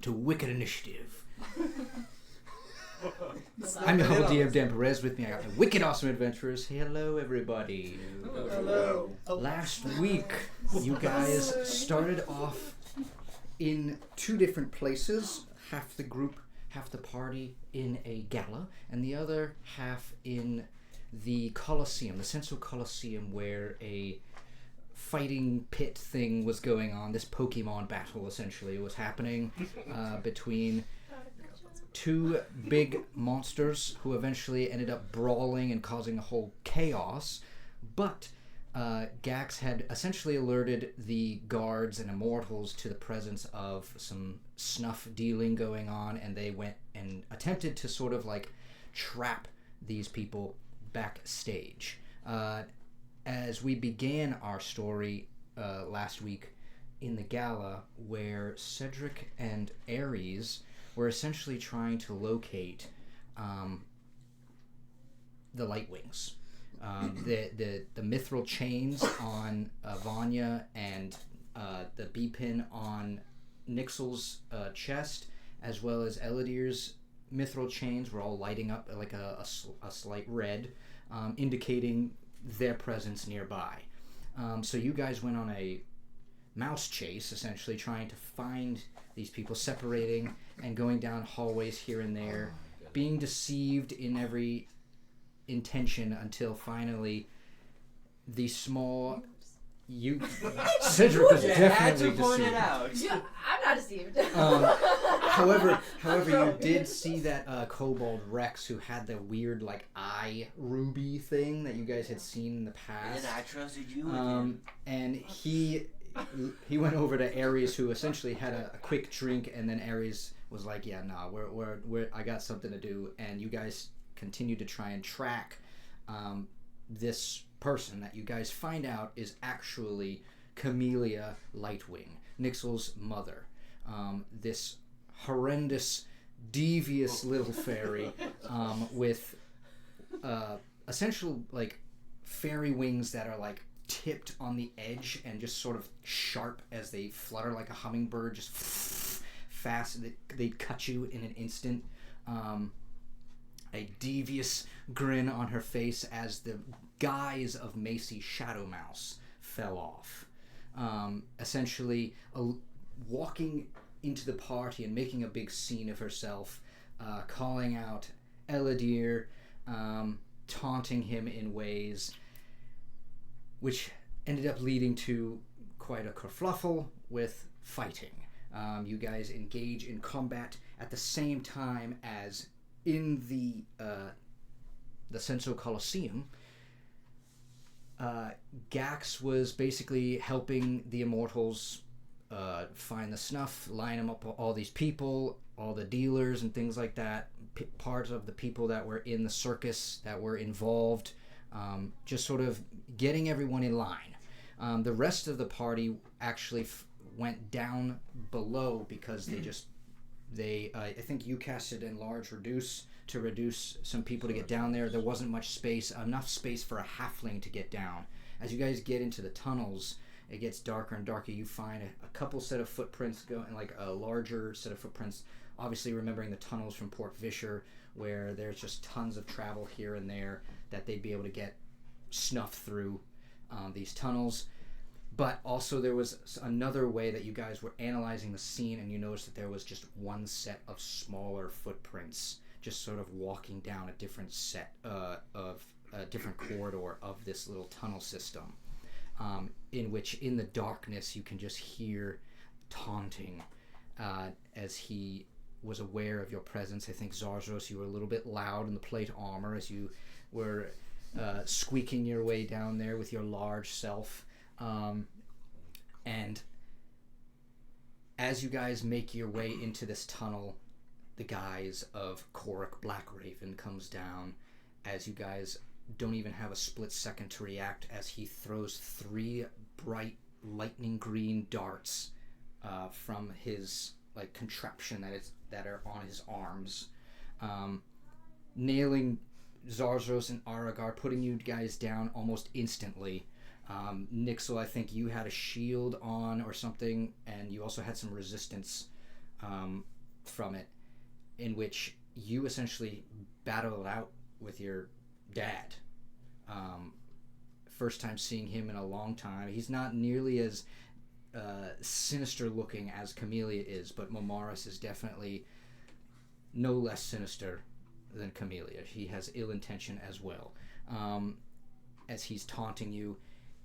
to Wicked Initiative. I'm your humble DM, Dan Perez. With me, I got my wicked awesome adventurers. Hello, everybody. Hello. Last week, you guys started off in two different places. Half the group, half the party in a gala, and the other half in the Colosseum, the Central Colosseum, where a fighting pit thing was going on. This Pokemon battle, essentially, was happening between two big monsters who eventually ended up brawling and causing a whole chaos. But Gax had essentially alerted the guards and immortals to the presence of some snuff dealing going on, and they went and attempted to sort of like trap these people backstage. As we began our story last week in the gala, where Cedric and Ares were essentially trying to locate the Lightwings. The mithril chains on Vanya and the B-pin on Nixel's chest, as well as Elidir's mithril chains, were all lighting up like a slight red, indicating their presence nearby. So you guys went on a mouse chase, essentially trying to find these people, separating and going down hallways here and there, being deceived in every intention until finally the small... Cedric was definitely deceived. Point it out. Yeah, I'm not deceived. However, you did see that Kobold Rex, who had the weird like eye ruby thing that you guys had seen in the past. And I trusted you with him. And he went over to Ares, who essentially had a quick drink, and then Ares was like, "Yeah, nah, we're I got something to do." And you guys continue to try and track this person that you guys find out is actually Camellia Lightwing, Nixel's mother. This horrendous, devious little fairy with essential like fairy wings that are like tipped on the edge and just sort of sharp as they flutter like a hummingbird, just fast. They'd cut you in an instant. A devious grin on her face as the guise of Macy Shadow Mouse fell off. Essentially, walking into the party and making a big scene of herself, calling out Elidir, taunting him in ways which ended up leading to quite a kerfluffle with fighting. You guys engage in combat at the same time as in the Central Colosseum. Gax was basically helping the immortals find the snuff, line them up, all these people, all the dealers and things like that, parts of the people that were in the circus that were involved, just sort of getting everyone in line. The rest of the party actually went down below because I think you casted Enlarge Reduce to reduce some people to get down there. There wasn't much space, enough space for a halfling to get down. As you guys get into the tunnels, it gets darker and darker. You find a couple set of footprints going, like a larger set of footprints, obviously remembering the tunnels from Port Vischer, where there's just tons of travel here and there that they'd be able to get snuffed through these tunnels. But also there was another way that you guys were analyzing the scene, and you noticed that there was just one set of smaller footprints just sort of walking down a different set of a different corridor of this little tunnel system, in which in the darkness you can just hear taunting as he was aware of your presence. I think Zarzos, you were a little bit loud in the plate armor as you were squeaking your way down there with your large self. And as you guys make your way into this tunnel, the guise of Korik Blackraven comes down as you guys don't even have a split second to react, as he throws 3 bright lightning green darts from his like contraption that are on his arms, nailing Zarzos and Aragar, putting you guys down almost instantly. Nixel, I think you had a shield on or something, and you also had some resistance from it, in which you essentially battled out with your dad. First time seeing him in a long time. He's not nearly as sinister looking as Camellia is, but Momaris is definitely no less sinister than Camellia. He has ill intention as well. As he's taunting you,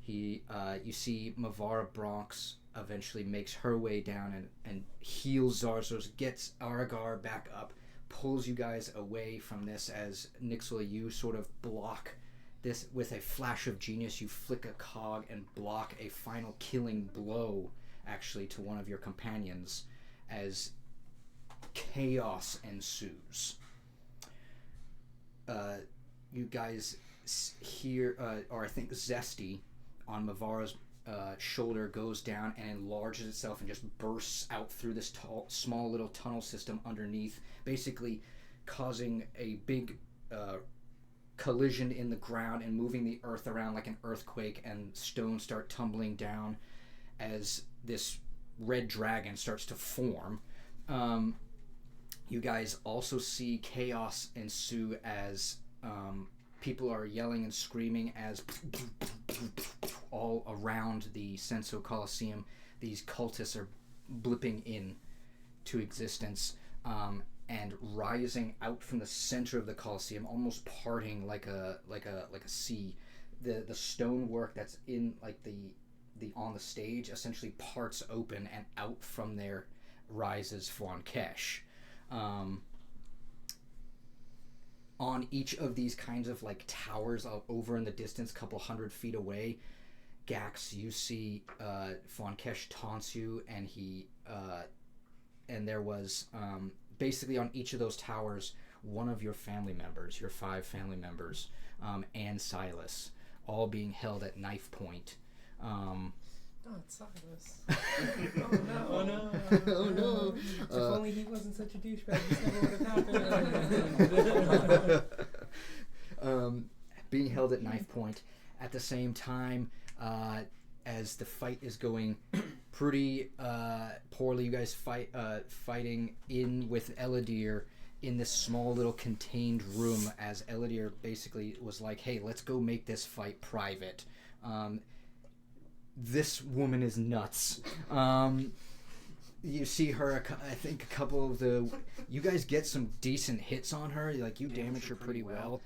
you see Mavara Bronx eventually makes her way down and heals Zarzos, gets Aragar back up, pulls you guys away from this as Nixila, you sort of block this with a flash of genius. You flick a cog and block a final killing blow, actually, to one of your companions as chaos ensues. You guys hear, or I think Zesty on Mavara's shoulder goes down and enlarges itself and just bursts out through this small little tunnel system underneath, basically causing a big collision in the ground and moving the earth around like an earthquake, and stones start tumbling down as this red dragon starts to form. You guys also see chaos ensue as people are yelling and screaming as all around the Senso Coliseum these cultists are blipping in to existence, and rising out from the center of the Coliseum, almost parting like a sea. The stonework that's in like the on the stage essentially parts open, and out from there rises Fwankesh. On each of these kinds of like towers over in the distance, couple 100 feet away, Gax, you see Fwankesh taunts you, and and there was basically on each of those towers one of your family members, your 5 family members, and Silas, all being held at knife point. Oh, it's Silas. Oh no! Oh no! Oh no! If only he wasn't such a douchebag, this never would have happened. Being held at knife point. At the same time, as the fight is going pretty poorly, you guys fighting in with Eladir in this small little contained room, as Eladir basically was like, hey, let's go make this fight private. This woman is nuts. You see her, I think a couple of you guys get some decent hits on her, like you damage her pretty well,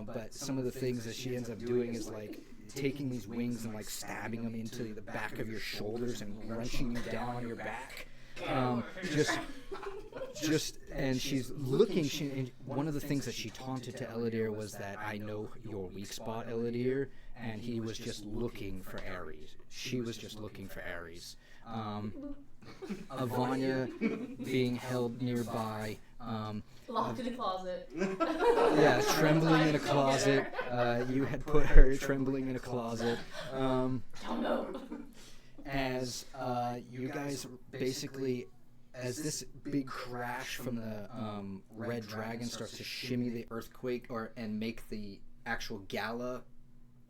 but some of the things that she ends up doing is like taking these wings and like stabbing them into the back of your shoulders and wrenching you down on your back. And she's looking. And one of the things that she taunted to Eladir was that I know your weak spot, Eladir, and he was just looking for Ares. She was just looking for Ares. Avanya being held nearby. Locked in a closet. Yeah, trembling in a closet. You had put her trembling in a closet. Oh no. As you guys basically, as this big crash from the red dragon starts to shimmy the earthquake and make the actual gala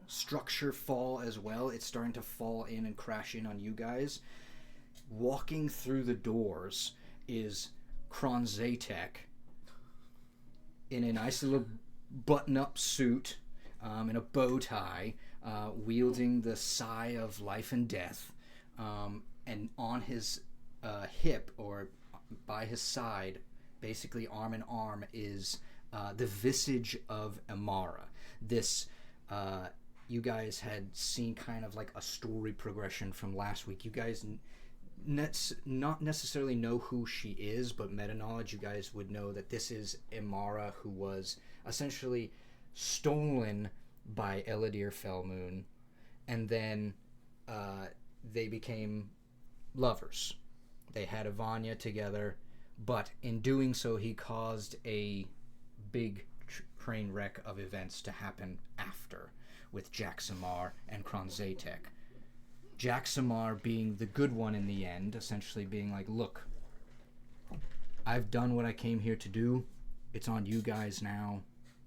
structure fall as well, it's starting to fall in and crash in on you guys. Walking through the doors is Kronzatek in a nice little button-up suit, in a bow tie, wielding the Sigh of Life and Death, and on his hip, or by his side, basically arm in arm, is the visage of Amara. This, you guys had seen kind of like a story progression from last week. You guys not necessarily know who she is, but meta-knowledge, you guys would know that this is Amara, who was essentially stolen by Eladir Fellmoon, and then they became lovers. They had Avanya together, but in doing so, he caused a big train wreck of events to happen after, with Jaxamar and Kronzatek. Jaxamar being the good one in the end, essentially being like, look, I've done what I came here to do. It's on you guys now.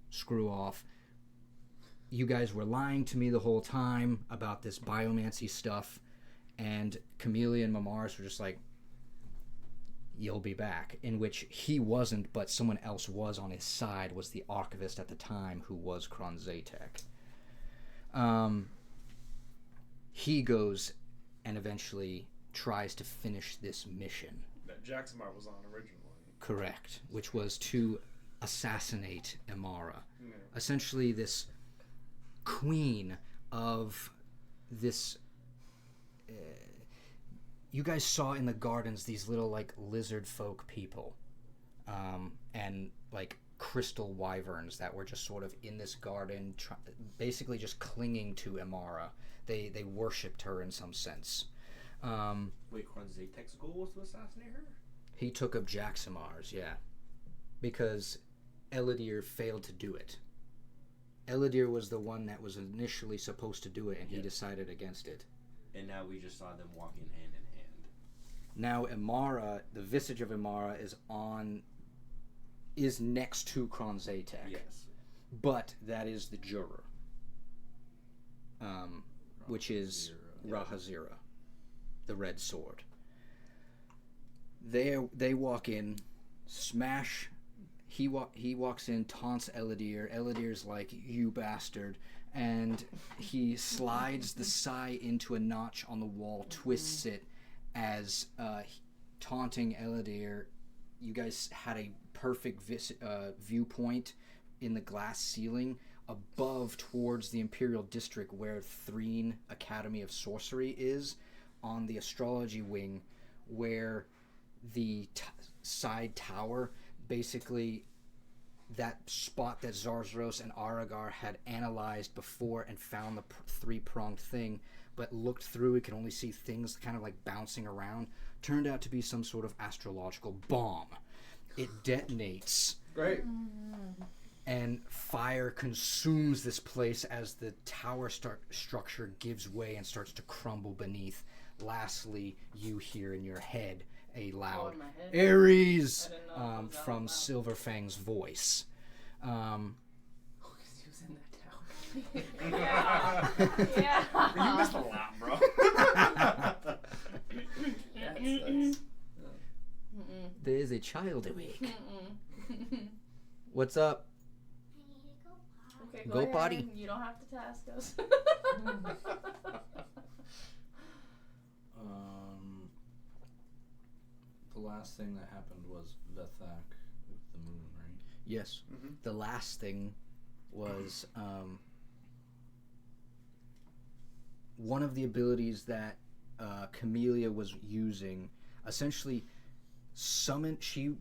Screw off. You guys were lying to me the whole time about this biomancy stuff. And Camellia and Mamaris were just like, you'll be back, in which he wasn't, but someone else was on his side, was the archivist at the time, who was Kronzatek. He goes and eventually tries to finish this mission. That Jaxamar was on originally. Correct, which was to assassinate Amara. Yeah. Essentially this queen of this... you guys saw in the gardens these little, like, lizard folk people. And, like, crystal wyverns that were just sort of in this garden, basically just clinging to Amara. They worshipped her in some sense. Wait, Kronzatek's goal was to assassinate her? He took up Jaxamar's, yeah. Because Elidir failed to do it. Elidir was the one that was initially supposed to do it, and he decided against it. And now we just saw them walking hand in hand. Now Amara, the visage of Amara is next to Kronzatek. Yes. But that is the juror. Which is Rahazira, the red sword. They walk in, smash. He walks in, taunts Elidir. Elidir's like, "You bastard!" And he slides the sai into a notch on the wall, twists it as taunting Elidir. You guys had a perfect viewpoint in the glass ceiling above towards the Imperial District where Threen Academy of Sorcery is, on the astrology wing, where the side tower, basically that spot that Zarzaros and Aragar had analyzed before and found the three-pronged thing, but looked through, it could only see things kind of like bouncing around, turned out to be some sort of astrological bomb. It detonates. Great. And fire consumes this place as the tower structure gives way and starts to crumble beneath. Lastly, you hear in your head a loud in my head? Ares I didn't know it was out from loud. Silverfang's voice. Oh, because he was in that tower. Yeah. You missed a lot, bro. That's There is a child awake. What's up? Okay, Go ahead. potty. You don't have to task us. The last thing that happened was Vethak with the moon, right? Yes. Mhm. The last thing was one of the abilities that Camellia was using. Essentially, she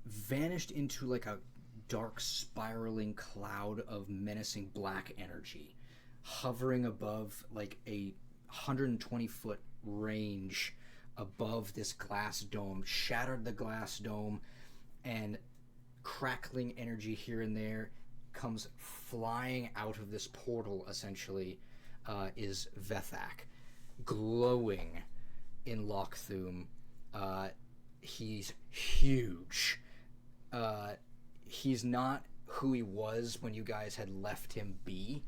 vanished into like a dark spiraling cloud of menacing black energy, hovering above like a 120-foot range above this glass dome, shattered the glass dome, and crackling energy here and there comes flying out of this portal. Essentially, is Vethak, glowing in Lochthum. He's huge. He's not who he was when you guys had left him be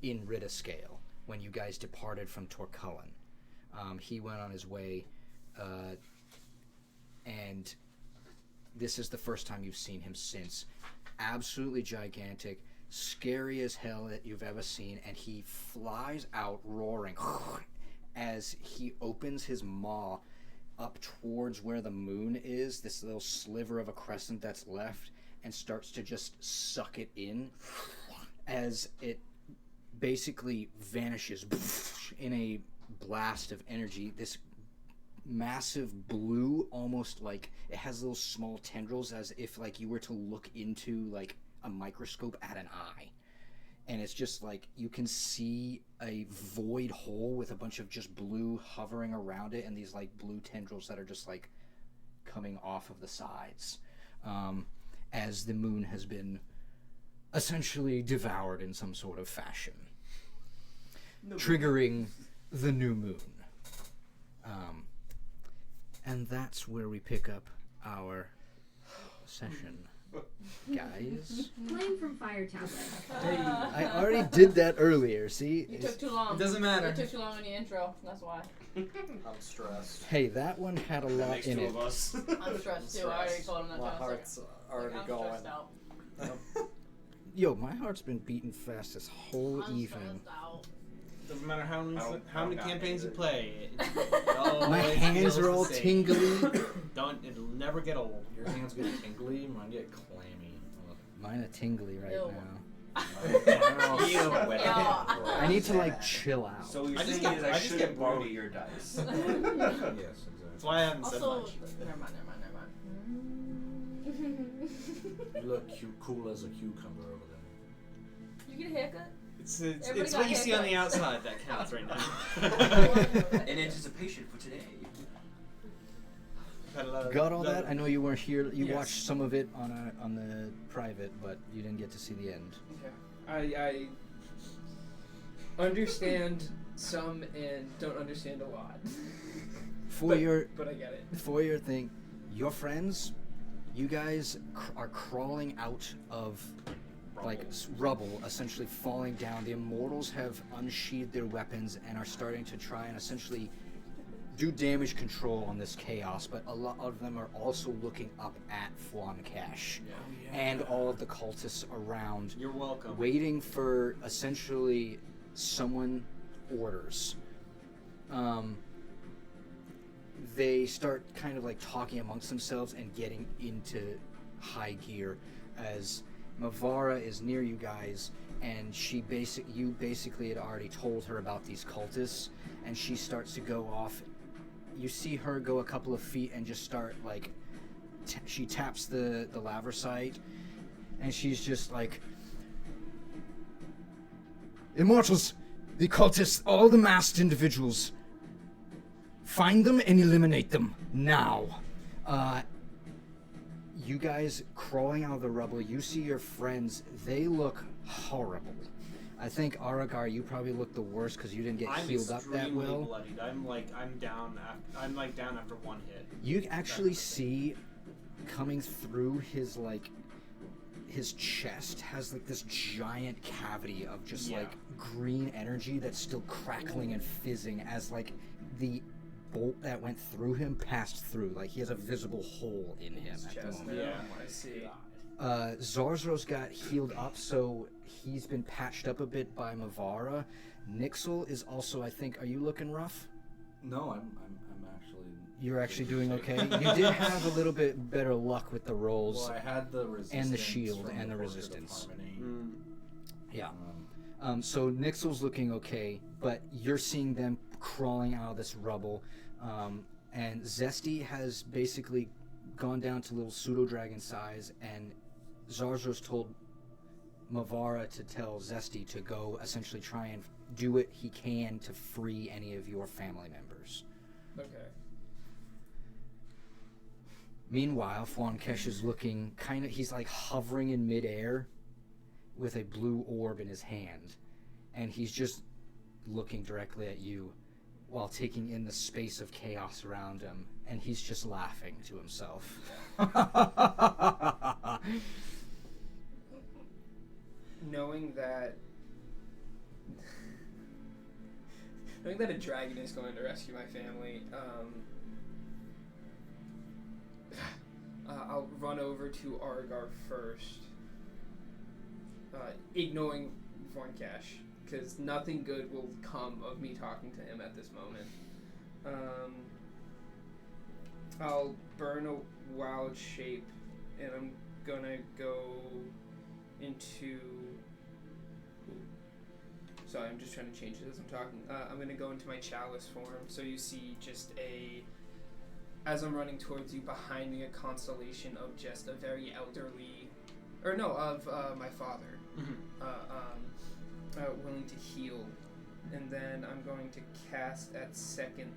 in Ridascale, when you guys departed from Torcullen. He went on his way, and this is the first time you've seen him since. Absolutely gigantic, scary as hell that you've ever seen, and he flies out roaring as he opens his maw up towards where the moon is, this little sliver of a crescent that's left, and starts to just suck it in as it basically vanishes in a blast of energy. This massive blue, almost like it has little small tendrils, as if like you were to look into like a microscope at an eye, and it's just like you can see a void hole with a bunch of just blue hovering around it, and these like blue tendrils that are just like coming off of the sides, as the moon has been essentially devoured in some sort of fashion, triggering the new moon. And that's where we pick up our session Guys, Flame from fire tablet. I already did that earlier. See? You took too long. It doesn't matter. You took too long in the intro. That's why. I'm stressed. Hey, that one had a That lot makes in two it. of us. I'm stressed too. I already told him that. My I was heart's already I'm going. stressed out. Yo, my heart's been beating fast this whole I'm evening. stressed out. Doesn't matter how many I don't got campaigns you it. play. My hands are all tingly. It'll never get old. Your hands get tingly, mine get clammy. Mine are tingly right Ew. now. I I need to like chill out. So what you're I just saying get- is I I just should get have borrowed. borrowed your dice. Yes, exactly. That's why I haven't said Also, much. never mind. You look cool as a cucumber over there. You get a haircut? It's Everybody what got you see on the haircuts. outside that counts right now. In anticipation for today. Had a lot of- Got all that? I know you weren't here. You Yes. watched some of it on the private, but you didn't get to see the end. I understand some and don't understand a lot. For your But I get it. for your thing, your friends, you guys are crawling out of like rubble, essentially falling down. The immortals have unsheathed their weapons and are starting to try and essentially do damage control on this chaos, but a lot of them are also looking up at Fwancash and all of the cultists around, You're welcome. waiting for essentially someone orders. They start kind of like talking amongst themselves and getting into high gear as Mavara is near you guys, and you basically had already told her about these cultists, and she starts to go off. You see her go a couple of feet and just start like she taps the laver site, and she's just like, "Immortals, the cultists, all the masked individuals. Find them and eliminate them now." You guys crawling out of the rubble, you see your friends, they look horrible. I think Aragar, you probably look the worst because you didn't get I'm healed up that extremely well. bloodied. I'm down after one hit. You actually see coming through his chest has like this giant cavity of just like green energy that's still crackling and fizzing as like the bolt that went through him passed through. Like he has a visible hole in him at the moment. Yeah. I see. Zarzro's got healed up, so he's been patched up a bit by Mavara. Nixel is also, I think, are you looking rough? No, I'm actually. You're actually doing okay. You did have a little bit better luck with the rolls. Well, I had the resistance And the shield from and the Portrait of resistance. Harmony. Yeah. So Nixel's looking okay, but you're seeing them crawling out of this rubble. And Zesty has basically gone down to little pseudo-dragon size, and Zarzro's told Mavara to tell Zesty to go essentially try and do what he can to free any of your family members. Okay. Meanwhile, Fwankesh is looking he's like hovering in midair with a blue orb in his hand, and he's just looking directly at you while taking in the space of chaos around him, and he's just laughing to himself. Knowing that a dragon is going to rescue my family, I'll run over to Argar first, ignoring Vorncash, because nothing good will come of me talking to him at this moment. I'll burn a wild shape, and I'm gonna go into... Sorry, I'm just trying to change it as I'm talking. I'm gonna go into my chalice form, so you see just as I'm running towards you, behind me a constellation of just a very elderly, my father, willing to heal, and then I'm going to cast at second.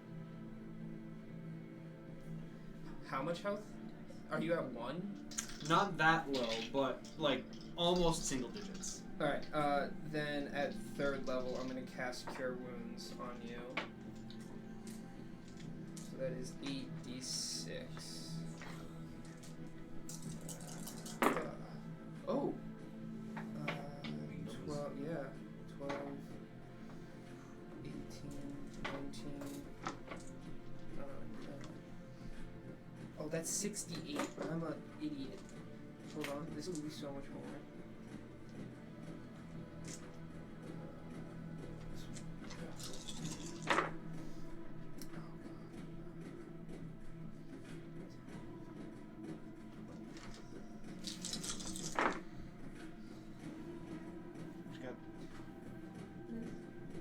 How much health? Are you at 1? Not that low, but like almost single digits. Alright, then at 3rd level, I'm going to cast Cure Wounds on you. So that is 8d6. That's 68. I'm an idiot. Hold on. This will be so much more.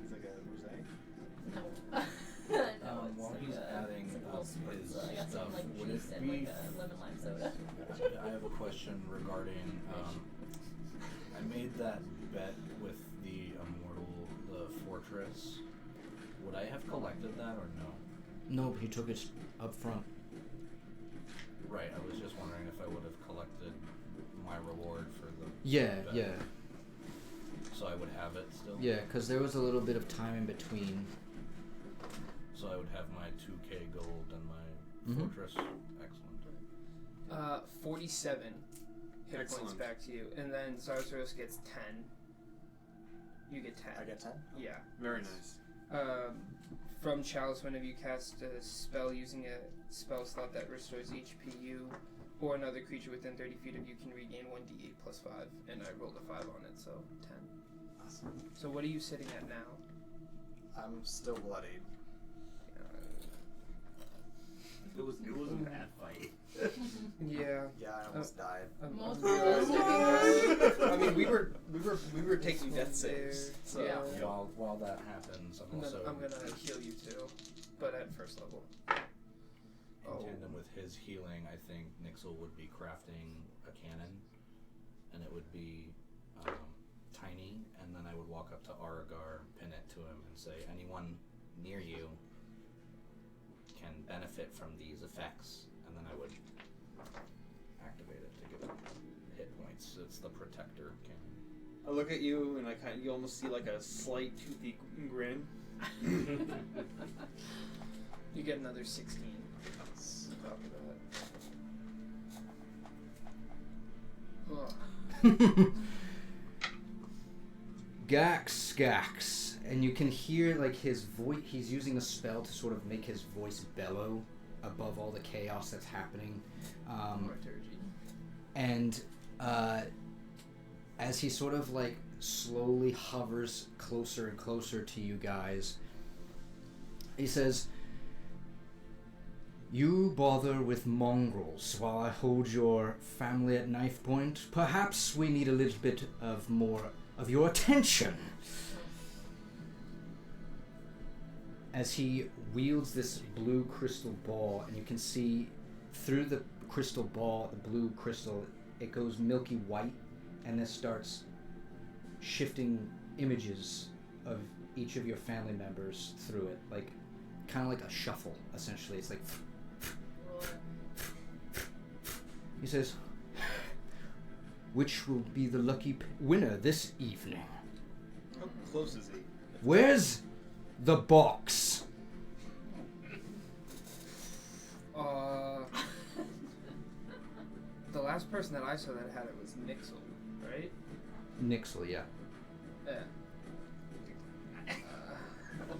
It's like a mosaic. No, While it's he's like adding it's a up little spritz, his so I got stuff, some like would juice it and be? like a lemon lime soda. I have a question regarding. I made that bet with the the fortress. Would I have collected that or no? Nope, he took it up front. Right. I was just wondering if I would have collected my reward for the. Yeah, bet. yeah. So I would have it still. Yeah, because there was a little bit of time in between. So I would have my 2K gold and my Mhm. fortress. Excellent. 47 hit points Excellent. back to you, and then Zarzoros gets 10. You get 10. I get 10? Yeah. Very nice. From Chalice, whenever you cast a spell using a spell slot that restores HP, you or another creature within 30 feet of you can regain 1d8 plus 5, and I rolled a 5 on it, so 10. Awesome. So what are you sitting at now? I'm still bloodied. It was a bad fight. Yeah. Yeah, I almost died. I'm Most realizing people this. I mean, we were taking death There. saves. So Yeah. While that happens, I'm And then also I'm gonna heal you too, but at first level. in tandem with his healing. I think Nixel would be crafting a cannon, and it would be tiny. And then I would walk up to Aragar, pin it to him, and say, "Anyone near you can benefit from these effects." And then I would activate it to give it hit points. It's the protector cannon. I look at you and you almost see like a slight toothy grin. You get another 16 on top of that. Oh. Gax, and you can hear like his voice. He's using a spell to sort of make his voice bellow above all the chaos that's happening. Liturgy. And as he sort of like slowly hovers closer and closer to you guys, he says, "You bother with mongrels while I hold your family at knife point. Perhaps we need a little bit of more of your attention." As he wields this blue crystal ball, and you can see through the crystal ball, the blue crystal, it goes milky white, and this starts shifting images of each of your family members through it, like kind of like a shuffle, essentially. It's like he says, "Which will be the lucky winner this evening? How close is he? Where's the box?" The last person that I saw that had it was Nixel, right? Nixel, yeah.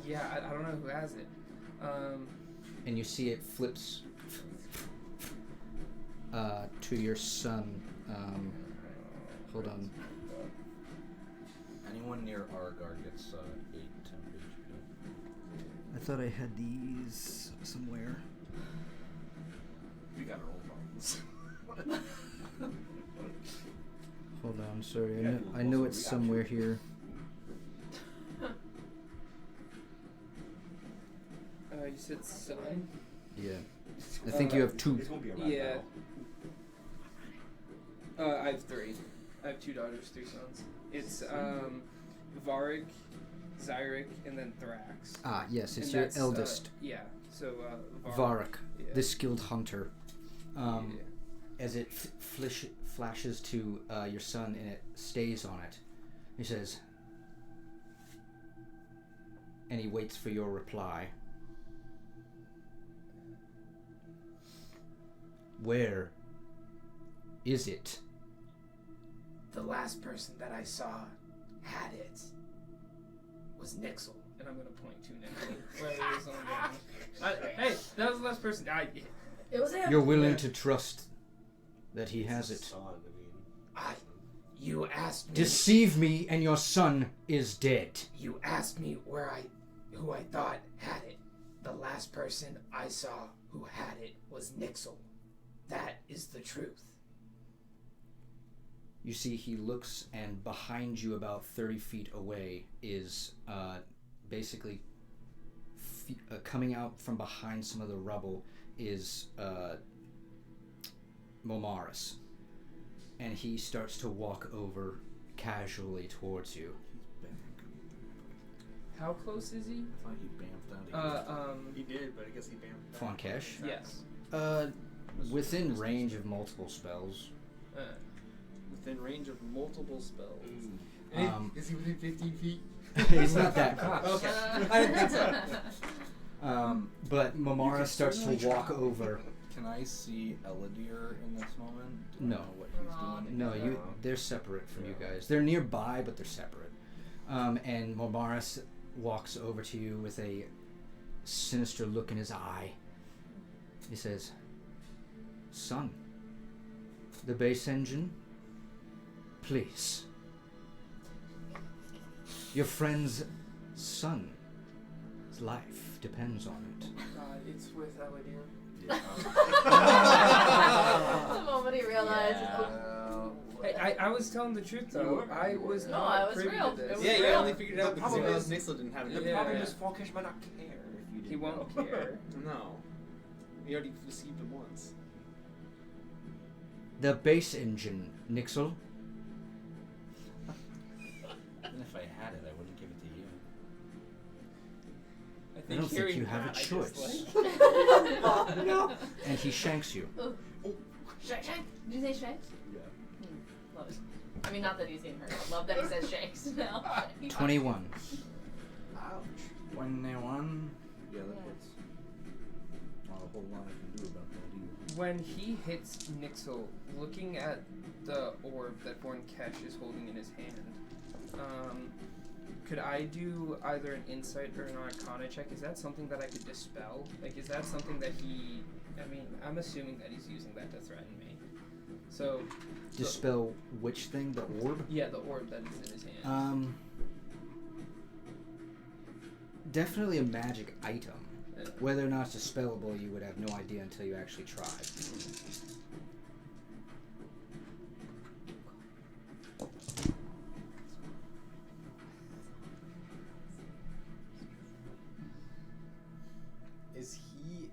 Yeah, I don't know who has it. And you see it flips to your son. Hold on. Anyone near Aragar gets 8 temp HP. I thought I had these somewhere. We got our old problems. Hold on, sorry. Yeah, I know also it's reaction. somewhere here. You said son? Yeah. I think you have 2. He's gonna be around Yeah. now. I have 3. I have 2 daughters, 3 sons. It's Varric, Zyric, and then Thrax. Ah, yes, it's And your that's, eldest, Yeah, so Varric, Yeah. the skilled hunter. Yeah. As it flashes to your son and it stays on it, he says, and he waits for your reply. Where is it? The last person that I saw had it was Nixel. And I'm gonna point to Nixel. Where it is on the ground. Hey, that was the last person. It was him. You're willing to trust that he has it. Son, I mean. You asked me. Deceive me, and your son is dead. You asked me who I thought had it. The last person I saw who had it was Nixel. That is the truth. You see, he looks, and behind you, about 30 feet away, is basically coming out from behind some of the rubble is Momaris. And he starts to walk over casually towards you. He's back. How close is he? I thought he bamfed out of here. He did, but I guess he bammed back. Fonkesh? Yes. Within range of multiple spells. Within range of multiple spells. Is he within 15 feet? He's not that close. Okay. I didn't think so. But Momara starts to walk over. Can I see Eladir in this moment? Do No. I know what he's doing? No, they're separate from you guys. They're nearby, but they're separate. And Momaris walks over to you with a sinister look in his eye. He says, "Son, the base engine, please. Your friend's son's life depends on it." It's with Eladir. The moment he realized. Hey, I was telling the truth though. I was No, not I was privy real. to It this. was Yeah, you real. only figured it out The because you problem realized is- Nixel didn't have it. The Yeah. problem is Falkish might not care if you didn't He won't know. care. No. You already deceived him once. The base engine, Nixel. Even if I had it, I wouldn't give it to you. I don't think hearing you have a that, I just, choice. like- No. And he shanks you. Shank, shank. Did you say shanks? Yeah. Love it. I mean, not that he's getting hurt. I love that he says shanks now. 21. Ouch. 21. Yeah, that Yeah. hits. Not a whole lot I can do about that either. When he hits Nixel, looking at the orb that Vornkesh is holding in his hand, could I do either an insight or an arcana check? Is that something that I could dispel? Like, is that something that he... I mean, I'm assuming that he's using that to threaten me. So... Dispel which thing? The orb? Yeah, the orb that is in his hand. Definitely a magic item. Yeah. Whether or not it's dispellable, you would have no idea until you actually tried. Is he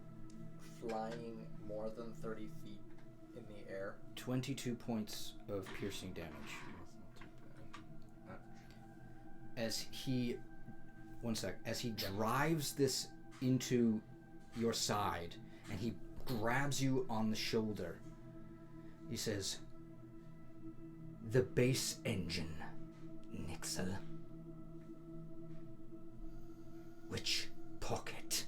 flying more than 30 feet in the air? 22 points of piercing damage. As he... One sec. As he drives this into your side, and he grabs you on the shoulder, he says, "The base engine, Nixel. Which pocket?"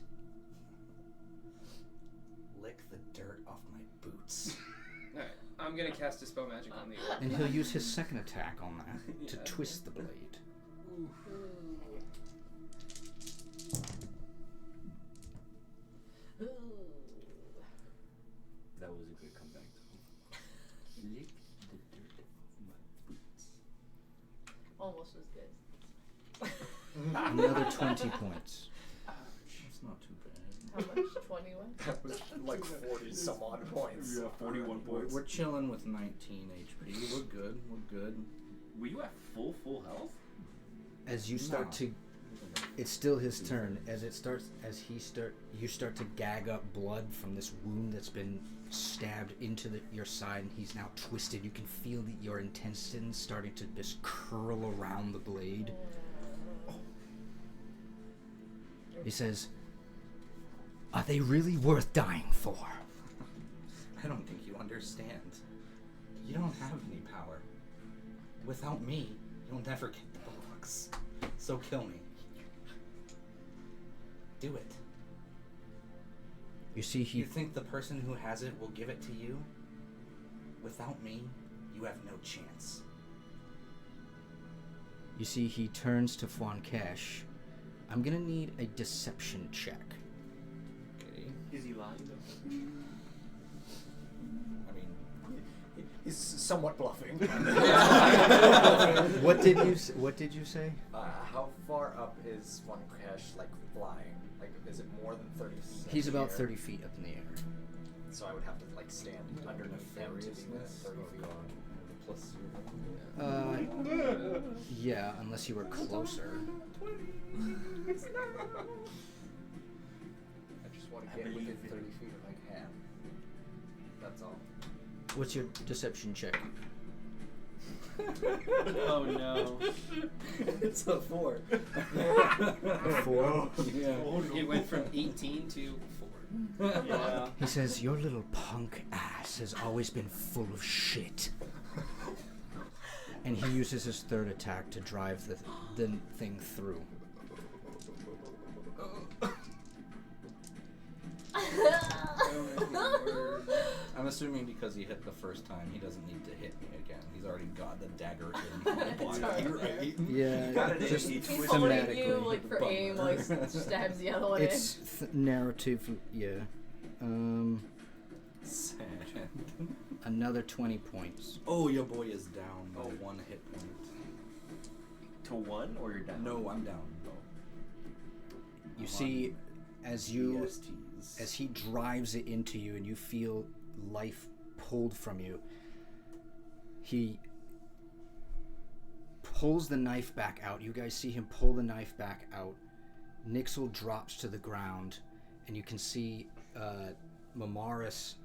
Lick the dirt off my boots. Alright, I'm gonna cast Dispel Magic on the orb. And he'll use his second attack on that to Yeah. twist the blade. Ooh. That was a good comeback, though. Lick the dirt off my boots. Almost as good. Another 20 points. That's not too bad. How much? 21? That was like 40 some odd points. Yeah, 41 points. We're chilling with 19 HP. We're good. We're good. Were you at full health? As you start No. to... It's still his turn. You start to gag up blood from this wound that's been stabbed into your side, and he's now twisted. You can feel your intestines starting to just curl around the blade. He says, "Are they really worth dying for?" I don't think you understand. You don't have any power. Without me, you'll never get the books. So kill me. Do it. You see, You think the person who has it will give it to you? Without me, you have no chance. he turns to Fonkesh. I'm gonna need a deception check. Okay. Is he lying, though? He's somewhat bluffing. What did you say? How far up is Funkesh like flying? Like, is it more than 30 feet? He's in the about air? 30 feet up in the air. So I would have to like stand underneath him to be within 30 feet. Plus Yeah, unless you were closer. I just want to get within 30 feet if I can. That's all. What's your deception check? Oh no. It's a 4. A 4? Yeah. It went from 18 to 4. Yeah. He says, your little punk ass has always been full of shit. And he uses his third attack to drive the thing through. I'm assuming because he hit the first time, he doesn't need to hit me again. He's already got the dagger in my body, right? Yeah, Got it, just he's He's holding you thematically. like for aim, like stabs the other one It's narrative, yeah. Sad. Another 20 points. Oh, your boy is down by Oh. 1 hit point. To 1 or you're down? No, I'm down. You I'm see, as ESTs. he drives it into you and you feel life pulled from you, he pulls the knife back out. You guys see him pull the knife back out. Nixel drops to the ground, and you can see Mamaris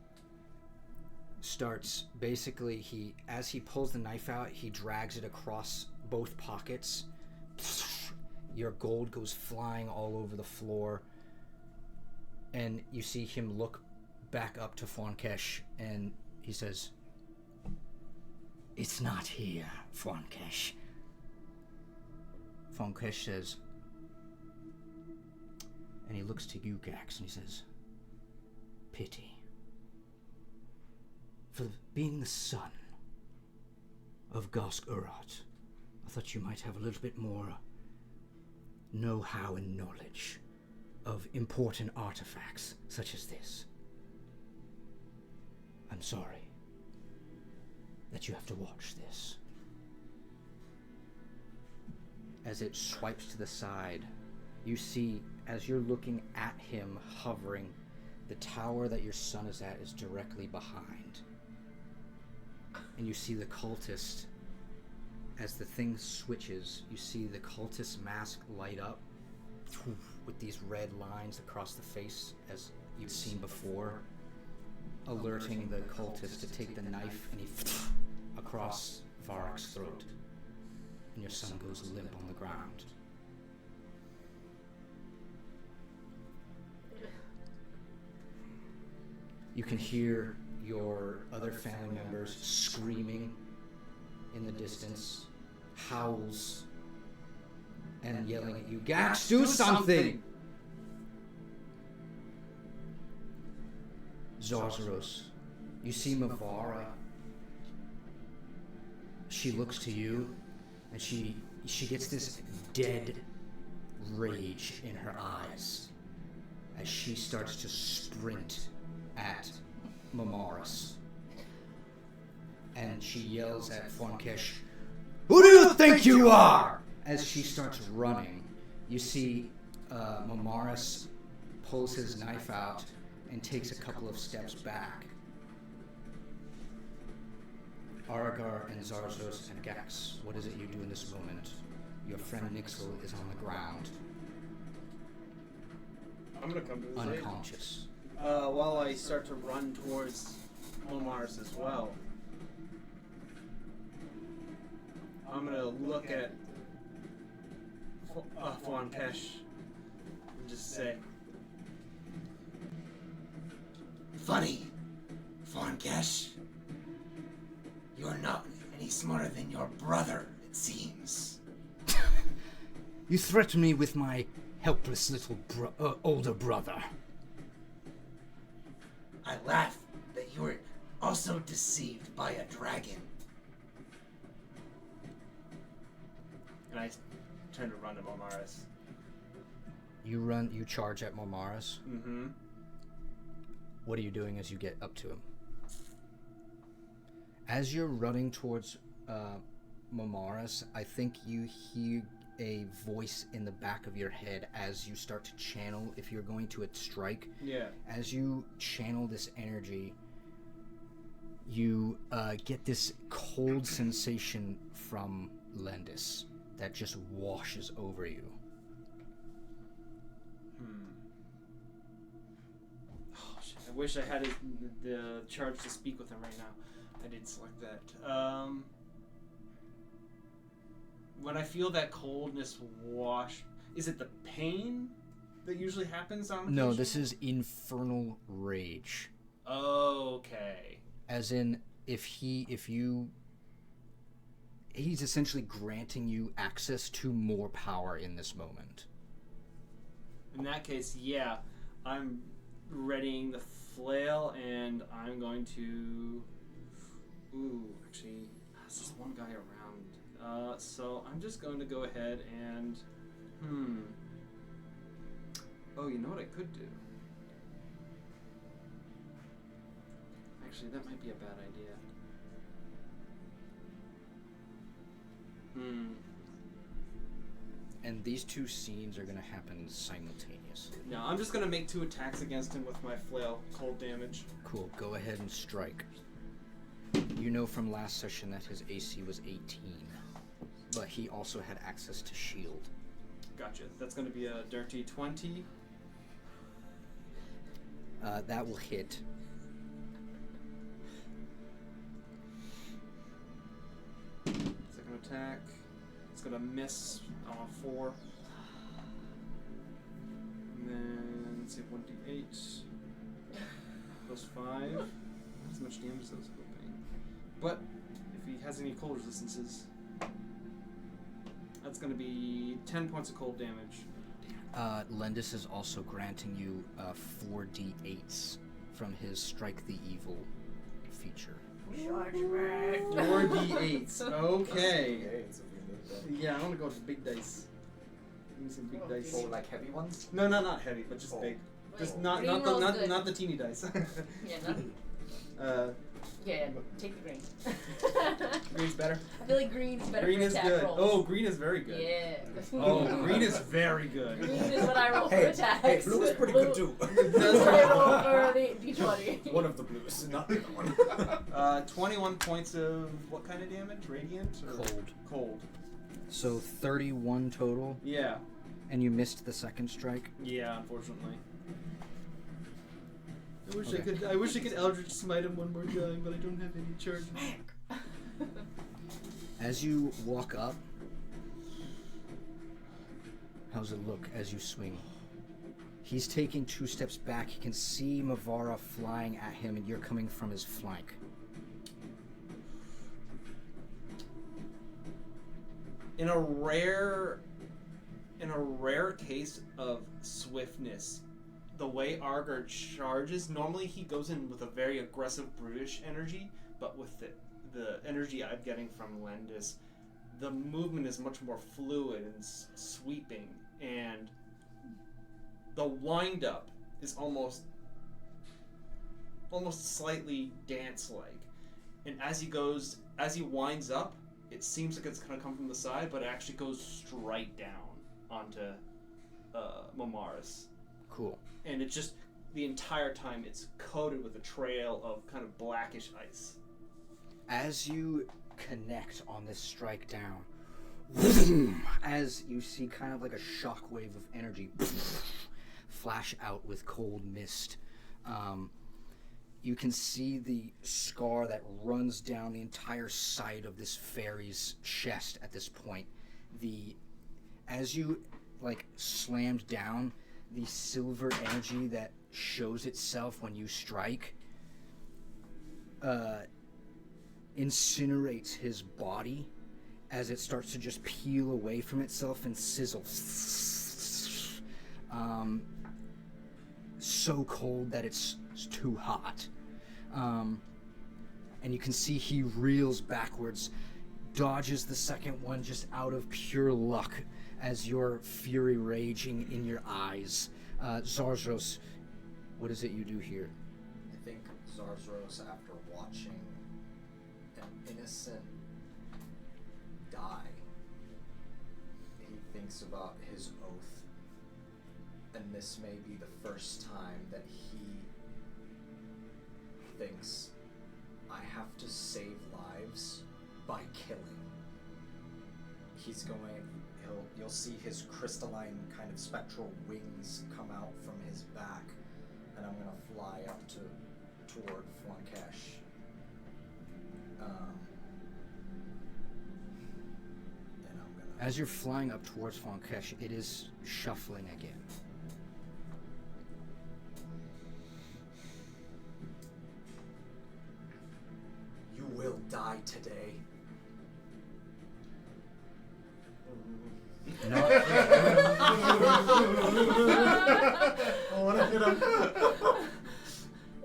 starts, basically, as he pulls the knife out, he drags it across both pockets. Your gold goes flying all over the floor, and you see him look back up to Fonkesh, and he says, "It's not here, Fonkesh." Fonkesh says, and he looks to you, Gax, and he says, "Pity. For being the son of Gosk Urat, I thought you might have a little bit more know-how and knowledge of important artifacts such as this. I'm sorry that you have to watch this." As it swipes to the side, you see, as you're looking at him hovering, the tower that your son is at is directly behind. And you see the cultist, as the thing switches, you see the cultist mask light up with these red lines across the face, as you've seen before, alerting the cultist to take the knife, and he across Varek's throat. And your son goes limp on the ground. You can hear your other family members screaming in the distance, howls, and yelling at you, "Gax, do something!" Zarzaros, you see Mavara. She looks to you, and she gets this dead rage in her eyes as she starts to sprint at Mamaris. And she yells at Fonkesh, "Who do you think you are?" As she starts running, you see Mamaris pulls his knife out and takes a couple of steps back. Aragar and Zarzos and Gax, what is it you do in this moment? Your friend Nixel is on the ground, I'm gonna come to his aid. unconscious. While I start to run towards Omars as well, I'm gonna look at Fonkesh and just say, Funny, Fonkesh. You're not any smarter than your brother, it seems. You threaten me with my helpless little older brother. I laugh that you were also deceived by a dragon. and I turn to run to Momaris. You charge at Momaris. Mm-hmm. What are you doing as you get up to him? As you're running towards Mamaris, I think you hear a voice in the back of your head as you start to channel. If you're going to strike, Yeah. as you channel this energy, you get this cold sensation from Lendis that just washes over you. Oh shit! I wish I had the charge to speak with him right now. I didn't select that. When I feel that coldness wash, is it the pain that usually happens on? No, occasion? this is infernal rage. Okay. As in, he's essentially granting you access to more power in this moment. In that case, yeah, I'm readying the flail, and I'm going to. Ooh, actually, there's just one guy around. So I'm just going to go ahead and. Oh, you know what I could do? Actually, that might be a bad idea. And these two scenes are going to happen simultaneously. No, I'm just going to make 2 attacks against him with my flail, cold damage. Cool, go ahead and strike. You know from last session that his AC was 18, but he also had access to shield. Gotcha. That's going to be a dirty 20. That will hit. Second attack. It's going to miss on a 4. And then, let's see, 1d8. Plus 5. As much damage as I was hoping. But, if he has any cold resistances, that's going to be 10 points of cold damage. Lendis is also granting you 4d8s from his Strike the Evil feature. Judgement. 4d8s. Okay. So we need that. Yeah, I want to go with big dice. Give me some big dice. Oh, like heavy ones? No, not heavy, but just Oh. big. Just Wait, not green not the rolls not, good. not the teeny dice. Yeah, nothing. Yeah, take the green. Green's better. I feel like green's better Green for is attack good. rolls. Oh, green is very good. Yeah. Oh, green is very good. Green is what I roll for Hey, attacks. hey, blue is pretty good too. Blue I roll for the D20. One of the blues, not the other one. 21 points of what kind of damage? Radiant? Or Cold. Cold. So 31 total, Yeah. and you missed the second strike. Yeah, unfortunately. Okay. I wish I could Eldritch Smite him one more time, but I don't have any charge. As you walk up, how's it look as you swing? He's taking 2 steps back. He can see Mavara flying at him, and you're coming from his flank. In a rare case of swiftness, the way Argar charges, normally he goes in with a very aggressive, brutish energy, but with the energy I'm getting from Lendis, the movement is much more fluid and sweeping, and the wind-up is almost slightly dance-like. And as he winds up, it seems like it's going to come from the side, but it actually goes straight down onto Mamaris. Cool. And it's just, the entire time, it's coated with a trail of kind of blackish ice. As you connect on this strike down, as you see kind of like a shockwave of energy flash out with cold mist, you can see the scar that runs down the entire side of this fairy's chest at this point. As you slammed down, the silver energy that shows itself when you strike incinerates his body as it starts to just peel away from itself and sizzle. So cold that it's too hot. And you can see he reels backwards, dodges the second one just out of pure luck as your fury raging in your eyes. Zarzros, what is it you do here? I think Zarzros, after watching an innocent die, he thinks about his oath. And this may be the first time that he thinks, I have to save lives by killing. You'll see his crystalline kind of spectral wings come out from his back, and I'm gonna fly up toward Flankesh. And I'm gonna. As you're flying up towards Flankesh, it is shuffling again. You will die today. No, I want to hit him.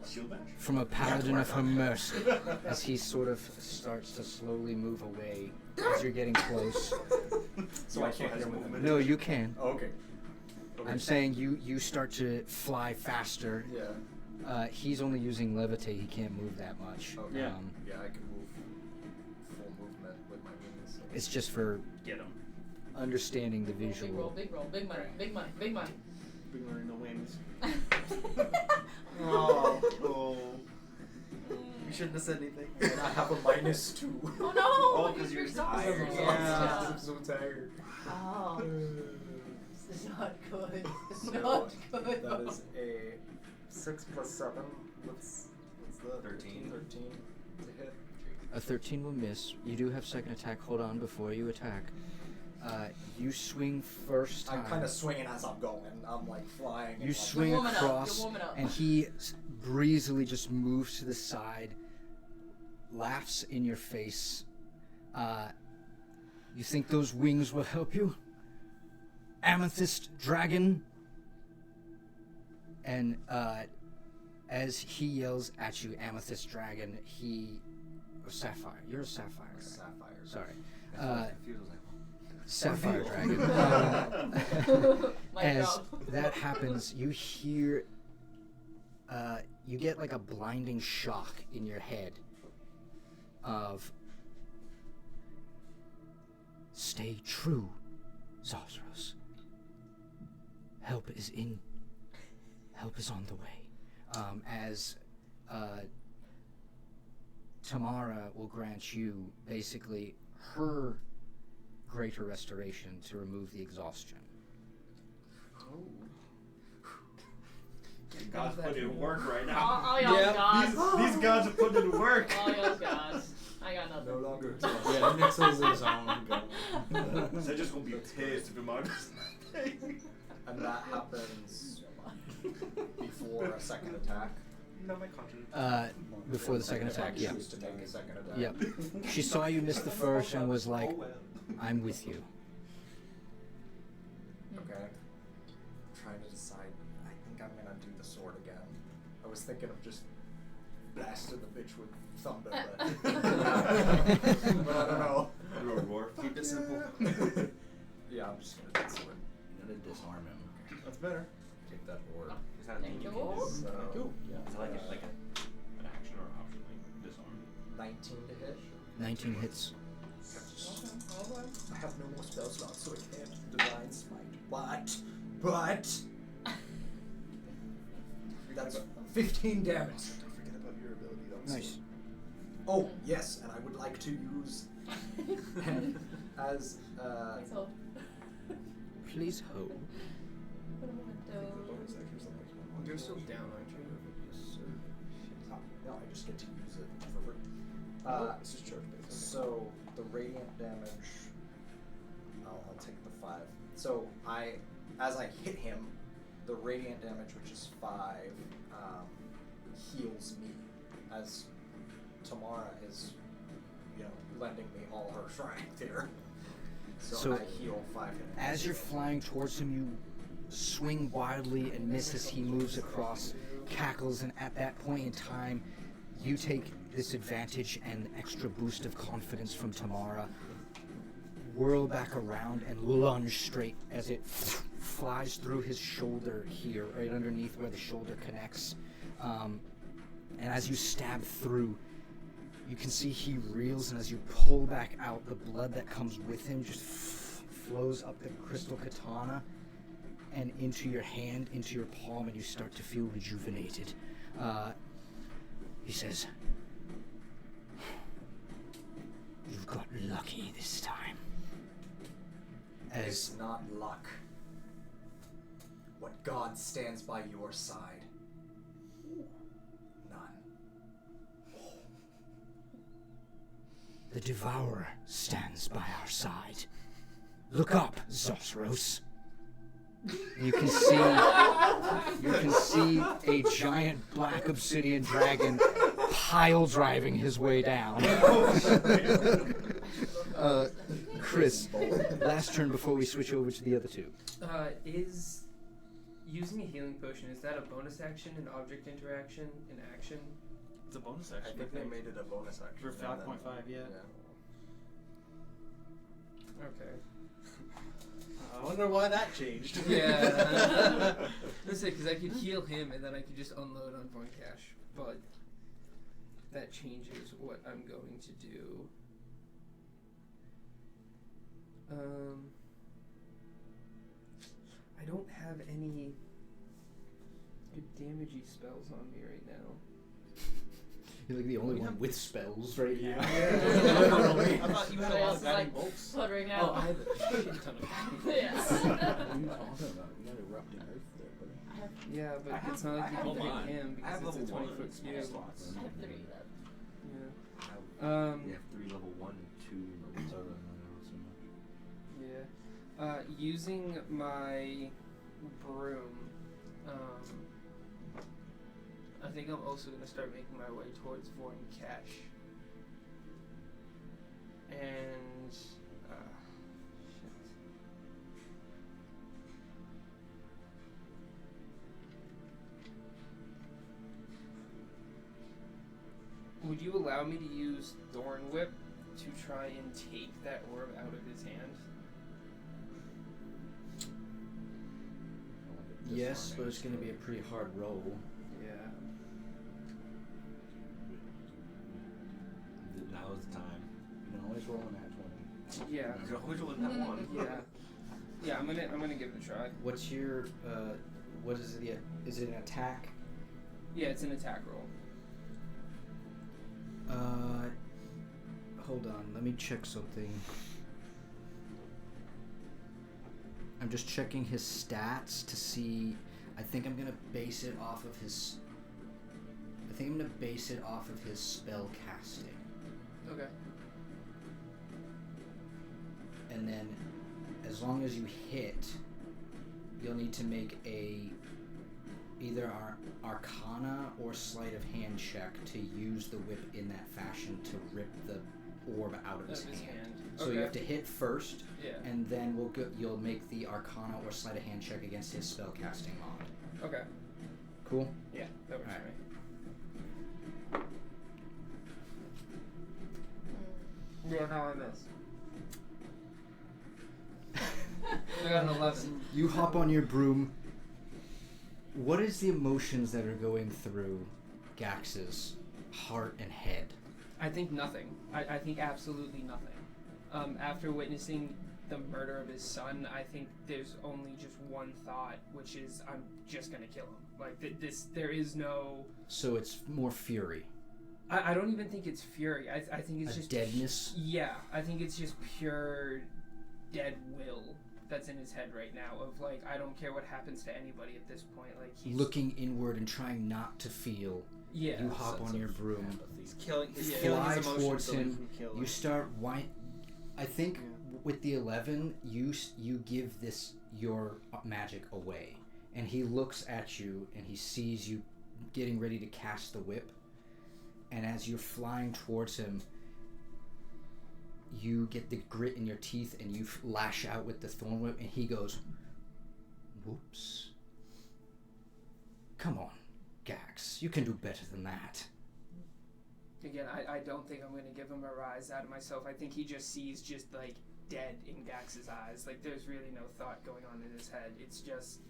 Shield bash? from a paladin of her mercy, as he sort of starts to slowly move away as you're getting close. So I can't hit him with it. No, you can. Okay. I'm saying you start to fly faster. Yeah. He's only using levitate. He can't move that much. Okay. Yeah. Yeah, I can move full movement with my wings. It's just for Get him. understanding the Big roll, visual. big roll, big money, big money, big money. Big money, no whammies. Oh. You shouldn't have said anything. And I have a -2. Oh no! Oh, 'cause you're you're exhausted. tired. Yeah. I'm so tired. Oh. This is not good. This is So, not good. that is a 6 plus 7. What's the 13. 13 to hit. A 13 will miss. You do have second attack. Hold on before you attack. You swing first time. I'm kind of swinging as I'm going. I'm like flying. and, You like, swing You're warming up, across, you're warming up. and he breezily just moves to the side, laughs in your face. You think those wings will help you? Amethyst dragon? And as he yells at you, Amethyst dragon, or sapphire. You're a sapphire. Right? Sapphire. Sorry. I was confused. I was like, Sapphire dragon. My As job. that happens, you hear, you get like a blinding shock in your head of, stay true, Zarzaros. Help is on the way. As Tamara will grant you basically her greater restoration to remove the exhaustion. God's putting in work right now. All y'all's gods. These gods are putting in work. All y'all's gods. I got nothing. No longer. Yeah, Nixel's his own god. They're just gonna be pissed if Iman does nothing. And that happens before a second attack. No, my conscience. Before the second attack, yeah. Choose to take a second attack. Yep. She saw you miss the first and was like, Oh, well. I'm with you. Okay. I'm trying to decide. I think I'm gonna do the sword again. I was thinking of just blasting the bitch with thunder, but, but I don't know. keep it simple. Yeah, I'm just gonna do the sword. You gotta disarm him. That's better. Take that orb. Is that a thing you can do? So, Is it like an action or option, like disarm? 19 to hit. 19 hits. I have no more spell slots, so I can't divine smite. But that's 15 damage. Don't forget about your ability. That was Nice. Oh yes, and I would like to use as Thanks, Hope. Please hold. You're still down, aren't you? no, I just get to use it for free. this is charge based. So the radiant damage, I'll take the 5. So as I hit him, the radiant damage, which is 5, heals me, as Tamara is, lending me all her strength here. So So, I heal 5 hit points. As you're flying towards him, you swing wildly and miss as he moves across, cackles, and at that point in time, you take this advantage and extra boost of confidence from Tamara, whirl back around and lunge straight as it flies through his shoulder here, right underneath where the shoulder connects. And as you stab through, You can see he reels, and as you pull back out, the blood that comes with him just flows up the crystal katana and into your hand, into your palm, and you start to feel rejuvenated. He says, "You've got lucky this time." It's not luck. What God stands by your side. None. The Devourer stands by our side. Look up, Zosros. You can see a giant black obsidian dragon pile driving his way down. Chris, last turn before we switch over to the other two. Is using a healing potion, is that a bonus action, an object interaction, an action? It's a bonus I action. think they made it a bonus action. For 5.5, yeah. Okay. I wonder why that changed. Yeah. Let's say, because I could heal him and then I could just unload on Cash, but that changes what I'm going to do. I don't have any good damagey spells on me right now. You're like the only one with spells right now. I thought you had a lot of guiding bolts. Puttering Oh, out. I have a shit ton of Yeah. What are you talking about? You got erupting earth there, buddy. Yeah, but it's not like you can hit him because it's a 20-foot spear. I have 3 left. Yeah. You have 3 level 1 and 2 level 2. Yeah. Using my broom, I think I'm also going to start making my way towards Vorin Cash. And, shit. Would you allow me to use Thorn Whip to try and take that orb out of his hand? Yes, but it's going to be a pretty hard roll. Yeah. Now is the time. You can always roll an at 20. Yeah. So which one that one? Yeah. Yeah, I'm gonna give it a try. What's your, what is it? Is it an attack? Yeah, it's an attack roll. Hold on, let me check something. I'm just checking his stats to see. I think I'm gonna base it off of his spell casting. Okay. And then as long as you hit, you'll need to make either Arcana or Sleight of Hand check to use the whip in that fashion to rip the orb out of his hand. So you have to hit first, Yeah. and then you'll make the Arcana or Sleight of Hand check against his spell casting mod. Okay. Cool? Yeah, that works Alright. for me. Yeah, no, I miss. I got an 11. You hop on your broom. What is the emotions that are going through Gax's heart and head? I think nothing. I think absolutely nothing. After witnessing the murder of his son, I think there's only just one thought, which is I'm just gonna kill him. Like there is no. So it's more fury. I don't even think it's fury. I think it's A just deadness? Yeah, I think it's just pure dead will that's in his head right now. Of like, I don't care what happens to anybody at this point. Like he's Looking inward and trying not to feel. Yeah. You hop on your broom. He's killing. He's Yeah. killing Fly his emotions towards so he him. can kill You him. start I think with the 11, you give this your magic away, and he looks at you and he sees you getting ready to cast the whip, and as you're flying towards him, you get the grit in your teeth and you lash out with the thorn whip, and he goes, "Whoops! Come on, Gax, you can do better than that." Again, I don't think I'm going to give him a rise out of myself. I think he just sees just like dead in Gax's eyes. Like there's really no thought going on in his head. It's just.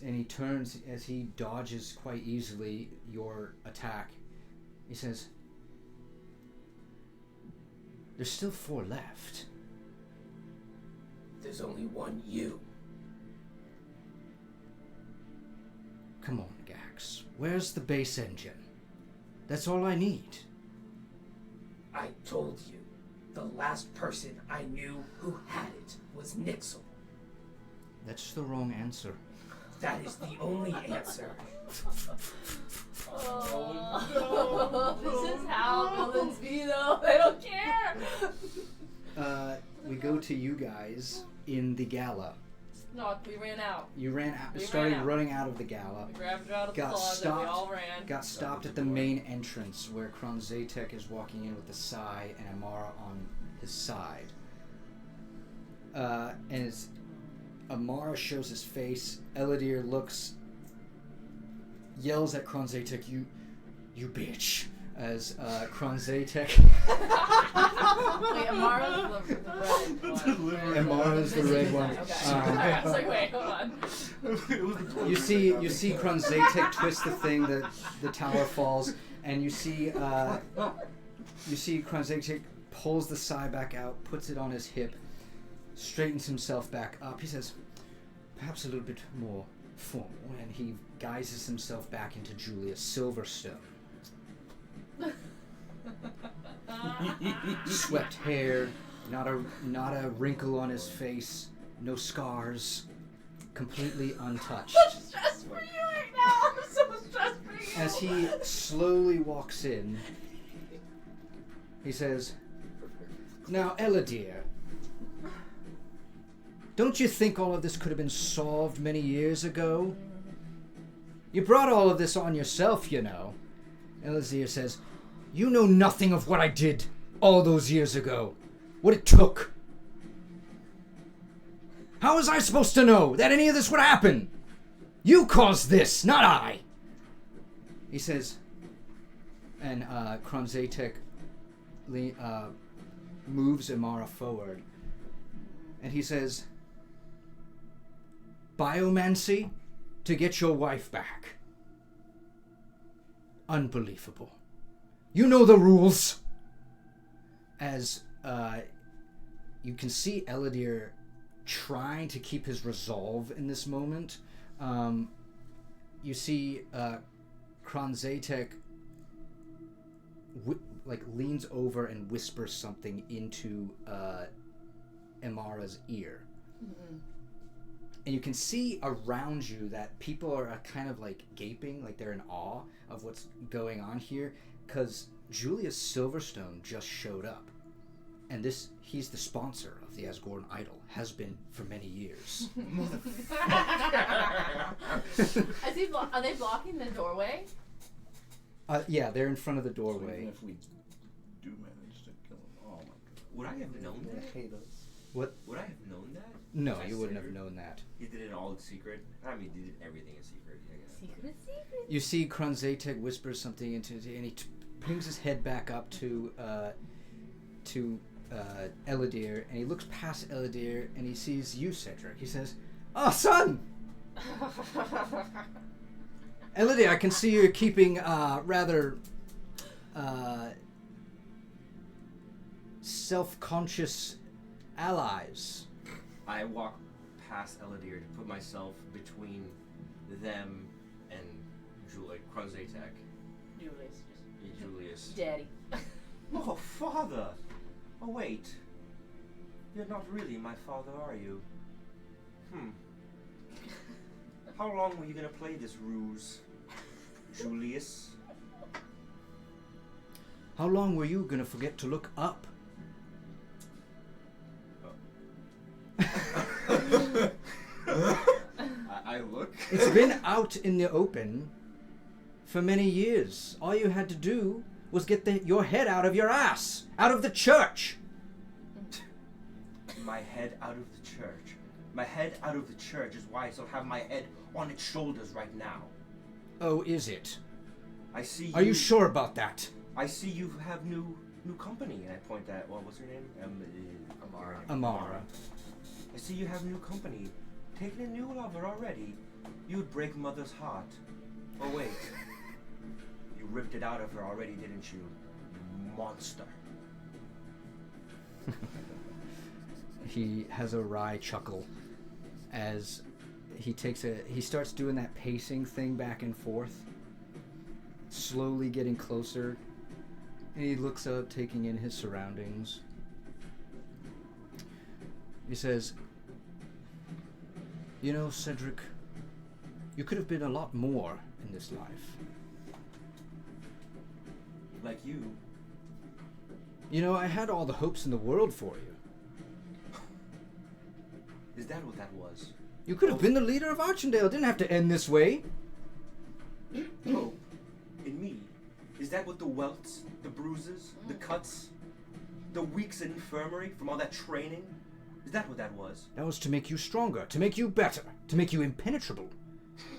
And he turns as he dodges quite easily your attack. He says, There's still 4 left. There's only one you. Come on, Gax. Where's the base engine? That's all I need. I told you, the last person I knew who had it was Nixel. That's the wrong answer. That is the only answer. Oh, no. This is how villains be, though. They don't care. We go to you guys in the gala. No, we ran out. You ran out, We started ran out. running out of the gala. We grabbed her out of the Got closet. stopped. We all ran. Got stopped at the main entrance where Kronzatek is walking in with the Sai and Amara on his side. And as Amara shows his face, Eladir looks, yells at Kronzatek, you bitch, as Kronzatek... Wait, Amara's the red one. Amara's the red one. Okay. I was like, wait, hold on. You see Kronzatek twist the thing, the tower falls, and you see Kronzatek pulls the Sai back out, puts it on his hip, straightens himself back up. He says, perhaps a little bit more formal, and he guises himself back into Julius Silverstone. Swept hair, not a wrinkle on his face, no scars, completely untouched. I'm stressed for you right now. I'm so stressed for you. As he slowly walks in, he says, now, Eladir, don't you think all of this could have been solved many years ago? You brought all of this on yourself, you know. Eladir says, you know nothing of what I did all those years ago. What it took. How was I supposed to know that any of this would happen? You caused this, not I. He says, and Kronzatek moves Amara forward, and he says, biomancy to get your wife back. Unbelievable. You know the rules. As you can see Eladir trying to keep his resolve in this moment. You see Kronzatek leans over and whispers something into Amara's ear. Mm-mm. And you can see around you that people are kind of like gaping, like they're in awe of what's going on here, because Julius Silverstone just showed up. And he's the sponsor of the Asgorn Idol, has been for many years. Are they blocking the doorway? Yeah, they're in front of the doorway. Even if we do manage to kill him, oh my god. Would I have known that? Hate us. What? Would I have known that? No, That's you wouldn't have secret. known that. He did it all in secret. I mean, he did everything in secret. I guess. Secret. You see Kronzatek whispers something into his ear, and he brings his head back up to Eladir, and he looks past Eladir, and he sees you, Cedric. He says, "Oh, son! Eladir, I can see you're keeping rather self-conscious allies." I walk past Eladir to put myself between them and Kronzatek. Julius. Daddy. Oh, father! Oh, wait. You're not really my father, are you? How long were you gonna play this ruse, Julius? How long were you gonna forget to look up? I look. It's been out in the open for many years. All you had to do was get your head out of your ass, out of the church. My head out of the church. My head out of the church is why I still have my head on its shoulders right now. Oh, is it? I see. Are you sure about that? I see you have new company, and I point at what's her name? Amara. Amara. I see you have new company. Taking a new lover already. You'd break Mother's heart. Oh wait. You ripped it out of her already, didn't you? You monster. He has a wry chuckle as he starts doing that pacing thing back and forth, slowly getting closer, and he looks up, taking in his surroundings. He says, "You know, Cedric, you could have been a lot more in this life. Like you. You know, I had all the hopes in the world for you. Is that what that was? You could have been the leader of Archendale. It didn't have to end this way." Hope? In me? Is that what the welts, the bruises, the cuts, the weeks in infirmary from all that training? Is that what that was? That was to make you stronger, to make you better, to make you impenetrable.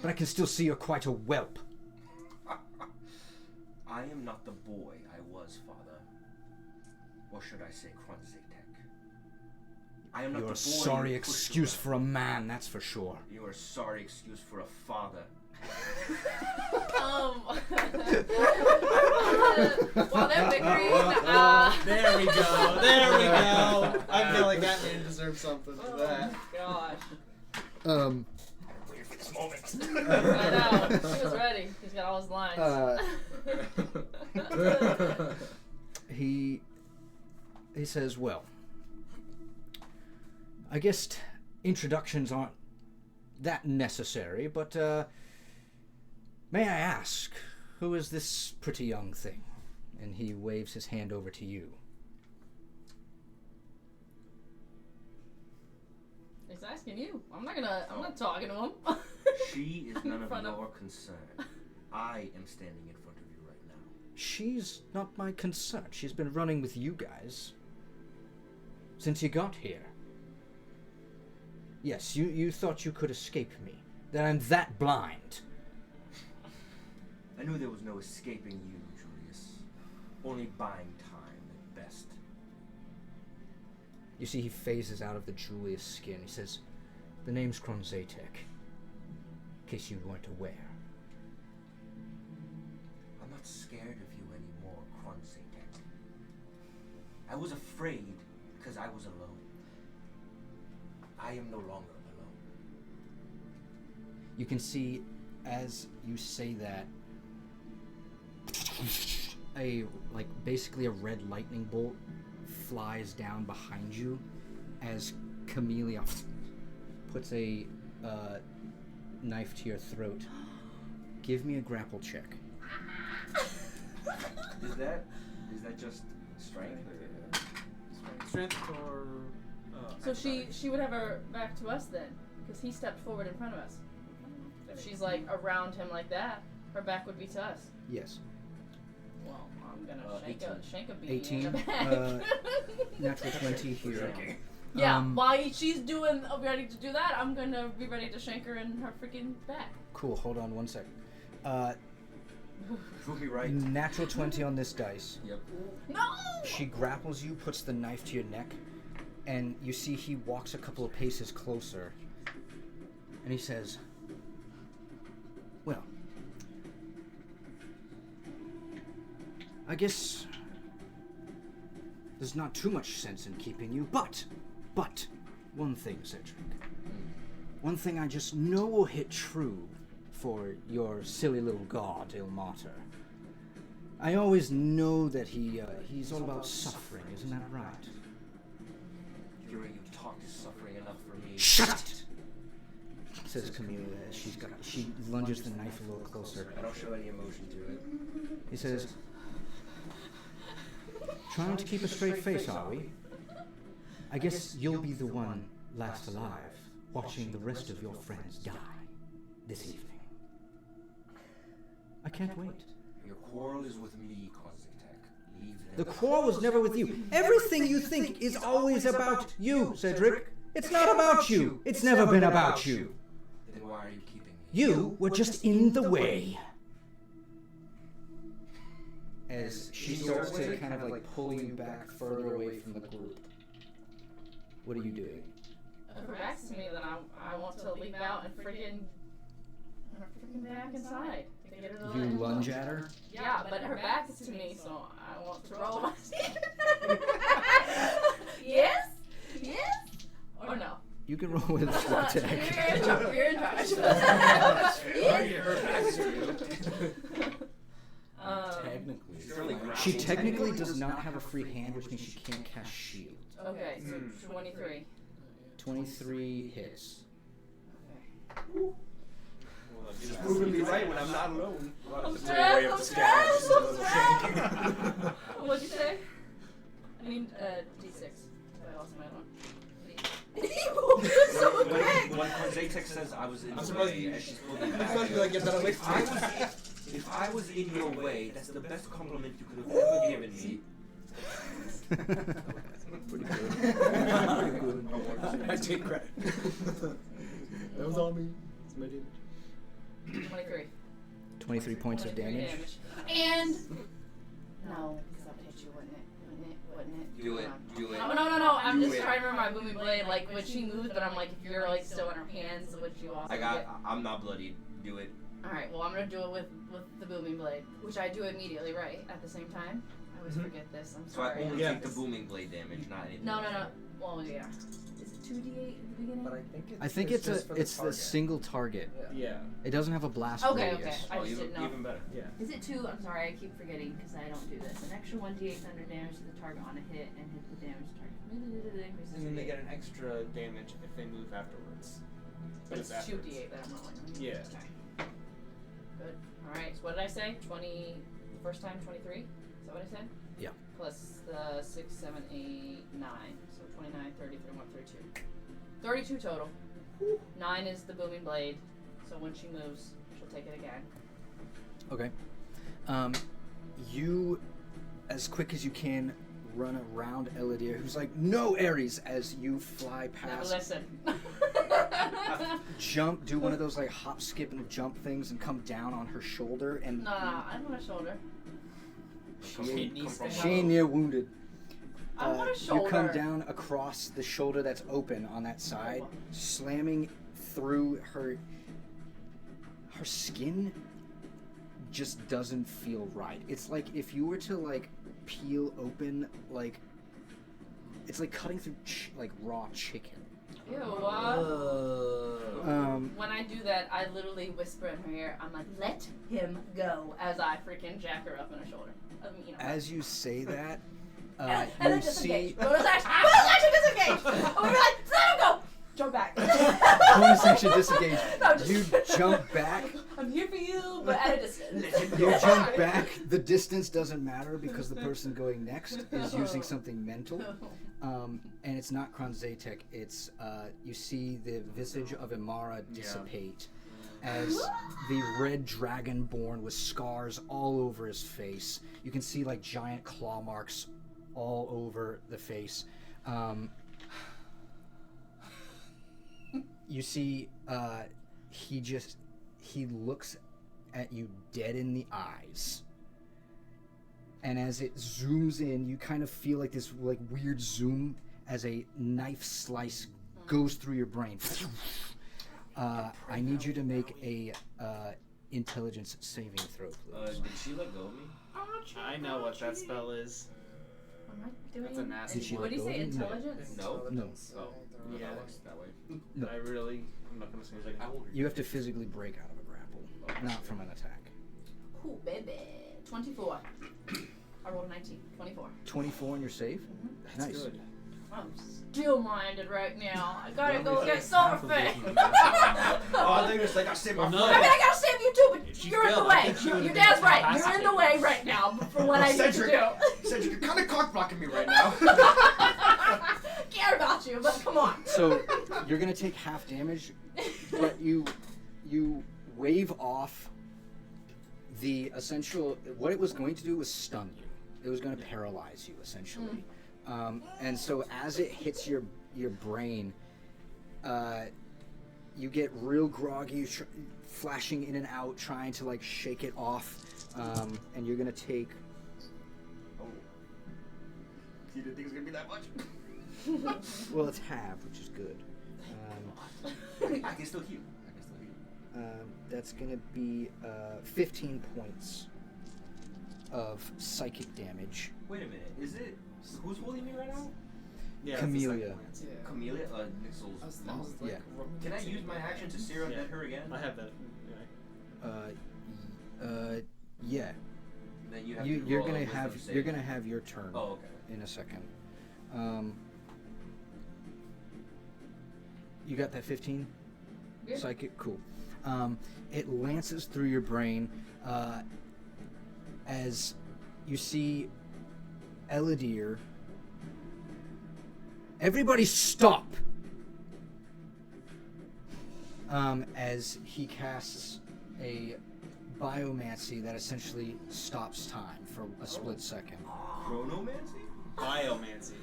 But I can still see you're quite a whelp. I am not the boy I was, Father. Or should I say Kronzatek? I am not You're a the boy sorry you pushed excuse around. for a man, that's for sure. You are a sorry excuse for a father. While they're bickering, There we go. There we go. I feel like that man deserves something for that. gosh. Wait for this moment. I know. He was ready. He's got all his lines. He says, "Well, I guess introductions aren't that necessary, but may I ask, who is this pretty young thing?" And he waves his hand over to you. He's asking you. I'm not talking to him. She is none of front of- your concern. I am standing in front of you right now. She's not my concern. She's been running with you guys since you got here. Yes, you thought you could escape me. That I'm that blind. I knew there was no escaping you, Julius. Only buying time at best. You see, he phases out of the Julius skin. He says, "The name's Kronzatek, in case you weren't aware." I'm not scared of you anymore, Kronzatek. I was afraid because I was alone. I am no longer alone. You can see, as you say that, basically a red lightning bolt flies down behind you as Camellia puts a knife to your throat. Give me a grapple check. Is that just strength? Strength or... So she would have her back to us then, because he stepped forward in front of us. If she's like around him like that, her back would be to us. Yes. Well, I'm gonna 18. shank a beanie 18. in the back. Natural 20 here. Yeah, while she's ready to do that, I'm gonna be ready to shank her in her freaking back. Cool, hold on 1 second. Prove me right. Natural 20 on this dice. Yep. No! She grapples you, puts the knife to your neck, and you see he walks a couple of paces closer, and he says, "Well, I guess there's not too much sense in keeping you, but one thing, Cedric. One thing I just know will hit true for your silly little god, Ilmater. I always know that he's all about suffering, isn't that right?" Hearing you talk is suffering enough for me. "Shut it!" says Camellia as she lunges the knife a little closer. I don't show any emotion to it. He says, "Trying to keep a straight face, are we? I guess you'll be the one last alive, watching the rest of your friends die this evening. I can't wait." Your quarrel is with me, Kronzatek. Leave them. "The quarrel was never with you. Everything you think is always about you, Cedric. It's not about you. It's never been about you. Then why are you keeping me? You were just in the way." As she starts to kind of like pull you back further away from the group. What are you doing? If her back's to me, then I want to leap out and freaking back inside. To get her to You land. lunge at her? Yeah, but her back is to me, so I want to roll my You can roll with attack. You're in charge. Technically. She technically does not have a free hand, which means she can't cast shield. Okay, so 23. 23 hits. She's proving me right when I'm not alone. I'm stressed. What'd you say? I need D6. I lost my alarm. So quick! When Zatek says I was in I'm the surprised way, you- and she's pulling I'm me back. surprised you like get that away from me. If I was in your way, that's the best compliment you could have ever given me. Pretty good. Pretty good. I take credit. That was all me. It's my damage. 23. 23 points of 23 damage. And no, because that would hit you, wouldn't it? Wouldn't it? Do it. Do it. No. I'm Do just it. trying to remember my booming blade. Like when she moves, but I'm like, if you're like still in her hands, would you also? I'm not bloodied. Do it. All right. Well, I'm gonna do it with the booming blade, which I do immediately, right? At the same time. I always forget this. I'm So I sorry. only Yeah. take the booming blade damage, not anything. No. else. Well, yeah. Is it 2d8 at the beginning? But I think it's I think just for it's the target. single target. Yeah. It doesn't have a blast Okay. radius. I just didn't know. Even better. Yeah. Is it 2? I'm sorry, I keep forgetting because I don't do this. An extra 1d8 thunder damage to the target on a hit and hit the damage target. And then they get an extra damage if they move afterwards. But it's afterwards. 2d8 that I'm rolling. Yeah. Okay. Good. Alright, so what did I say? 20. First time 23? Is that what I said? Yeah. Plus the 6, 7, 8, 9. So 29, 30, 31, 32. 32 total. 9 is the booming blade. So when she moves, she'll take it again. Okay. You, as quick as you can, run around Elidir, who's like, "No, Ares!" as you fly Now past. listen. Jump, do one of those like hop, skip, and jump things, and come down on her shoulder, and No, I don't want a shoulder. she ain't near wounded. I want a shoulder. You come down across the shoulder that's open on that side, slamming through her. Her skin just doesn't feel right. It's like if you were to like peel open like it's like cutting through like raw chicken. Ew. When I do that, I literally whisper in her ear, I'm like, let him go, as I freaking jack her up in her shoulder. As you say that, and you then see disengage. Bonus action disengage! I'm gonna be like, let him go! Jump back. bonus action disengage. No, just You jump back. I'm here for you, but at a distance. You jump back. The distance doesn't matter because the person going next is using something mental. And it's not Kronzatek. It's you see the visage of Imara dissipate as the red dragon born with scars all over his face. You can see like giant claw marks all over the face. You see he looks at you dead in the eyes. And as it zooms in, you kind of feel like this like weird zoom as a knife slice goes through your brain. I need you to make a intelligence saving throw, please. Did she let go of me? I know what that spell is. Am I doing? That's a nasty Did she one. What do you say? let go of you? Intelligence? No. No. Oh. Yeah. That works that way. No. I'm not gonna say like I will. You have to physically break out of a grapple, not from an attack. Cool, baby. 24. I rolled a 19. 24. 24 and you're safe? That's Nice. good. I'm still minded right now. I gotta go get Silverfang. Oh, I think it's like I saved my I mean, I gotta save you too, but She you're in the failed. I way. think she would've Your been dad's right. You're in the incapacitated. way right now for what I need to Cedric. do. Cedric, you're kind of cock blocking me right now. Care about you, but come on. So you're gonna take half damage, but you wave off the essential. What it was going to do was stun you. It was going to paralyze you essentially. And so as it hits your brain, you get real groggy, flashing in and out, trying to like shake it off, and you're gonna take. Oh. You didn't think it was gonna be that much? Well, it's half, which is good. I can still heal. That's gonna be 15 points of psychic damage. Wait a minute. Is it? Who's holding me right now? Yeah, it's the Camellia. second Lance. Yeah. Camellia, Nixel's I was mom. like, Yeah. Can I use my action to sear embed her again? I have that. Yeah. Then you have You're to roll a gonna wisdom have save. you're gonna have your turn Oh, okay. in a second. You got that 15? Yeah. Psychic, cool. It lances through your brain as you see Eladir. Everybody stop! As he casts a biomancy that essentially stops time for a split second. Chronomancy? Biomancy.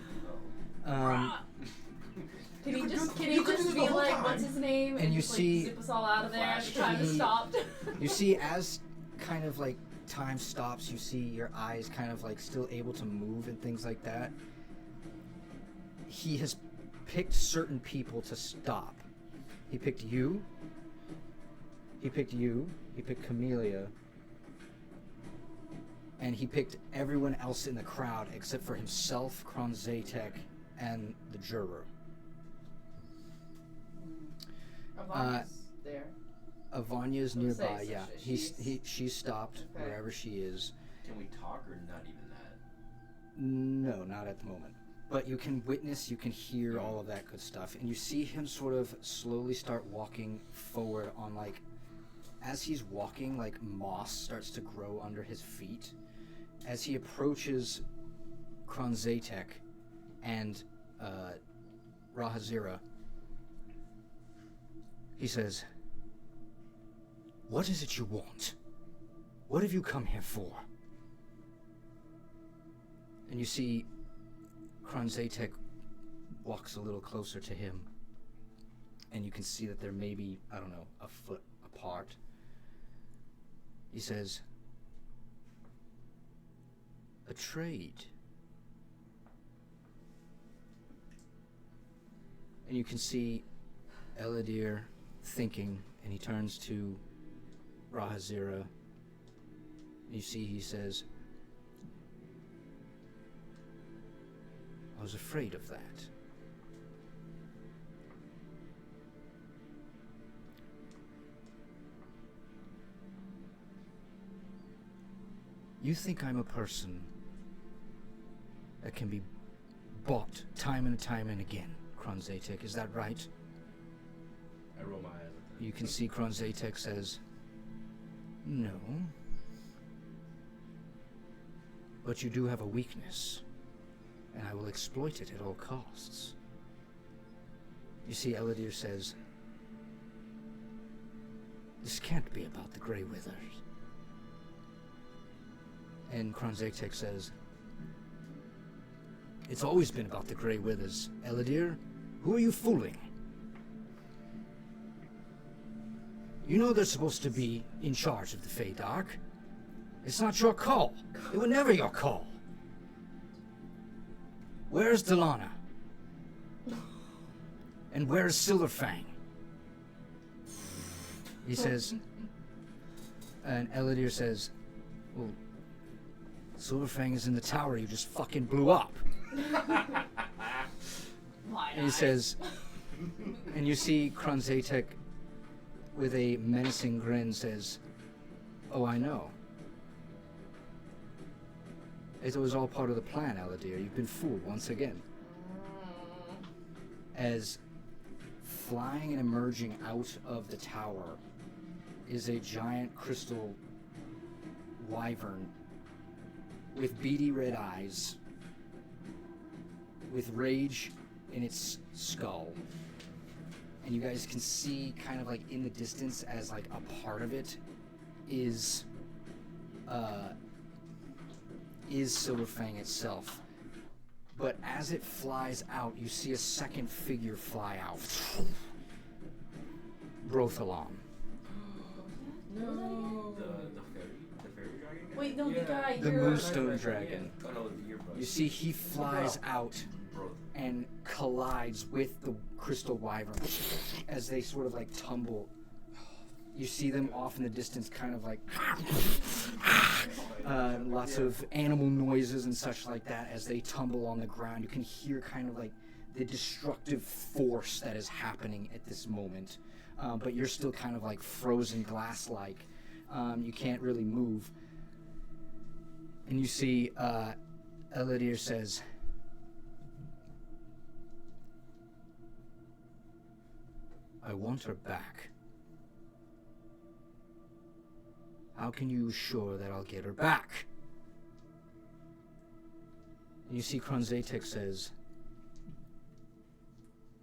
Can he You just could be do this the whole like, time. what's his name? And you just, see- like, zip us all out of there. Flash. The time has He- stopped. You see, as kind of like time stops, you see your eyes kind of like still able to move and things like that. He has picked certain people to stop. He picked you. He picked you. He picked Camellia. And he picked everyone else in the crowd except for himself, Kronzatek, and the juror. Avana's there. Avanya's I was gonna nearby, say, yeah. so She's stopped Okay. wherever she is. Can we talk or not even that? No, not at the moment. But you can witness, you can hear all of that good stuff. And you see him sort of slowly start walking forward on, like, as he's walking, like, moss starts to grow under his feet. As he approaches Kronzatek and Rahazira, he says, "What is it you want? What have you come here for?" And you see Kronzatek walks a little closer to him, and you can see that they're maybe, I don't know, a foot apart. He says, "A trade." And you can see Eladir thinking, and he turns to Rahazira. You see he says, "I was afraid of that." You think I'm a person that can be bought time and time and again, Kronzatek, is that right? I roll my eyes at that. You can see Kronzatek says, "No. But you do have a weakness, and I will exploit it at all costs." You see, Eladir says, "This can't be about the Grey Withers." And Kronzatek says, "It's always been about the Grey Withers. Eladir, who are you fooling? You know they're supposed to be in charge of the Feydark. It's not your call. It was never your call. Where's Delana? And where's Silverfang?" He says, and Eladir says, "Well, Silverfang is in the tower you just fucking blew up." Why And he says, and you see Kronzatek with a menacing grin says, "Oh, I know. It was all part of the plan, Eladir. You've been fooled once again." As flying and emerging out of the tower is a giant crystal wyvern with beady red eyes, with rage in its skull. And you guys can see kind of like in the distance as like a part of it is Silverfang itself. But as it flies out, you see a second figure fly out. Brothalon. No. The fairy dragon guy? Wait, no, the Yeah. guy. The you're- Moonstone Dragon. Oh no, the earbud. You see he flies out Bro. and collides with the crystal wyvern as they sort of like tumble. You see them off in the distance, kind of like lots of animal noises and such like that as they tumble on the ground. You can hear kind of like the destructive force that is happening at this moment. But you're still kind of like frozen glass-like. You can't really move. And you see Eladir says, I want her back. How can you assure that I'll get her back? And you see Kronzatek says,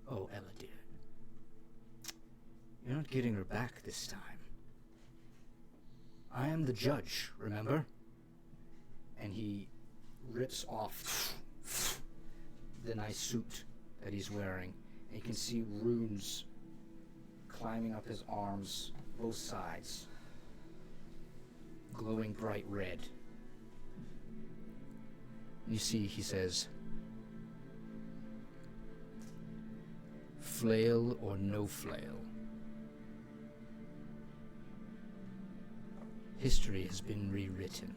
oh, Eladir, you're not getting her back this time. I am the judge, remember? And he rips off the nice suit that he's wearing. And you can see runes climbing up his arms, both sides, glowing bright red. You see, he says, flail or no flail. History has been rewritten.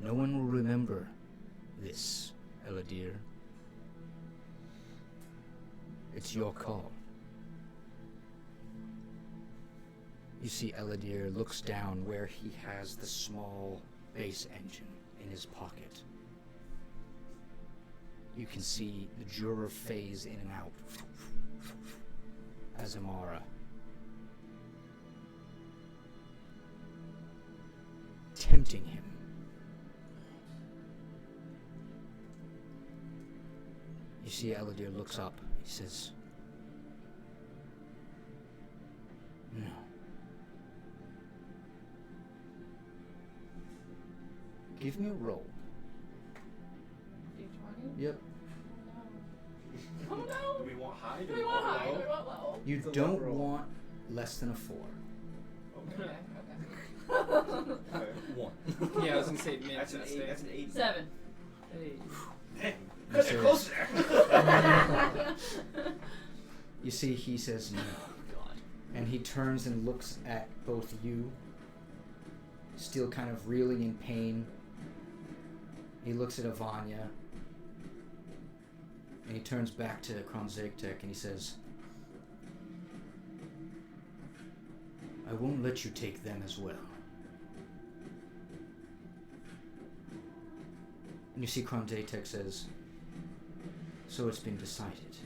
No one will remember this, Eladir. It's your call. You see Eladir looks down where he has the small base engine in his pocket. You can see the Juror phase in and out as Amara tempting him. You see Eladir looks up. He says, no. Give me a roll. D20? Yep. Oh no! Do we want high? Do we want high? Do we want low? You It's a don't low roll. want less than a 4. Okay, Okay. 1. Yeah, I was gonna say mid. That's an 8. That's an 8. 7. Cut it closer. You see, he says no. God. And he turns and looks at both you, still kind of reeling in pain. He looks at Avanya, and he turns back to Kronzagtek and he says, I won't let you take them as well. And you see Kronzagtek says, so it's been decided.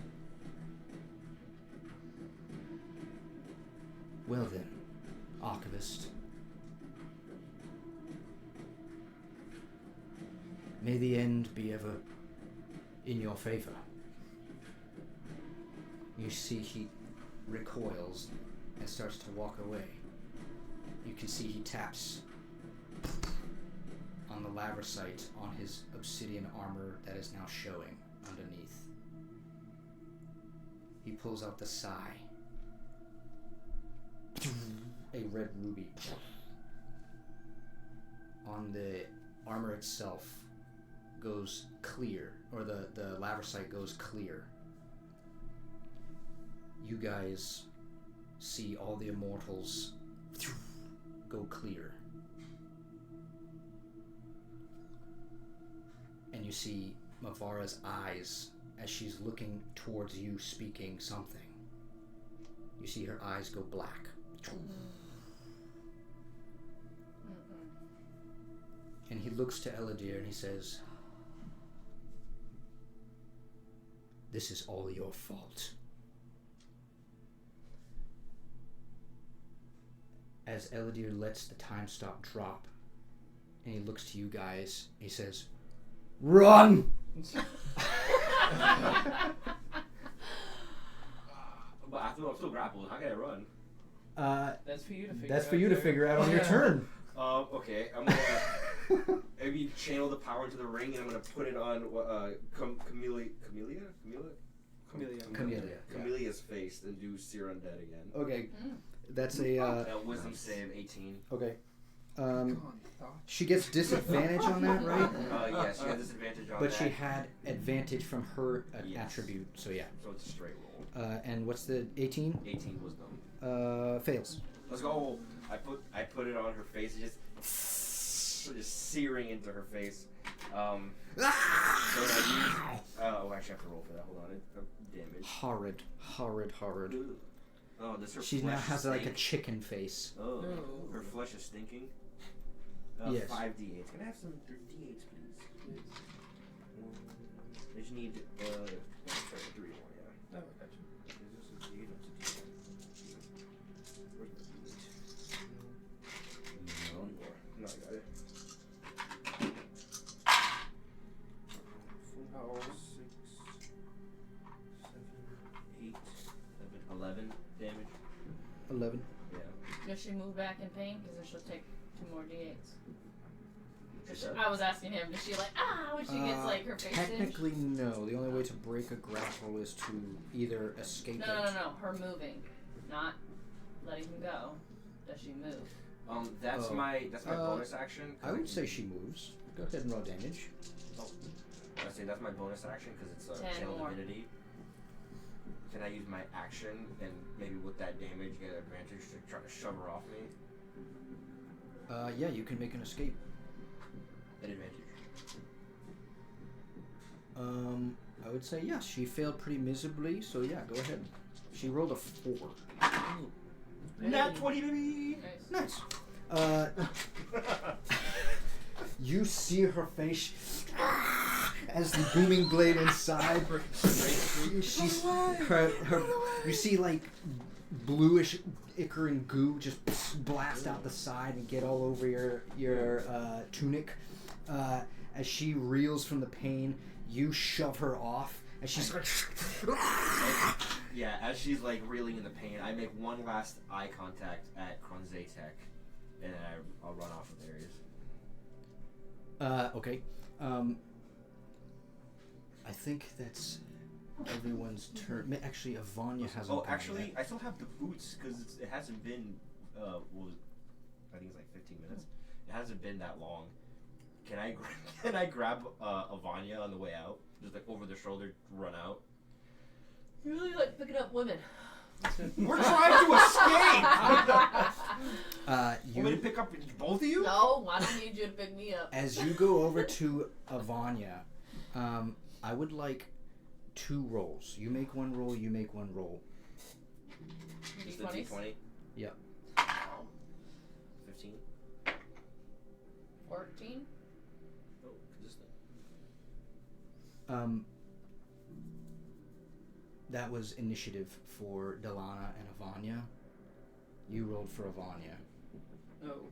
Well then, Archivist. May the end be ever in your favor. You see he recoils and starts to walk away. You can see he taps on the lavrosite on his obsidian armor that is now showing underneath. He pulls out the sai. A red ruby. On the armor itself goes clear, or the lavrosite goes clear. You guys see all the immortals go clear. And you see Mavara's eyes as she's looking towards you, speaking something. You see her eyes go black. And he looks to Eladir and he says, this is all your fault. As Eladir lets the time stop drop, and he looks to you guys, he says, run! But I'm still grappled. How can I run? That's for you to figure out. That's for you to figure out on your turn. Okay. I'm gonna maybe channel the power into the ring, and I'm gonna put it on Camelia's face, and do Seer Undead again. Okay, that's a Wisdom save 18. okay. God, She gets disadvantage on that, right? Yes, she had disadvantage on But that. she had advantage from her Yes. attribute, so yeah. So it's a straight roll. And what's the 18? 18 wisdom. Fails. Let's go. I put it on her face, just searing into her face. So I use. Oh, actually, I have to roll for that. Hold on. Damage. Horrid. Oh, does her She flesh now has stink? like a chicken face. Oh, No. her flesh is stinking. Yes. 5 d8s. Can I have some d8s, please? I just need. Sorry, 3 more. Yeah. Oh, gotcha. Is this a d8 or it's a d8? Where's my d8? No. One more. No, I got it. 4, 6, 7, 8, 11 damage. 11. Yeah. Does she move back in pain? Because then she'll take 2 more d8s. Is that- I was asking him, does she like, when she gets like her face Technically, no. The only way to break a grapple is to either escape No, it. no. Her moving. Not letting him go. Does she move? That's Oh. my Uh, bonus action. 'Cause I would can- say she moves. Go ahead and roll damage. I say that's my bonus action because it's a 10 channel more. divinity. Can I use my action and maybe with that damage get advantage to try to shove her off me? Yeah, you can make an escape. At advantage. I would say yes. She failed pretty miserably, so yeah, go ahead. She rolled a 4. Nat 20, baby! Nice. Nice. You see her face as the booming blade inside. She's her. You see like bluish ichor and goo just blast out the side and get all over your tunic. As she reels from the pain, you shove her off, and she's like. Yeah, as she's like reeling in the pain, I make one last eye contact at Kronzatek, and then I'll run off of Ares. Okay. I think that's everyone's turn. Actually, Avanya hasn't. Oh, gone actually, yet. I still have the boots because it hasn't been. I think it's like 15 minutes. It hasn't been that long. Can I grab Avanya on the way out? Just like over the shoulder, run out. You really like picking up women. We're trying to escape. You Want me to pick up both of you? No, I don't need you to pick me up. As you go over to Avanya, I would like 2 rolls. You make 1 roll. You make 1 roll. Just the D20s? D20. Yep. 15. 14? Oh, consistent. That was initiative for Delana and Avanya. You rolled for Avanya. Oh.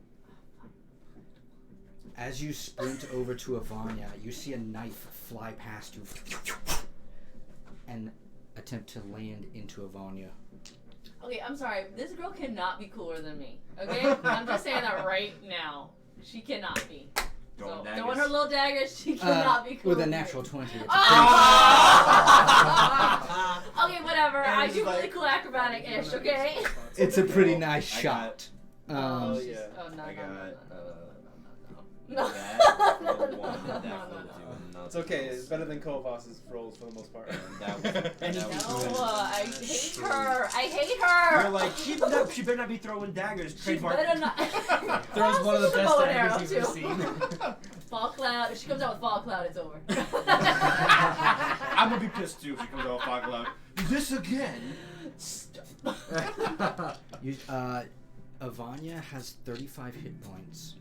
As you sprint over to Avanya, you see a knife fly past you and attempt to land into Avanya. Okay, I'm sorry. This girl cannot be cooler than me. Okay? I'm just saying that right now. She cannot be. Throwing daggers. Throwing her little daggers, she cannot be cooler With a than natural me. 20. It's a Okay, whatever. I do really cool acrobatic-ish, okay? It's a pretty nice I shot. Oh, yeah. Oh, no, I got no. that for the one, and that for the two, and It's okay. It's better than Kovas's rolls for the most part. that was No, good. I hate her. I hate her. You're like, she better not be throwing daggers. She Trademark. better not. Throws one of the She's a best bow and arrow, daggers you've ever too. seen. Fall Cloud. If she comes out with Fall Cloud, it's over. I'm gonna be pissed too if she comes out fog loud. This again? You, Avanya has 35 hit points.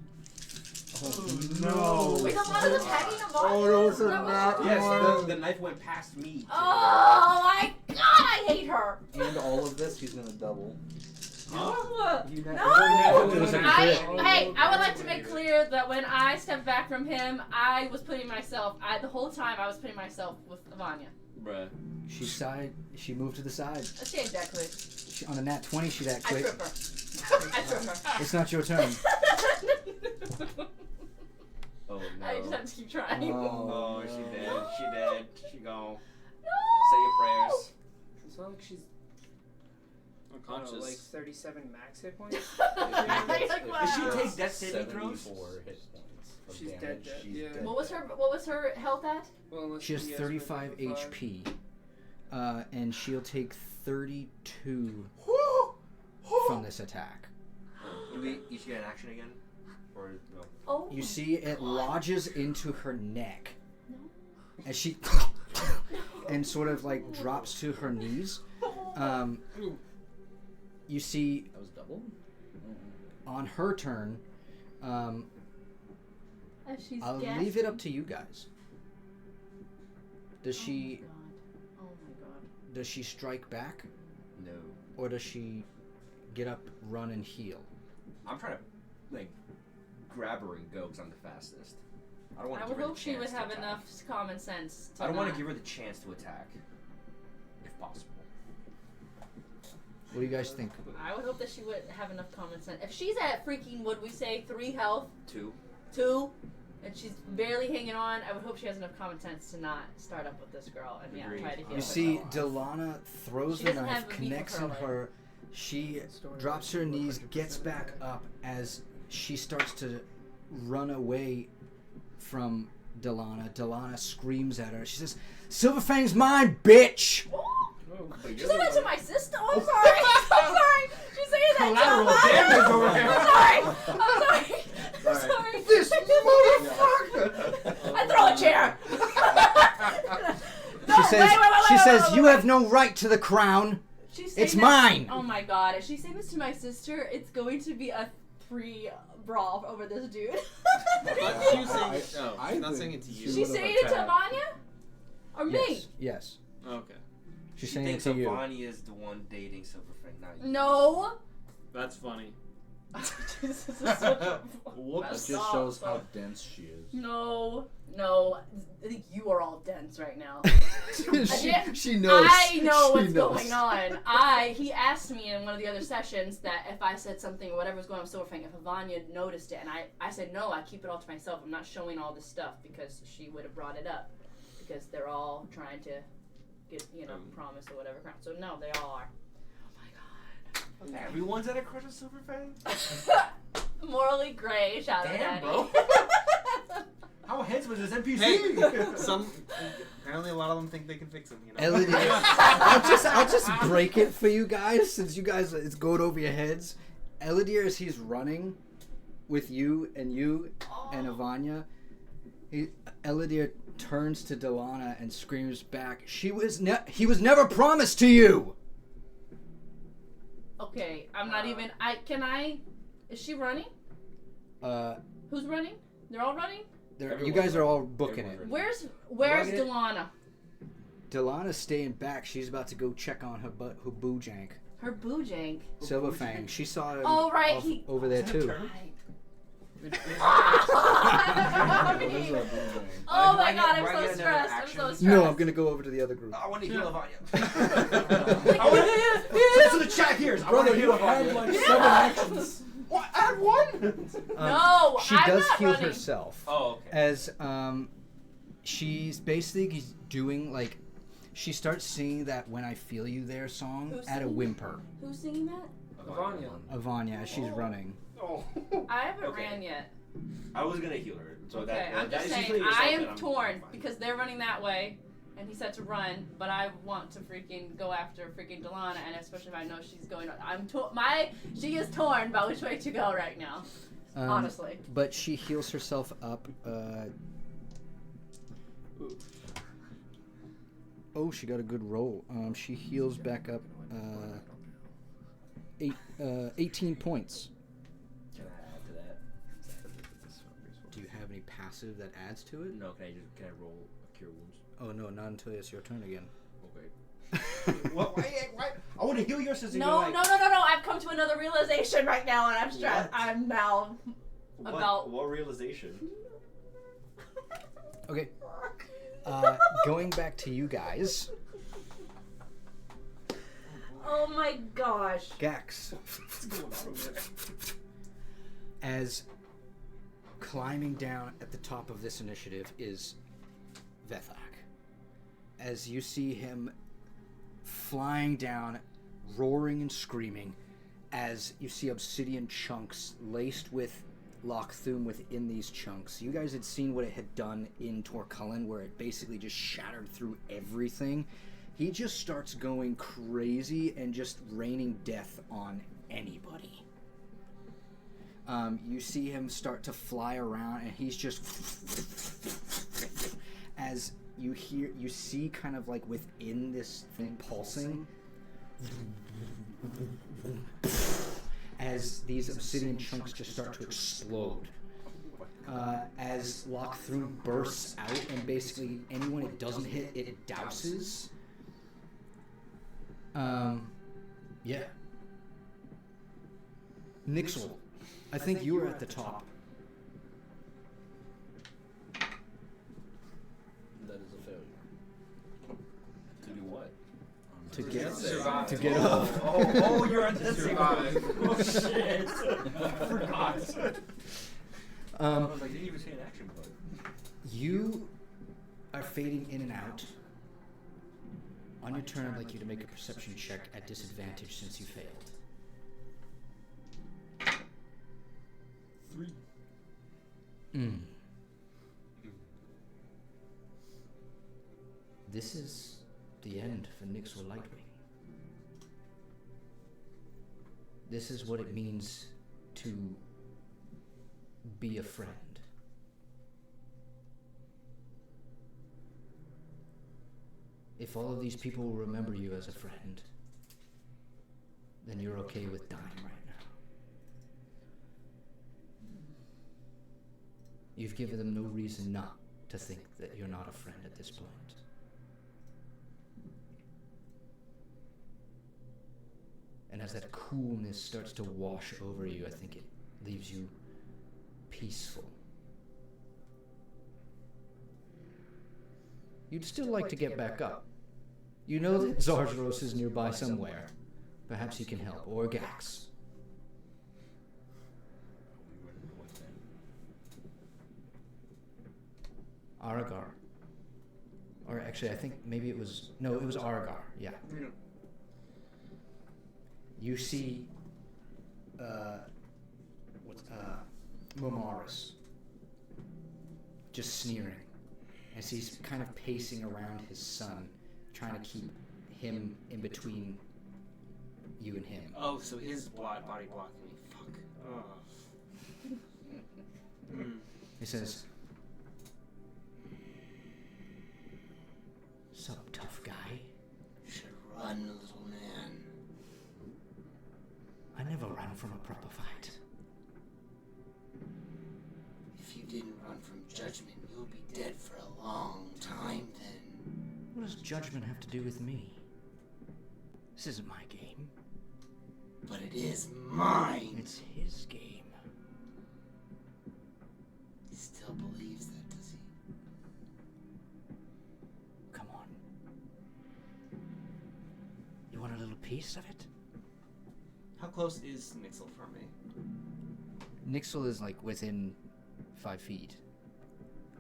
No. Wait, the one who's attacking the body? Oh, those are That was- not- Yes, the knife went past me. Oh my god, I hate her. And all of this, he's gonna double. No. You No. It was a crit. Hey, I would like to make clear that when I stepped back from him, I was putting myself. The whole time I was putting myself with Avanya. Bruh. She moved to the side. Let's change that quick. On a nat 20, she that I quick. trip her. I trip her. It's not your turn. Oh no. I just have to keep trying. Oh, she dead. She dead. She gone. No. Say your prayers. It's not like she's Unconscious. like 37 max hit points. Like, wow. Does she take death saving throws? 74 hit points of She's damage. dead, She's yeah. dead. What was her health at? Well, unless She has he 35 movement of HP. And she'll take 32 from this attack. Do we each get an action again? Or no? Oh. You see it lodges into her neck. No. As she and sort of like drops to her knees. You see That was double? on her turn, As she's I'll gasping. leave it up to you guys. Does she Oh my god. does she strike back, No. or does she get up, run, and heal? I'm trying to like grab her and go because I'm the fastest. I don't want I to would give her hope the she chance would to have attack. enough common sense to I don't want not- to give her the chance to attack, if possible. What do you guys think? I would hope that she would have enough common sense. If she's at freaking, would we say 3 health, 2. 2, and she's barely hanging on, I would hope she has enough common sense to not start up with this girl and Agreed. try to heal You see, herself. Delana throws She the doesn't knife, have a beef connects in curler. her. She drops her knees, gets back up as she starts to run away from Delana. Delana screams at her. She says, "Silverfang's mine, bitch!" She said that to my sister. Oh, I'm sorry. I'm sorry. She's saying that Collateral damage to over my. here. I'm sorry. I'm sorry. This motherfucker! I throw a chair. No, She says, wait, "You have no right to the crown. She's saying It's that- mine." Oh my god. If she's saying this to my sister, it's going to be a 3 brawl over this dude. She was saying, she's not saying it to you. She's saying it to Vanya? Or me? Yes. Okay. She's She saying it thinks to you. Avani is the one dating Silverfang, not you. No. That's funny. This is such a- That That's just soft, shows how soft. dense she is. No. I think you are all dense right now. she knows. I know She what's knows. going on. He asked me in one of the other sessions that if I said something or whatever was going on with Silverfang, if Avanya noticed it, and I said no, I keep it all to myself. I'm not showing all this stuff because she would have brought it up because they're all trying to get promise or whatever. So no, they all are. Oh my god. Okay. Everyone's at a crush on Silverfang? Morally gray. Shout out, Damn, Daddy. bro. How handsome is this NPC? Hey, apparently a lot of them think they can fix him, you know. Elodie, I'll just break it for you guys since you guys it's going over your heads. Elodie, as he's running with you and Avanya, Elodie turns to Delana and screams back, he was never promised to you. Okay, I'm not even. Is she running? Who's running? They're all running. You guys are all booking it. Where's Running it? Delana? Delana's staying back. She's about to go check on her boojank. Her boojank. Silverfang. She saw him Oh, right, over there too. Oh my god, I'm so stressed. I'm so stressed. No, I'm gonna go over to the other group. I want to heal Avanya. I want to so the chat hears. I want to heal Avanya. 7 actions. What? Add 1? No, She I'm does not heal running. herself. Oh, okay. As she's basically doing like, she starts singing that "When I Feel You There" song Who's at a singing whimper. Who's singing that? Avanya. Avanya, as she's running. Oh. I haven't Okay. ran yet. I was gonna heal her. So Okay, I'm that just is saying, usually I something am I'm torn fine. because they're running that way, and he said to run, but I want to freaking go after freaking Delana, and especially if I know she's going. She is torn about which way to go right now. Honestly. But she heals herself up. Oh, she got a good roll. She heals back up 18 points. Can I add to that? Do you have any passive that adds to it? No, can I roll a cure wounds? Oh no, not until it's your turn again. Okay. What? Why? I want to heal your sister. No. I've come to another realization right now, and I'm stressed. What? I'm now about. What realization? Okay. Going back to you guys. Oh my gosh. Gax. As climbing down at the top of this initiative is Vethak. As you see him flying down, roaring and screaming, as you see obsidian chunks laced with Loch Thum within these chunks. You guys had seen what it had done in Torcullen, where it basically just shattered through everything. He just starts going crazy and just raining death on anybody. You see him start to fly around, and he's just as you see kind of like within this thing pulsing as these obsidian chunks just start to explode. As Lock Through bursts out, and basically anyone it doesn't hit, it douses. Yeah. Nixel, I think you were at the top. That is a failure. To do what? To get Survive. to get up. Oh, you're at the Survive. Oh shit! I forgot. I was like, didn't even say an action point. You are fading in and out. On your turn, I'd like you to make a perception check at disadvantage since you failed. 3. This is the end for Nixel Lightwing. This is what it means to be a friend. If all of these people will remember you as a friend, then you're okay with dying right now. You've given them no reason not to think that you're not a friend at this point. And as that coolness starts to wash over you, I think it leaves you peaceful. You'd still like to get back up. You know that Zargeros is nearby somewhere. Perhaps he can help, or Gax. Aragar. Or actually, I think maybe it was... No, it was Aragar, yeah. You see... Momaris. Just sneering. As he's kind of pacing around his son, trying to keep him in between you and him. Oh, so his body blocking me. Fuck. Oh. He says, "Sup, tough guy? You should run, little man. I never run from a proper fight." If you didn't run from Judgment, you'll be dead for a long time then. What does Judgment have to do with me? This isn't my game. But it is mine. It's his game. He still believes that, does he? Come on. You want a little piece of it? How close is Nixel from me? Nixel is like within 5 feet.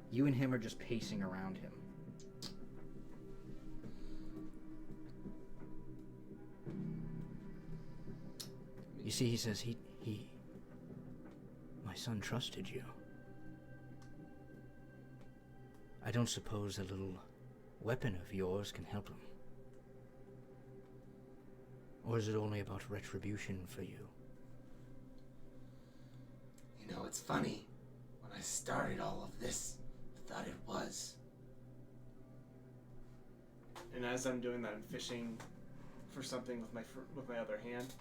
You and him are just pacing around him. You see, he says my son trusted you. I don't suppose a little weapon of yours can help him. Or is it only about retribution for you? You know, it's funny. When I started all of this, I thought it was. And as I'm doing that, I'm fishing for something with my other hand.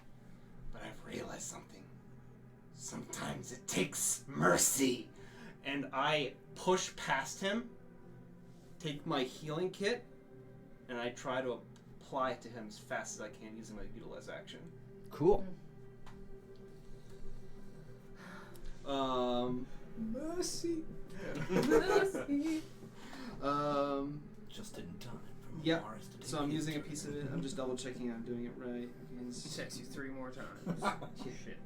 But I've realized something. Sometimes it takes mercy. And I push past him, take my healing kit, and I try to apply it to him as fast as I can using my utilize action. Cool. Mercy. Just in time for Yep. Mars to take So I'm his using a turn. piece of it. I'm just double checking I'm doing it right. He checks you 3 more times. Shit.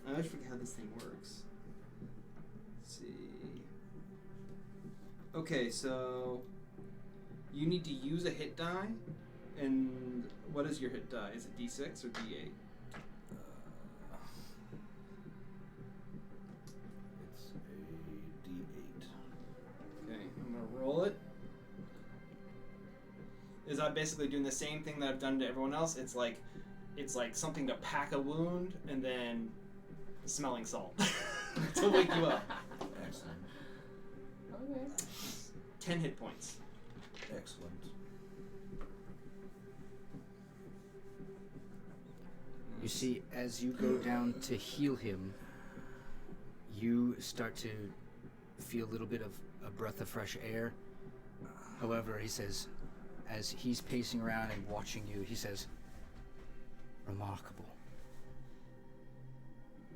I always forget how this thing works. Let's see. Okay, so you need to use a hit die. And what is your hit die? Is it D6 or D8? It's a D8. Okay, I'm gonna roll it. Is that basically doing the same thing that I've done to everyone else? It's like something to pack a wound and then smelling salt to wake you up. Excellent. Okay. 10 hit points. Excellent. You see, as you go down to heal him, you start to feel a little bit of a breath of fresh air. However, he says, as he's pacing around and watching you, he says, remarkable.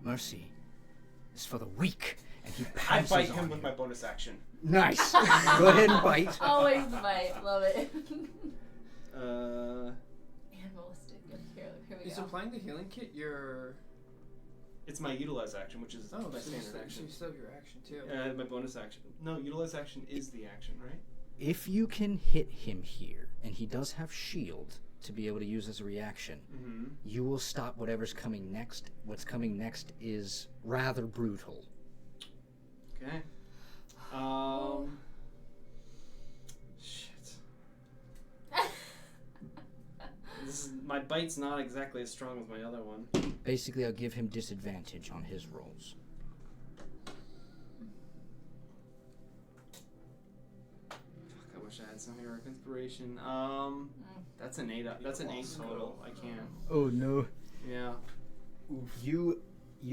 Mercy is for the weak. And he I pounces bite on him you. with my bonus action. Nice. Go ahead and bite. Always bite. Love it. Animalistic. Here we Is go. applying the healing kit your... It's my utilize action, which is Oh, my so you standard still, action. you still have your action too. My bonus action. No, utilize action is the action, right? If you can hit him here, and he does have shield to be able to use as a reaction, Mm-hmm. you will stop whatever's coming next. What's coming next is rather brutal. Okay. Shit. My bite's not exactly as strong as my other one. Basically, I'll give him disadvantage on his rolls. Fuck, I wish I had some heroic inspiration. That's an 8. That's an 8 total. I can't. Oh no. Yeah. You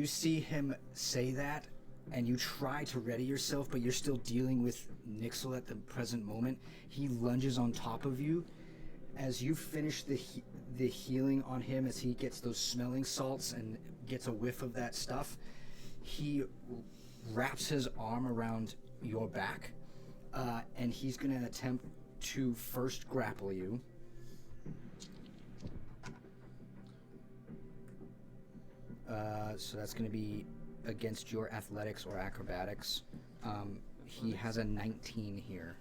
see him say that, and you try to ready yourself, but you're still dealing with Nixel at the present moment. He lunges on top of you. As you finish the healing on him, as he gets those smelling salts and gets a whiff of that stuff, he wraps his arm around your back, and he's going to attempt to first grapple you. So that's going to be against your athletics or acrobatics. He has a 19 here.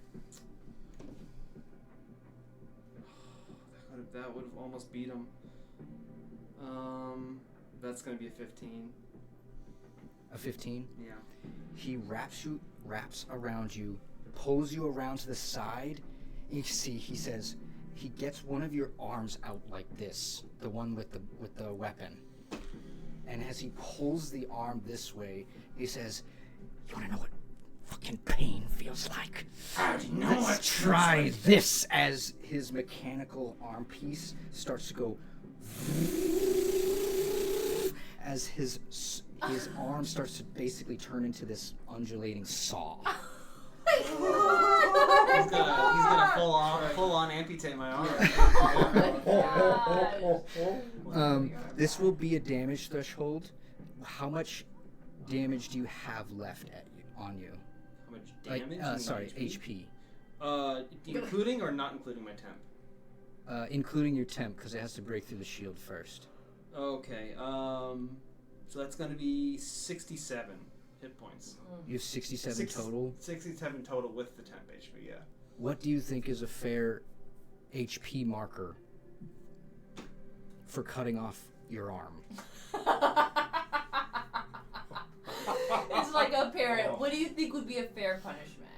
That would have almost beat him. That's gonna be a 15. A 15? Yeah. He wraps around you, pulls you around to the side. You see, he says, he gets one of your arms out like this, the one with the weapon. And as he pulls the arm this way, he says, "You wanna know what fucking pain feels like? How do you know Let's what try this." As his mechanical arm piece starts to go, as his arm starts to basically turn into this undulating saw. He's gonna full on amputate my arm. This will be a damage threshold. How much damage do you have left on you? How much damage? Like, sorry, HP. Including or not including my temp? Including your temp, because it has to break through the shield first. Okay. So that's gonna be 67 hit points. You have 67 total. 67 total with the temp HP. Yeah. What do you think is a fair HP marker for cutting off your arm? It's like a parent. What do you think would be a fair punishment?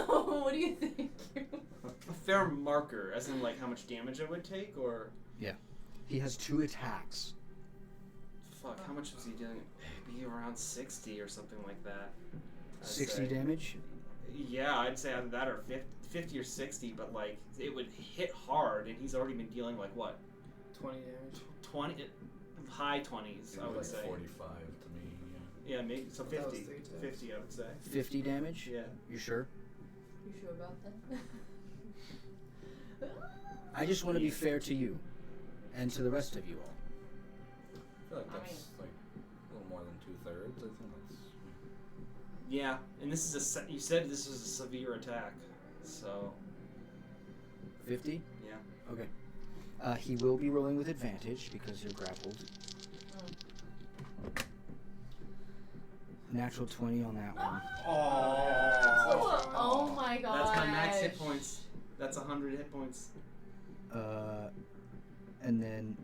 What do you think? A fair marker, as in like how much damage I would take, or Yeah. He has 2 attacks. fuck, how much was he dealing? Maybe around 60 or something like that. I'd 60 say. damage? Yeah, I'd say either that or 50 or 60, but like it would hit hard, and he's already been dealing like what? 20 damage. 20, high 20s, I would like say. 45 to me. Yeah, maybe so. That was 50, 3 times. 50, I would say. 50 damage? Yeah. You sure? You sure about that? I just want to be fair to you and to the rest of you all. I feel like I that's like a little more than 2/3. I think that's. Yeah, and this is you said this was a severe attack, so 50? yeah. Okay. He will be rolling with advantage because you're grappled. Natural 20 on that one. Oh my god. That's my max hit points. That's 100 hit points. And then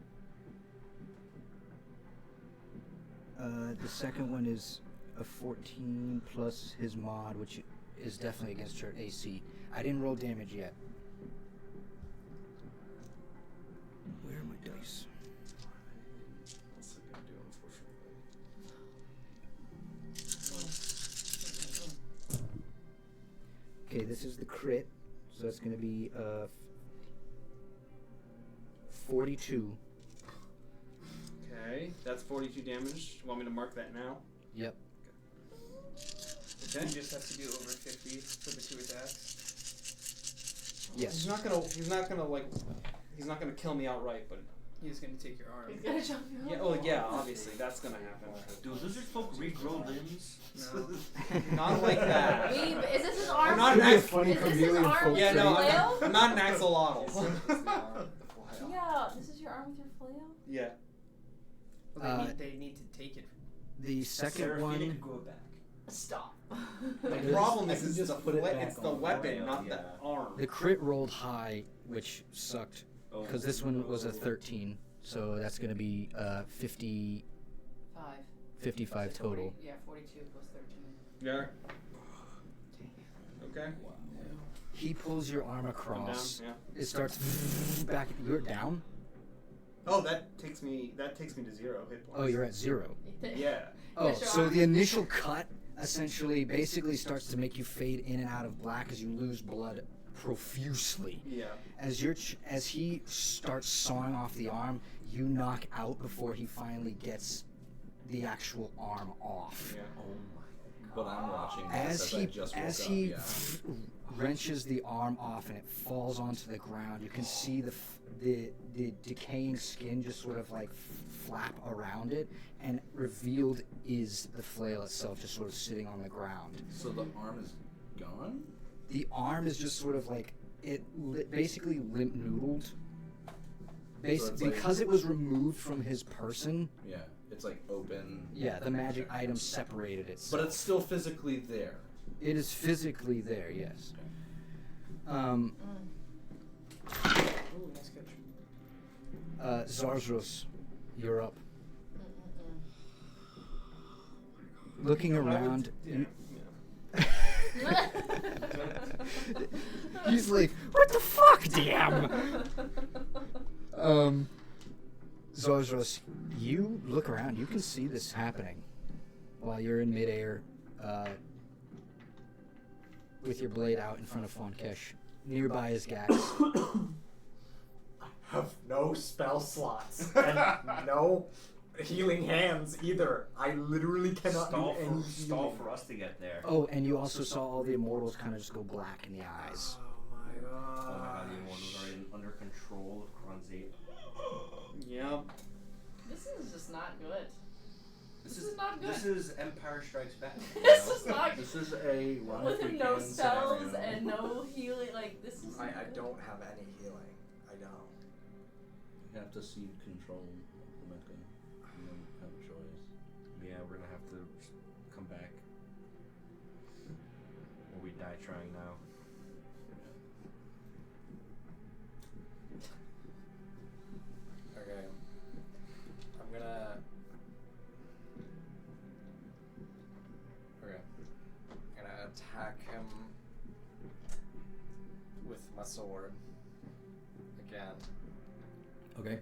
the second one is a 14 plus his mod, which is definitely against your AC. I didn't roll damage yet. Where are my dice? What's it gonna do, unfortunately? Okay, this is the crit, so that's going to be 42. Okay, that's 42 damage. You want me to mark that now? Yep. Okay. He just has to do over 50 for the 2 attacks. Yes. He's not gonna kill me outright, but He's gonna take your arm. He's gonna jump you yeah, off. oh yeah, obviously that's gonna happen. Do lizard folk regrow limbs? No. Not like that. Is this his arm? I'm not is an this funny his chameleon arm folk with Yeah, your no, flail? I'm not an axolotl. Yeah, this is your arm with your flail? Yeah. Well, they need to take it. The second one. could grow back. Stop. The It is- problem I is can it's just the put it back it's the on. weapon, Yeah, not yeah. the arm. The crit rolled high, which sucked, Oh. because this one was a 13. So that's going to be 55 total. Yeah, 42 plus 13. Yeah. Okay. He pulls your arm I'm down. across. Yeah. It starts back. You're down? Oh, that takes me to 0 hit points. Oh, you're at 0. Yeah. Oh, Yes, your so arm- the initial cut essentially basically starts to make you fade in and out of black as you lose blood profusely. Yeah. As he starts sawing off the arm, you knock out before he finally gets the actual arm off. Yeah. Oh my god. But I'm watching As this as I he just woke up, wrenches the arm off and it falls onto the ground, you can see the decaying skin just sort of like flap around it, and revealed is the flail itself, just sort of sitting on the ground. So the arm is gone? The arm is just sort of like basically limp noodled. it's like- Because it was removed from his person. Yeah. It's like open. Yeah, the magic item separated itself. But it's still physically there. It is physically there, yes. Ooh, nice catch. Zarzros, you're up. Looking around, he's like, "What the fuck, DM?" Zarzros, you look around. You can see this happening while you're in midair, with your blade out in front of Fonkesh. Nearby is Gax. Have no spell slots and no healing hands either. I literally cannot Stall do any stall healing. for us to get there. Oh, and you also saw all the immortals kind of just go black in the eyes. Oh my Oh my god. god, the immortals are under control of Kronzate. Yep. This is just not good. This is not good. This is Empire Strikes Back. This is not good. This is a run With if we him, no can spells scenario. and no healing. Like, this is. I don't have any healing. I don't. You have to cede control of the mecha. You don't have a choice. Yeah, we're gonna have to come back. Or we die trying now. Okay. I'm gonna. Okay. I'm gonna attack him with my sword. Again. Okay.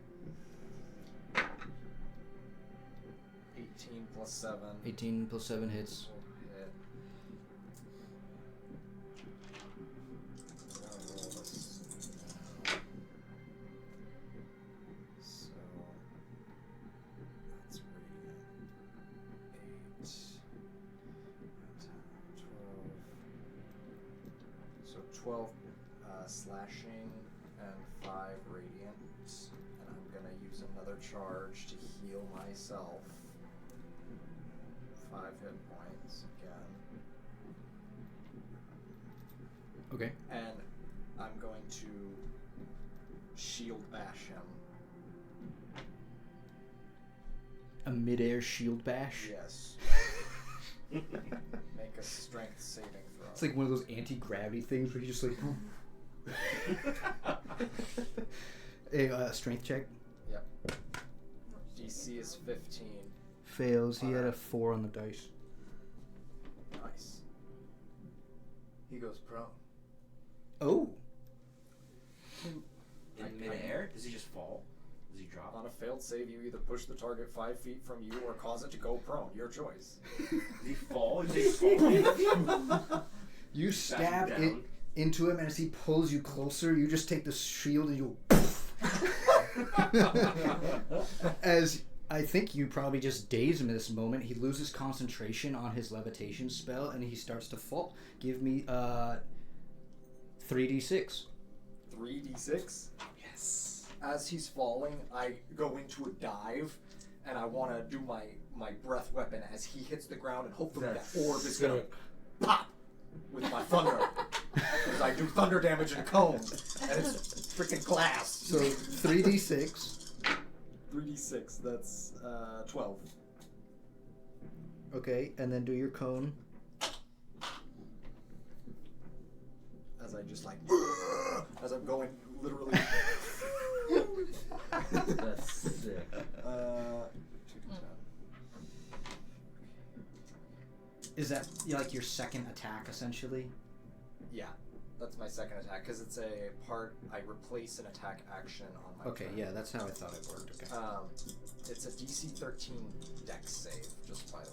18 plus 7. 18 plus 7 hits. Will hit. I'm gonna roll this now. So that's radiant. 8, 10, 12. So 12 slashing and 5 radiant. And I'm gonna use another charge to heal myself. 5 hit points again. Okay. And I'm going to shield bash him. A midair shield bash. Yes. Make a strength saving throw. It's like one of those anti-gravity things where you just like. A strength check. Yep. DC is 15. Fails. He had a 4 on the dice. Nice. He goes prone. Oh. In midair? Does he just fall? Does he drop? On a failed save, you either push the target 5 feet from you or cause it to go prone. Your choice. Does he fall? Does he fall? You stab Bash it him into him, and as he pulls you closer, you just take the shield and you. As I think you probably just daze him in this moment, he loses concentration on his levitation spell, and he starts to fall. Give me 3d6. 3d6? Yes. As he's falling, I go into a dive, and I want to do my breath weapon as he hits the ground, and hopefully that orb is going to pop with my thunder. Because I do thunder damage in a cone, and it's freaking glass. So 3d6. 3d6, that's 12. Okay, and then do your cone. As I just like, as I'm going literally. That's sick. 2d10. Is that like your second attack, essentially? Yeah, that's my second attack, because it's a part, I replace an attack action on my Okay, turn. yeah, that's how I thought it worked. Okay. It's a DC 13 dex save, just by the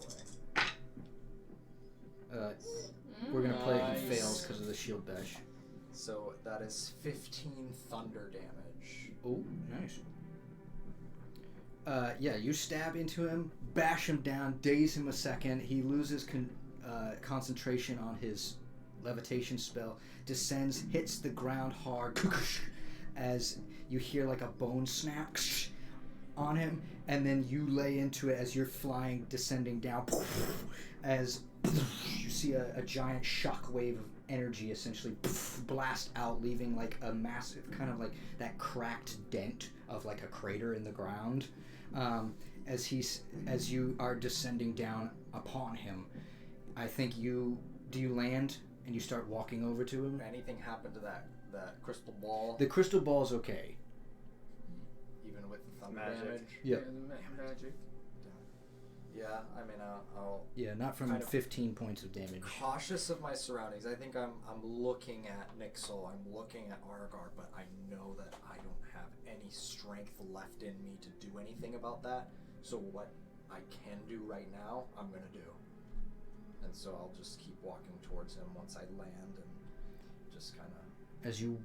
way. We're gonna play it Nice. in fails because of the shield bash. So that is 15 thunder damage. Oh, nice. Yeah, you stab into him, bash him down, daze him a second. He loses concentration on his levitation spell, descends, hits the ground hard, as you hear like a bone snap on him, and then you lay into it as you're flying, descending down, as you see a giant shock wave of energy essentially blast out, leaving like a massive kind of like that cracked dent of like a crater in the ground. As you are descending down upon him, I think do you land and you start walking over to him? If anything happened to that crystal ball, The crystal ball's okay. even with the thunder Magic. damage? Yeah. The magic. Yeah, I mean, I'll Yeah, not from kind of 15 points of damage. cautious of my surroundings. I think I'm looking at Nixel, I'm looking at Argar, but I know that I don't have any strength left in me to do anything about that. So what I can do right now, I'm gonna do. And so I'll just keep walking towards him once I land and just kind of. As you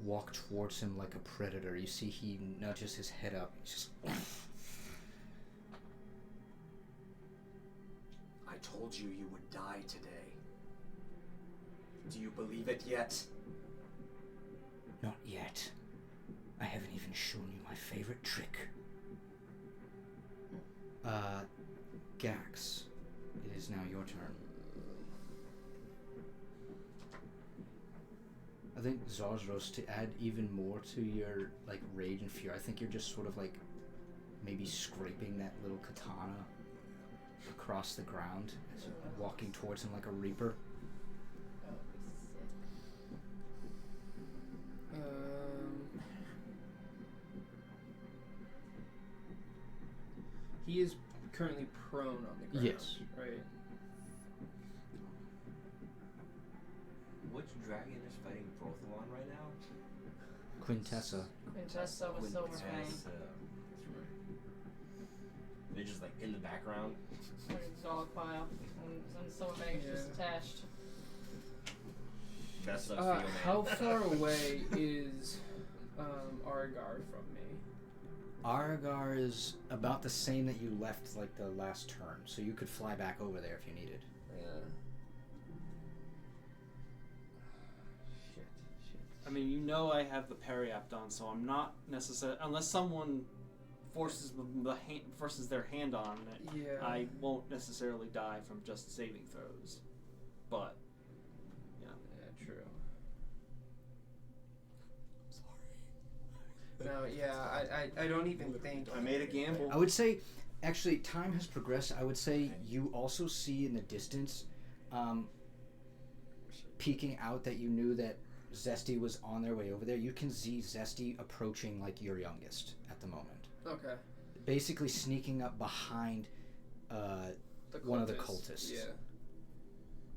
walk towards him like a predator, you see he nudges his head up. He's just. I told you you would die today. Do you believe it yet? Not yet. I haven't even shown you my favorite trick. Gax, it is now your turn. I think Zazros, to add even more to your like rage and fear, I think you're just sort of like maybe scraping that little katana across the ground as you're walking towards him like a reaper. He is currently prone on the ground. Yes. Right. Which dragon is fighting Protholon right now? Quintessa. Quintessa with Silverfang. They're just like in the background. It's all a pile. And Silverfang is just attached. Best sucks for you, man. How far away is Argar from me? Aragar is about the same that you left like the last turn, so you could fly back over there if you needed. Yeah. Shit. I mean, you know I have the periapt on, so I'm not necessarily, unless someone forces their hand on it, Yeah. I won't necessarily die from just saving throws. But Yeah, true. No, yeah, I don't even think. I made a gamble. I would say, actually, time has progressed. I would say you also see in the distance, peeking out that you knew that Zesty was on their way over there. You can see Zesty approaching like your youngest at the moment. Okay. Basically sneaking up behind one of the cultists. Yeah.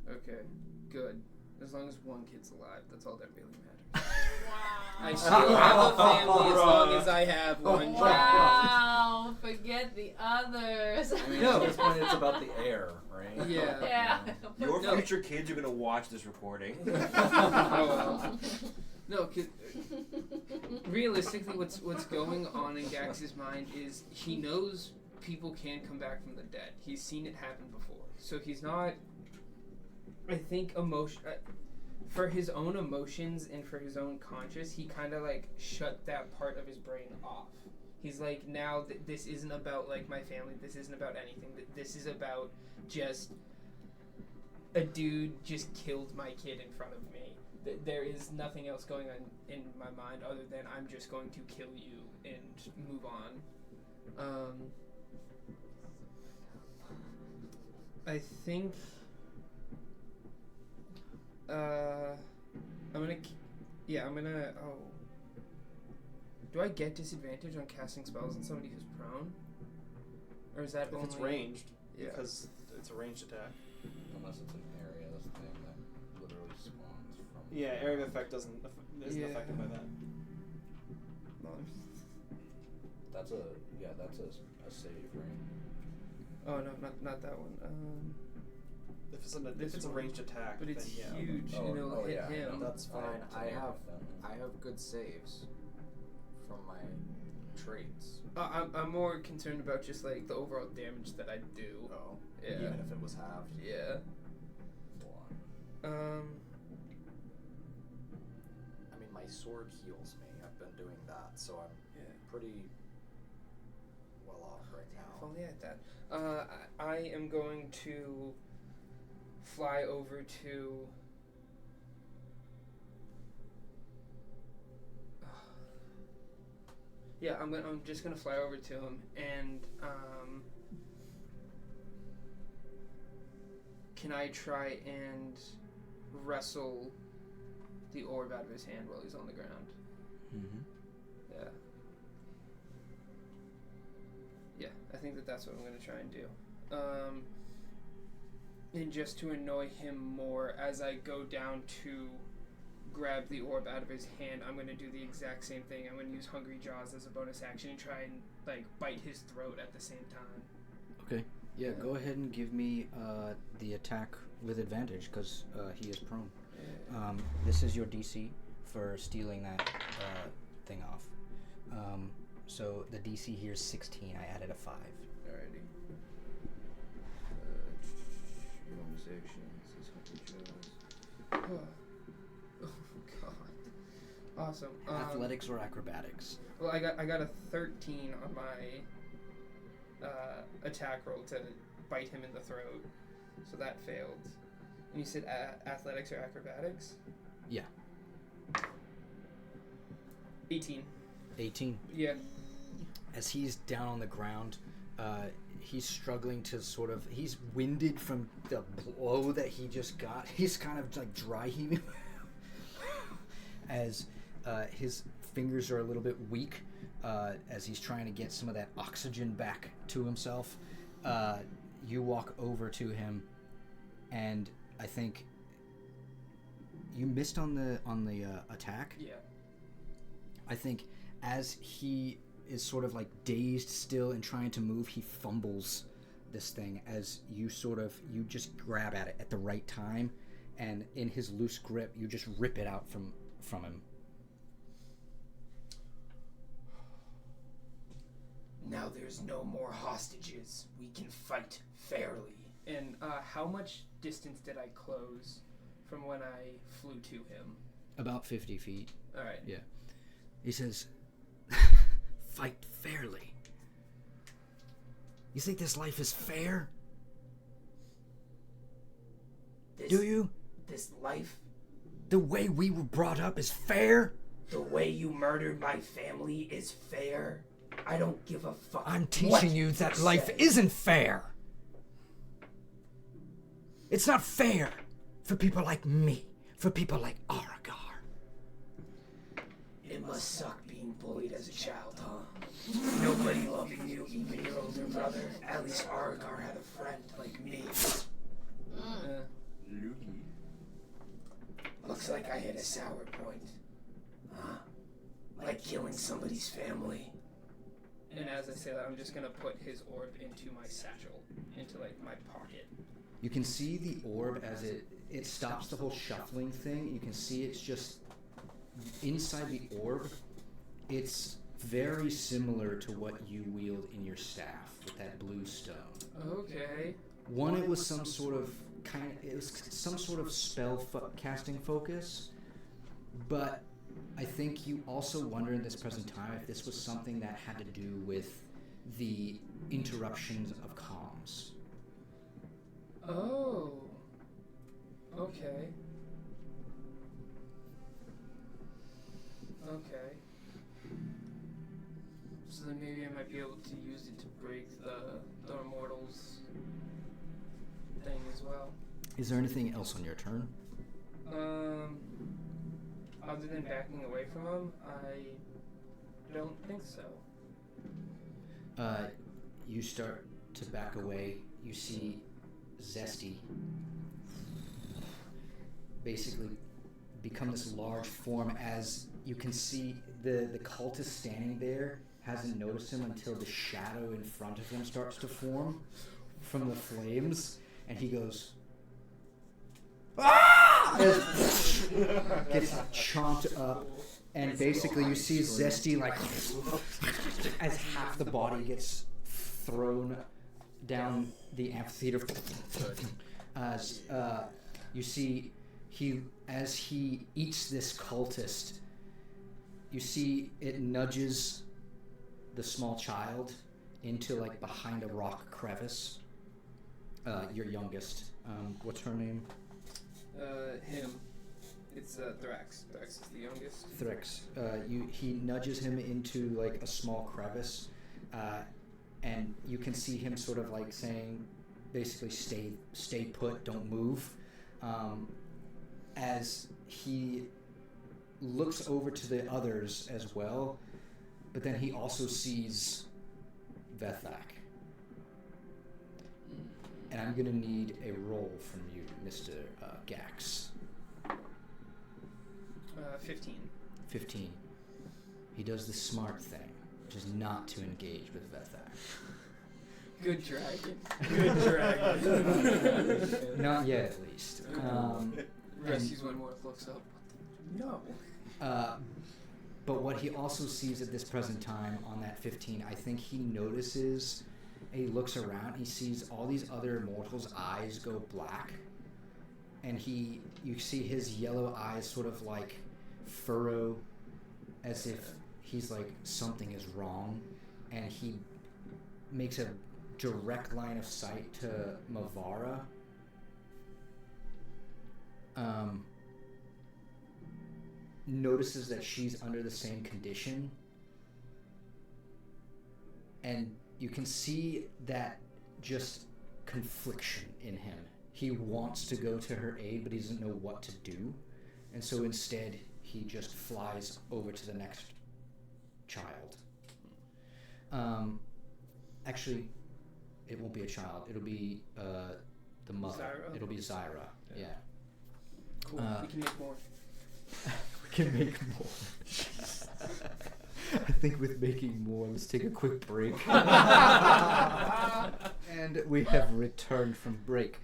Okay. Good. As long as one kid's alive, that's all that really matters. Wow. I still have a family as long as I have one job. Wow. Forget the others. I mean, at this point, it's about the air, right? dying. Yeah. Yeah. Your No. future kids are gonna watch this recording. Oh, no, 'cause realistically, what's going on in Gax's mind is he knows people can come back from the dead. He's seen it happen before, so he's not. I think for his own emotions and for his own conscience, he kind of like shut that part of his brain off. He's like, now this isn't about like my family. This isn't about anything. This is about just a dude just killed my kid in front of me. There is nothing else going on in my mind other than I'm just going to kill you and move on. I think I'm gonna do I get disadvantage on casting spells on somebody who's prone? Or is that If only it's ranged, Yeah. because it's a ranged attack. Unless it's an area, that's the thing that literally spawns from. Yeah, area of effect isn't Yeah. affected by that. That's a save, right? Oh no, not that one. If it's a one. ranged attack, But it's then yeah. huge and it'll hit yeah, him. no. That's fine. I have that one. I have good saves from my traits. I'm more concerned about just like the overall damage that I do. Oh, Yeah. even if it was halved. Yeah. I mean, my sword heals me. I've been doing that, so I'm Yeah. pretty well off right If now. only I had that. I am going to fly over to. Yeah, I'm just gonna fly over to him and can I try and wrestle the orb out of his hand while he's on the ground? Mm-hmm. Yeah. Yeah, I think that's what I'm going to try and do. And just to annoy him more, as I go down to grab the orb out of his hand, I'm going to do the exact same thing. I'm going to use Hungry Jaws as a bonus action and try and like bite his throat at the same time. Okay. Yeah, go ahead and give me the attack with advantage because he is prone. This is your DC for stealing that thing off. So the DC here is 16. I added a 5. Alrighty. Bonus actions is Hungry Jaws. Oh god. Awesome. Athletics or acrobatics? Well, I got a 13 on my attack roll to bite him in the throat, so that failed. And you said athletics or acrobatics? Yeah. 18. 18. Yeah. As he's down on the ground, he's struggling to he's winded from the blow that he just got. He's kind of like dry heaving as his fingers are a little bit weak as he's trying to get some of that oxygen back to himself. You walk over to him, and I think you missed on the attack. Yeah. I think as he is sort of like dazed still and trying to move, he fumbles this thing as you just grab at it at the right time, and in his loose grip you just rip it out from him. Now there's no more hostages. We can fight fairly. And how much distance did I close from when I flew to him? About 50 feet. All right. Yeah. He says, fight fairly. You think this life is fair? Do you? This life, The way we were brought up is fair? the way you murdered my family is fair. I don't give a fuck. I'm what teaching you that life say. isn't fair. It's not fair for people like me, for people like Argar. It must suck being bullied as a child, huh? Nobody loving you, even your older brother. At least Argar had a friend like me. Loogie. Looks like I hit a sour point. Huh? Like killing somebody's family. And as I say that, I'm just gonna put his orb into my satchel, into like my pocket. You can see the orb as it stops the whole shuffling thing. You can see it's just inside the orb. It's very similar to what you wield in your staff with that blue stone. Okay. One, it was some sort of spell casting focus, but I think you also wonder in this present time if this was something that had to do with the interruptions of comms. Oh. Okay. Okay. So then maybe I might be able to use it to break the Immortals thing as well. Is there anything else on your turn? Other than backing away from him, I don't think so. You start to back away. You see Zesty basically become this large form. As you can see, the cultist standing there hasn't noticed him until the shadow in front of him starts to form from the flames, and he goes, "Ah!" Gets chomped up, and basically you see Zesty like as half the body gets thrown down the amphitheater. As you see, as he eats this cultist, you see it nudges the small child into like behind a rock crevice. Your youngest, what's her name? Him. It's Thrax. Thrax is the youngest. Thrax. He nudges him into like a small crevice, and you can see him sort of like saying, basically, stay put, don't move. As he looks over to the others as well, but then he also sees Vethak. And I'm gonna need a roll from you, Mr. Gax. 15. 15. He does the smart thing, which is not to engage with Vethak. Good dragon. Good dragon. Not yet, at least. Rescues when Morph looks up. No. But what he also sees at this present time on that 15, I think he notices, he looks around, he sees all these other mortals' eyes go black, and you see his yellow eyes sort of like furrow as if he's like, something is wrong, and he makes a direct line of sight to Mavara. Notices that she's under the same condition, and you can see that just confliction in him. He wants to go to her aid, but he doesn't know what to do, and so instead he just flies over to the next child. Actually, it won't be a child. It'll be the mother. Zyra? It'll be Zyra. Yeah. Cool. We can make more. We can make more. I think with making more, let's take a quick break. And we have returned from break.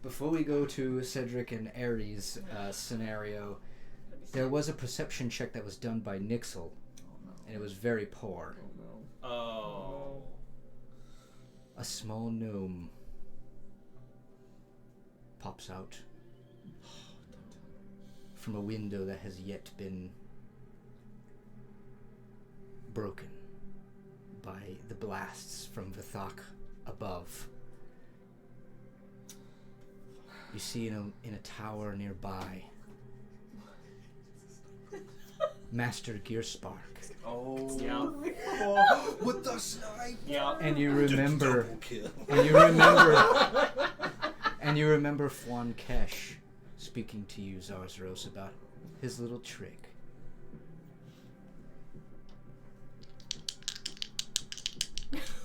Before we go to Cedric and Ares' scenario, there was a perception check that was done by Nixel, and it was very poor. Oh. A small gnome pops out from a window that has yet been broken by the blasts from Vithak above. You see in a tower nearby, Master Gearspark. Oh. Yeah. With the snipe. Yeah. And you remember, Double kill. and you remember Fwan Kesh speaking to you, Zarzros, about his little trick.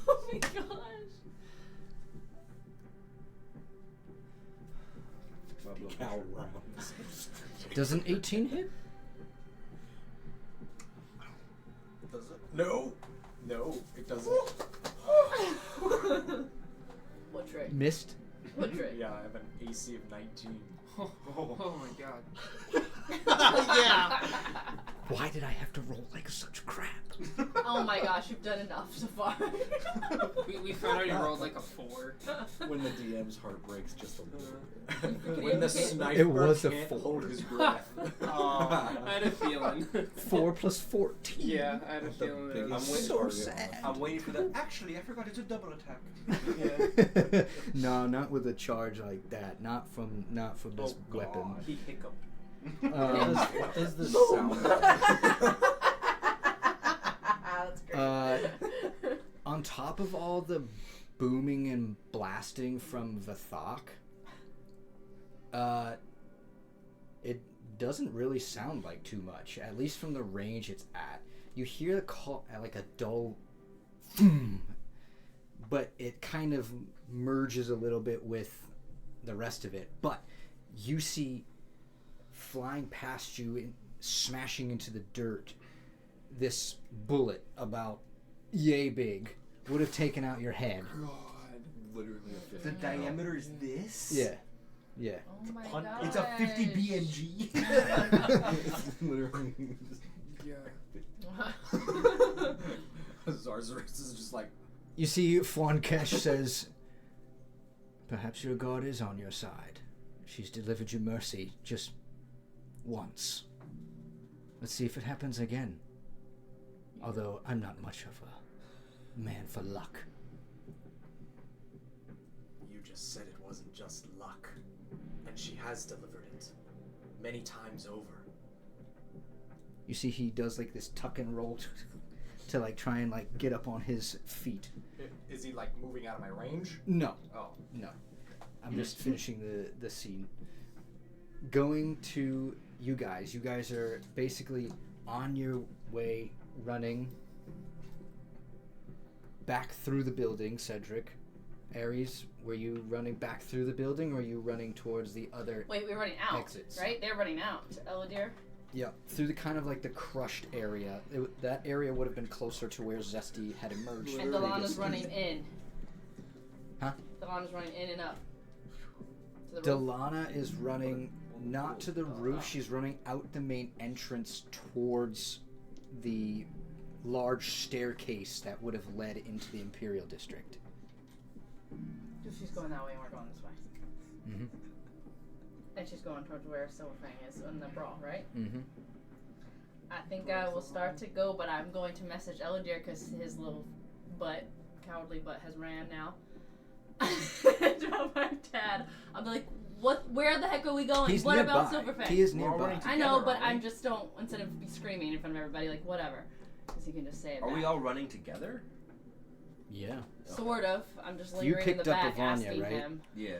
Oh my gosh. Cow runs. Does an 18 hit? Does it? No. No, it doesn't. What trick? Missed? Woodrick. Yeah, I have an AC of 19. Oh my god. Yeah. Why did I have to roll like such crap? Oh my gosh, you've done enough so far. We found out you rolled like a 4. When the DM's heart breaks just a little. When the sniper It was a can't 4. hold his breath. Oh, I had a feeling. 4 plus 14. Yeah, I had a feeling. It biggest was waiting so target sad. on I'm waiting for the. Actually, I forgot it's a double attack. Yeah. No, not with a charge like that. Not from this Oh, weapon. God. He hiccuped. What does this sound like? That's great. On top of all the booming and blasting from Vathok, it doesn't really sound like too much, at least from the range it's at. You hear a call, like a dull boom, but it kind of merges a little bit with the rest of it. But you see flying past you and smashing into the dirt, this bullet about yay big would have taken out your head. God. Literally a 50. The diameter is this? Yeah. Yeah. Oh my Pun- god. It's a 50 BMG. It's literally just Yeah. Zarzaris is just like, You see, Fwankesh says, "Perhaps your God is on your side. She's delivered you mercy just once. Let's see if it happens again. Although I'm not much of a man for luck." You just said it wasn't just luck. And she has delivered it. Many times over. You see, he does like this tuck and roll to like try and like get up on his feet. is he like moving out of my range? No, Oh. no. I'm just finishing the scene. Going to you guys. You guys are basically on your way running back through the building, Cedric. Ares, were you running back through the building, or are you running towards the other Wait, we're running out, exits? right? They're running out. Eladir? Yeah, through the kind of like the crushed area. That area would have been closer to where Zesty had emerged. And Delana's previously. running in. Huh? Delana's running in and up. To the roof. Delana is running not to the roof. She's running out the main entrance towards the large staircase that would have led into the Imperial District. She's going that way and we're going this way. Mm-hmm. And she's going towards where Silverfang is in the brawl, right? Mm-hmm. I think I will start to go, but I'm going to message Eladir because his little cowardly butt has ran now. Drop my dad. I'm like, what? Where the heck are we going? He's what nearby. about Silverfang? He is We're all nearby. running I know, together, but aren't I'm we? just don't, instead of screaming in front of everybody, like, whatever. Because he can just say it Are back. we all running together? Yeah. Sort of. I'm just You lingering in the picked up back Ivania, asking right? him. Yeah.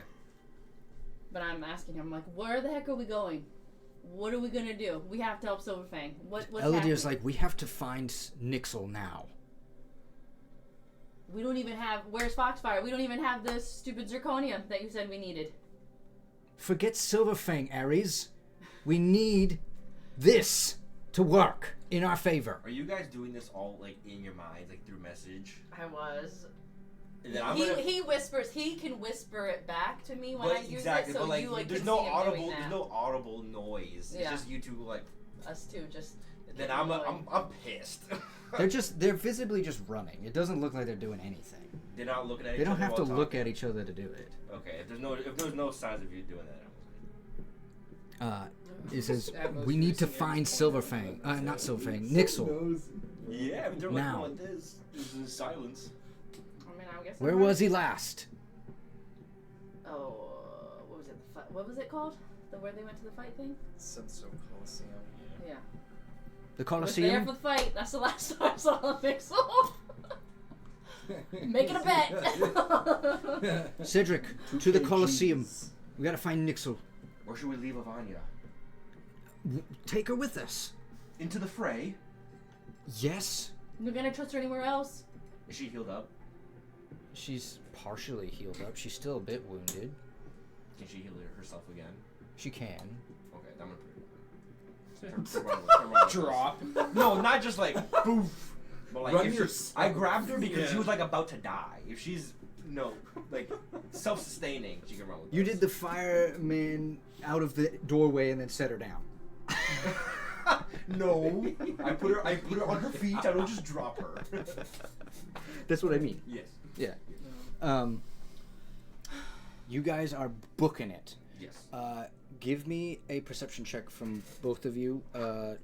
But I'm asking him, like, where the heck are we going? What are we going to do? We have to help Silverfang. What's Eladir's happening? like, we have to find Nixel now. We don't even have... Where's Foxfire? We don't even have the stupid zirconium that you said we needed. Forget Silverfang, Ares. We need this to work in our favor. Are you guys doing this all like in your mind, like through message? I was. And then I'm He, gonna. he whispers. He can whisper it back to me when But I use exactly, it, so but like, you like there's can no see him audible, doing that. there's no audible noise. Yeah. It's just you two like. Us too, just. Then getting annoyed. I'm pissed. They're visibly just running. It doesn't look like they're doing anything. They're not looking at each They don't other have to while look talking. at each other to do it. Okay, if there's no signs of you doing that. It says, Atmos we need to producing find every Silverfang. point. Not Silverfang. Nixel. Yeah, but they're Now. looking like this. This is silence. I mean, I guess. Where I'm was right. he last? Oh, what was it? The fight? What was it called? The where they went to the fight thing? Senso Coliseum. Yeah. The I was there Colosseum? for the fight. That's the last time I saw Mixel. Making a bet. Cedric, to the Colosseum. We gotta find Nixel. Or should we leave Ivania? Take her with us. Into the fray? Yes. You're gonna trust her anywhere else? Is she healed up? She's partially healed up. She's still a bit wounded. Can she heal herself again? She can. Okay, I'm gonna Drop. No, not just like poof. But like Run if yourself. I grabbed her because Yeah. she was like about to die. If she's No, like self-sustaining. She can run with You us. did the fireman out of the doorway and then set her down. No, I put her on her feet. I don't just drop her. That's what I mean. Yes. Yeah. You guys are booking it. Yes. Give me a perception check from both of you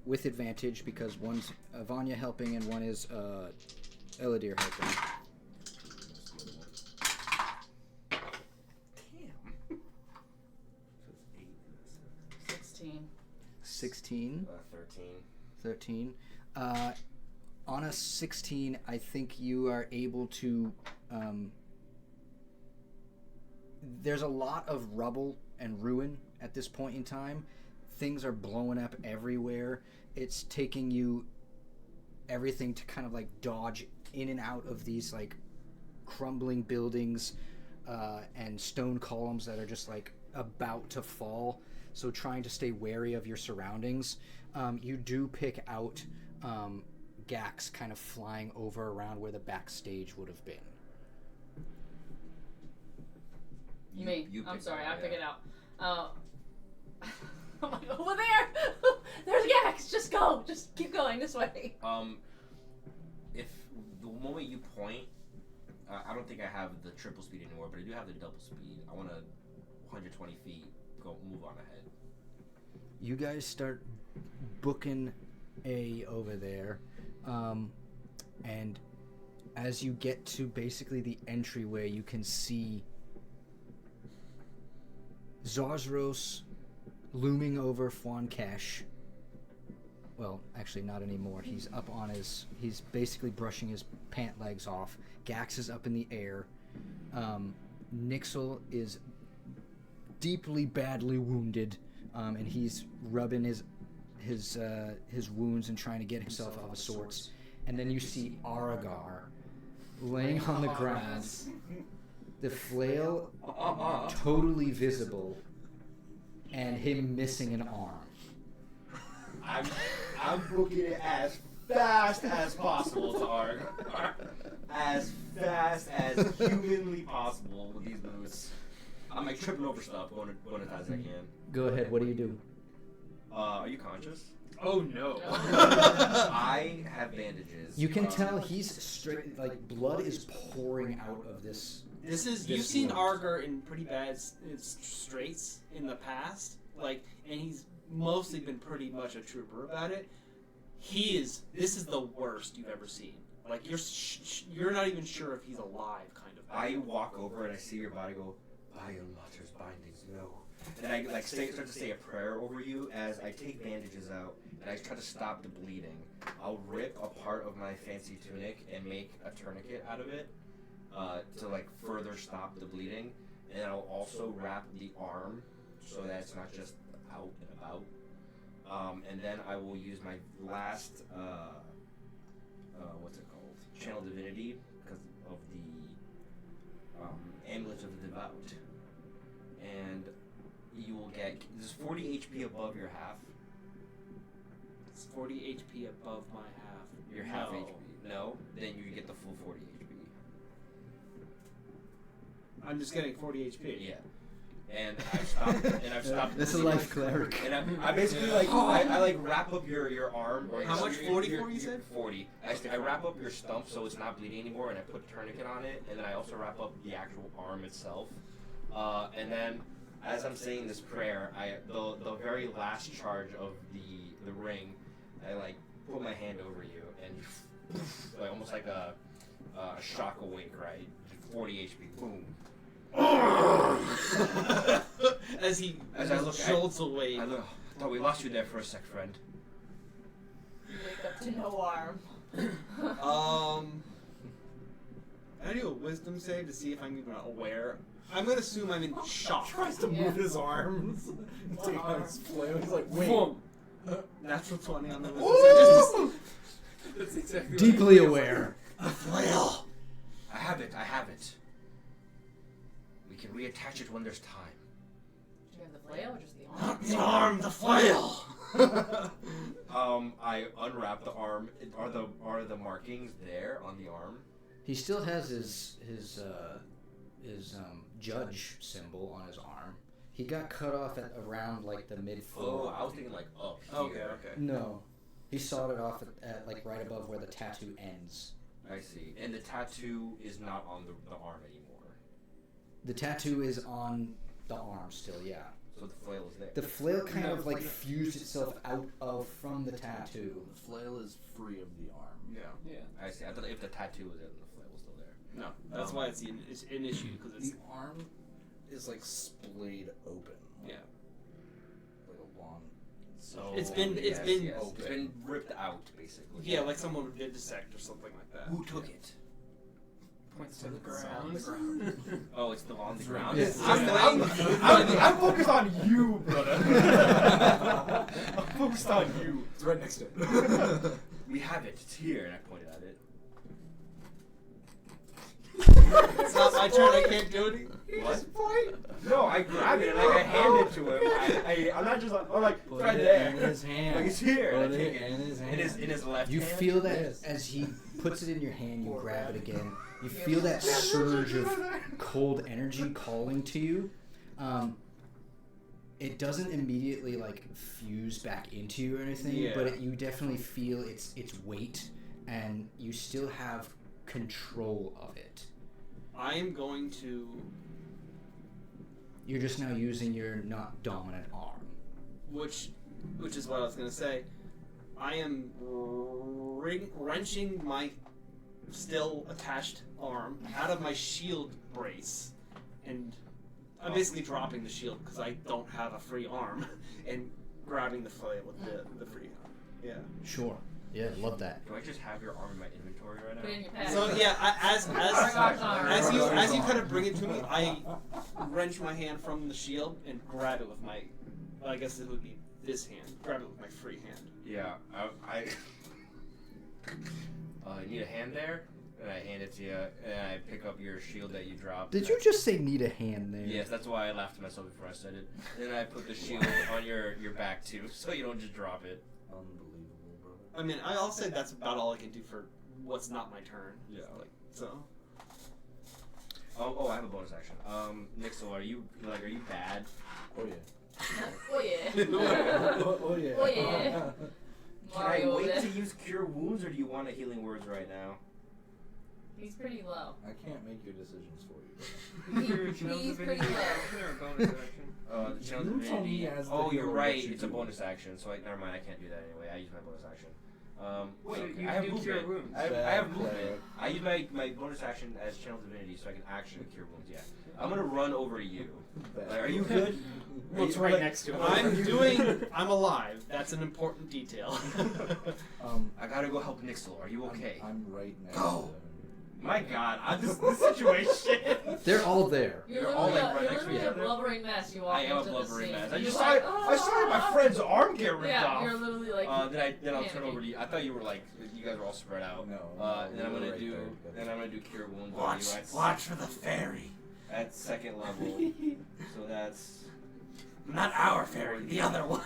with advantage because one's Vanya helping and one is Eladir helping. Damn. 16. 16. 13. 13. On a 16, I think you are able to... there's a lot of rubble and ruin at this point in time. Things are blowing up everywhere. It's taking you everything to kind of like dodge in and out of these like crumbling buildings and stone columns that are just like about to fall. So trying to stay wary of your surroundings. You do pick out Gax kind of flying over around where the backstage would have been. Me. You I'm picked sorry, that, I yeah. figured it out. I'm like, over there! There's Gax! Just go! Just keep going this way. If the moment you point, I don't think I have the triple speed anymore, but I do have the double speed. I want to 120 feet move on ahead. You guys start booking A over there, and as you get to basically the entryway, you can see Zarzros looming over Fwankesh. Well, actually not anymore. He's up on he's basically brushing his pant legs off. Gax is up in the air. Nixel is deeply, badly wounded, and he's rubbing his wounds and trying to get himself out of sorts. And then you see Aragar laying on the ground, the flail totally visible, and him missing an arm. I'm booking it as fast as possible to Arg. As fast as humanly possible with these moves. I'm like tripping over stuff, going as fast as I can. Go ahead. What do you do? Are you conscious? Oh no. I have bandages. You can tell he's straight. Like blood is pouring out of this. You've seen Argar in pretty bad straits in the past, and he's mostly been pretty much a trooper about it. This is the worst you've ever seen. Like you're not even sure if he's alive, kind of. I walk over and I see your body go, by your mother's bindings, no. And I start to say a prayer over you as I take bandages out and I try to stop the bleeding. I'll rip a part of my fancy tunic and make a tourniquet out of it to further stop the bleeding. And I'll also wrap the arm so that it's not just out and about. And then I will use my last what's it called? Channel Divinity because of the Amulet of the Devout. And you will get there's 40 HP above your half. It's 40 HP above my half. Your half HP. No, then you get the full 40 HP. I'm just getting 40 HP. Yeah. And I've stopped. That's a life cleric. And I basically I wrap up your arm. Or How much? 44 you said? 40. I wrap up your stump so it's not bleeding anymore, and I put a tourniquet on it, and then I also wrap up the actual arm itself. And then, as I'm saying this prayer, the very last charge of the ring, I put my hand over you and almost like a shock awake, right? 40 HP, boom. As I look, jolts away. I thought we lost you there for a sec, friend. You wake up to no arm. I do a wisdom save to see if I'm even aware. I'm gonna assume I'm in shock. Tries to move his arms. Take out his flail. He's like, wait. Boom. Natural 20 on the wisdom save. That's exactly Deeply aware. The flail! I have it. We can reattach it when there's time. Do you have the flail or just the arm? Not the arm, the flail! I unwrap the arm. Are the markings there on the arm? He still has his judge symbol on his arm. He got cut off at around like the mid Oh, floor. I was thinking like up here. Okay. No, he sawed it off at like right above where the tattoo ends. I see. And the tattoo is not on the arm anymore. The tattoo is on the arm still, yeah. So the flail is there. The flail kind of like fused itself out of from the tattoo. The flail is free of the arm. Yeah. I see. I thought if the tattoo was there, then the flail was still there. No, that's why it's an issue because it's The arm is like splayed open. Yeah. Like a long. So It's been- yes, been- it's been ripped out basically. yeah, like someone did dissect or something like that. Who took it? Points to the It's on the ground. Oh, it's still on the It's ground. Yes. I'm focused on you, brother. I'm focused on you. It's right next to it. We have it. It's here, and I pointed at it. It's not my turn. I can't do anything. What? No, I grab it and like I hand it to him. I'm not just like, it's right there. In his hand. Like it's here. And I Put take it it in his hand. in his left You hand. feel that Yes. as he puts it in your hand, you grab it again. You feel that surge of cold energy calling to you. It doesn't immediately like fuse back into you or anything, but you definitely feel its weight, and you still have control of it. I am going to, You're just now using your not dominant arm. which is what I was going to say. I am wrenching my still attached arm out of my shield brace, and I'm basically dropping the shield because I don't have a free arm, and grabbing the flail with the free arm. Yeah. Sure. Yeah, love that. Do I just have your arm in my inventory right Put it in now? your pack. So yeah, as you kind of bring it to me, I wrench my hand from the shield and grab it with my, I guess it would be this hand. Grab it with my free hand. Yeah, I need a hand there, and I hand it to you, and I pick up your shield that you dropped. Did you just say need a hand there? Yes, that's why I laughed at myself before I said it. And then I put the shield on your back too, so you don't just drop it. Unbelievable, brother. I mean, I'll say that's about all I can do for what's not my turn. Yeah. Like, so. Oh, I have a bonus action. Nixel, are you bad? Oh yeah. Oh yeah. Oh yeah. Oh yeah. Can I Mario over wait there. to use Cure Wounds, or do you want a Healing Words right now? He's pretty low. I can't make your decisions for you. He's pretty low. There a bonus action. The Challenge You told me Divinity. as the Oh, you're hero right. what you It's a do. bonus action, so never mind. I can't do that anyway. I use my bonus action. Wait, okay, you I have do Cure movement. Wounds. I have Bad movement. player. I use my bonus action as Channel Divinity, so I can actually Cure Wounds. Yeah. I'm gonna run over you. Bad. Like, are you good? Looks right next to him. I'm alive. That's an important detail. I gotta go help Nixel. Are you okay? I'm right next Go. to him. My God, this situation. They're all there. You're They're all, literally, like, right you're next to literally each a other. blubbering mess. You walk I am a into the blubbering scene. mess. I You're just like, saw my friend's arm get ripped Yeah, off. you're literally like. Then I'll turn panicking. over to you. I thought you were like you guys were all spread out. No, And then I'm we were gonna right do there, but- then I'm gonna do Cure Wounds on Watch, you watch for the fairy. at second level. So that's Not our fairy, the other one.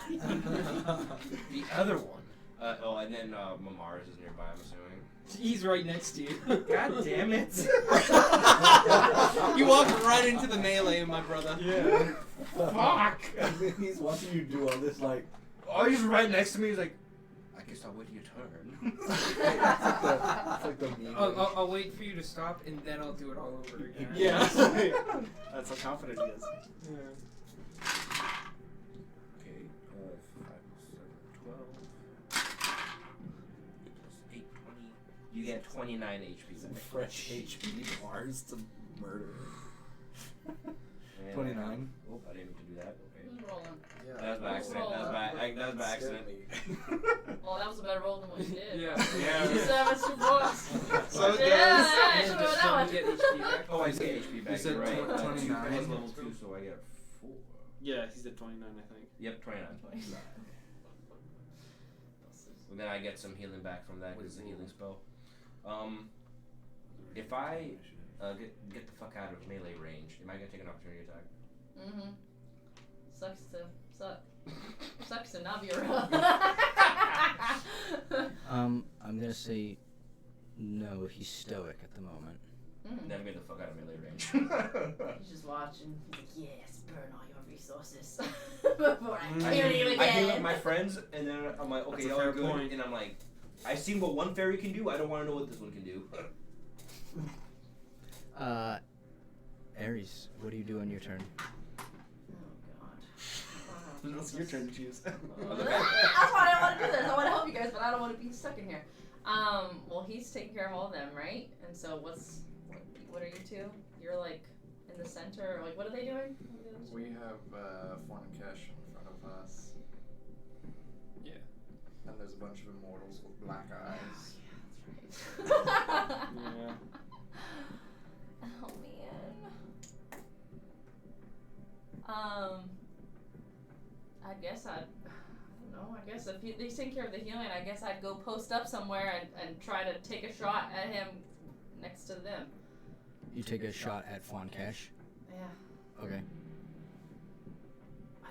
the other one. And then Mamaris is nearby. I'm assuming. He's right next to you. God damn it! You walked right into the melee, my brother. Yeah. Fuck! He's watching you do all this like. Oh, he's right next to me. He's like, I guess I'll wait your turn. It's like the meme. I'll wait for you to stop, and then I'll do it all over again. Yeah. That's how confident he is. Okay, 5 plus 7, 12. 8, 20. You get 29 HP. Some fresh HP bars to murder. And- 29. Oh, I didn't mean to do that. Okay. Who's rolling? That was by accident. That was by accident. Well, that was a better roll than what you did. Yeah. You said how much you bought. So it Yeah, goes. actually, that one. Get HP back. Oh, I get HP back. You said you're right. 29. Plus level 2, so I get 4. Yeah, he's at 29, I think. Yep, 29. And then I get some healing back from that because it's a healing spell. If I get the fuck out of melee range, am I gonna take an opportunity attack? Mm-hmm. Sucks to not be around. I'm gonna say no. He's stoic at the moment. Then I'm getting the fuck out of melee range. He's just watching. He's like, yes, burn all your resources before I kill you I heal again. my friends, and then I'm like, okay, That's a y'all fair are good. point. And I'm like, I've seen what one fairy can do. I don't want to know what this one can do. Ares, what do you do on your turn? Oh god. It's your turn to choose. That's why I don't want to do this. I want to help you guys, but I don't want to be stuck in here. Well, he's taking care of all of them, right? And so what are you two? You're like in the center. Like, what are they doing? We have Fornicash in front of us. Yeah. And there's a bunch of immortals with black eyes. Yeah. Oh man. I guess I don't know. I guess if he's taking care of the healing, I guess I'd go post up somewhere and try to take a shot at him next to them. You take a shot at Foncash. Yeah. Okay.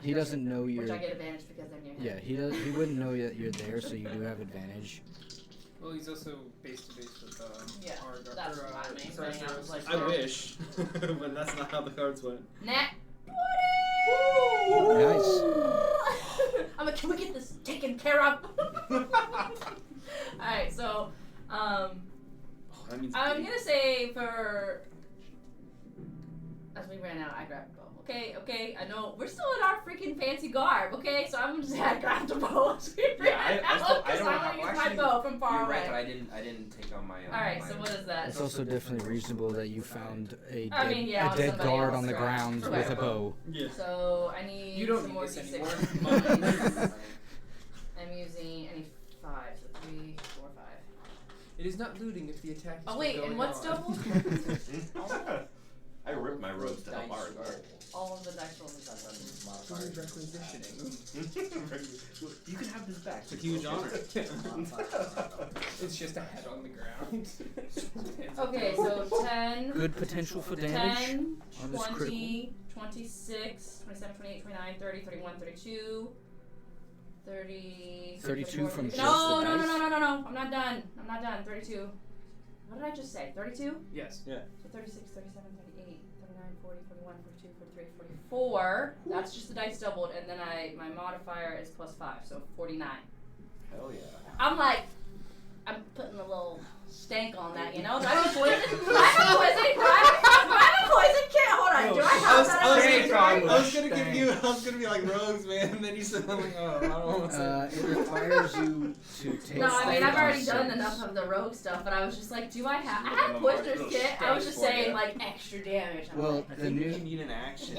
He doesn't know you're. Which I get advantage because I'm near him. Yeah, he does. He wouldn't know that you're there, so you do have advantage. Well, he's also face to face with Yeah, Argar. that's my main thing. I was like, I wish, but that's not how the cards went. Nat 20! Nice. I'm like, can we get this taken care of? Alright, so, That means I'm gonna say for, as we ran out, I grabbed a bow. Okay, I know, we're still in our freaking fancy garb, okay? So I'm gonna say I grabbed a bow as we ran out, because I'm gonna use my bow from far You're away. right, I didn't take on my. Alright, my so what is that? It's also definitely reasonable that you found a I dead, mean, yeah, a dead somebody guard else on the grabbed. ground Okay. with a bow. Yeah. So I need You don't some need more this D6. anymore. I'm using, I need 5, so 3, 4, 5. It is not looting if the attack is Oh wait, still and going what's on. double? I ripped my robes to help Argar. All of the dice rolls are double. Food requisitioning. You can have this back. It's a huge honor. It's just a head on the ground. Okay, so 10, Good potential for damage 10, on this 20, 26, 27, 28, 29, 30, 31, 32, 30... 32 from just No, the no, no, dice? no, no, no, no, I'm not done. 32. What did I just say? 32? Yes. So 36, 37, 38, 39, 40, 41, 42, 43, 44. That's just the dice doubled, and then my modifier is +5, so 49. Hell yeah. I'm like, I'm putting a little stank on that, you know? Do I have poison? Do I have poison? Do I have poison kit? Hold on, do I have that? I was gonna be like rogues, man, and then you said, I'm like, oh, I don't want to say. It requires you to take. No, I mean, I've already done D6. enough of the rogue stuff, but I was just like, do I have? I have poisoner's kit. I was just saying, like, extra damage. I'm Well, like, the new need an action.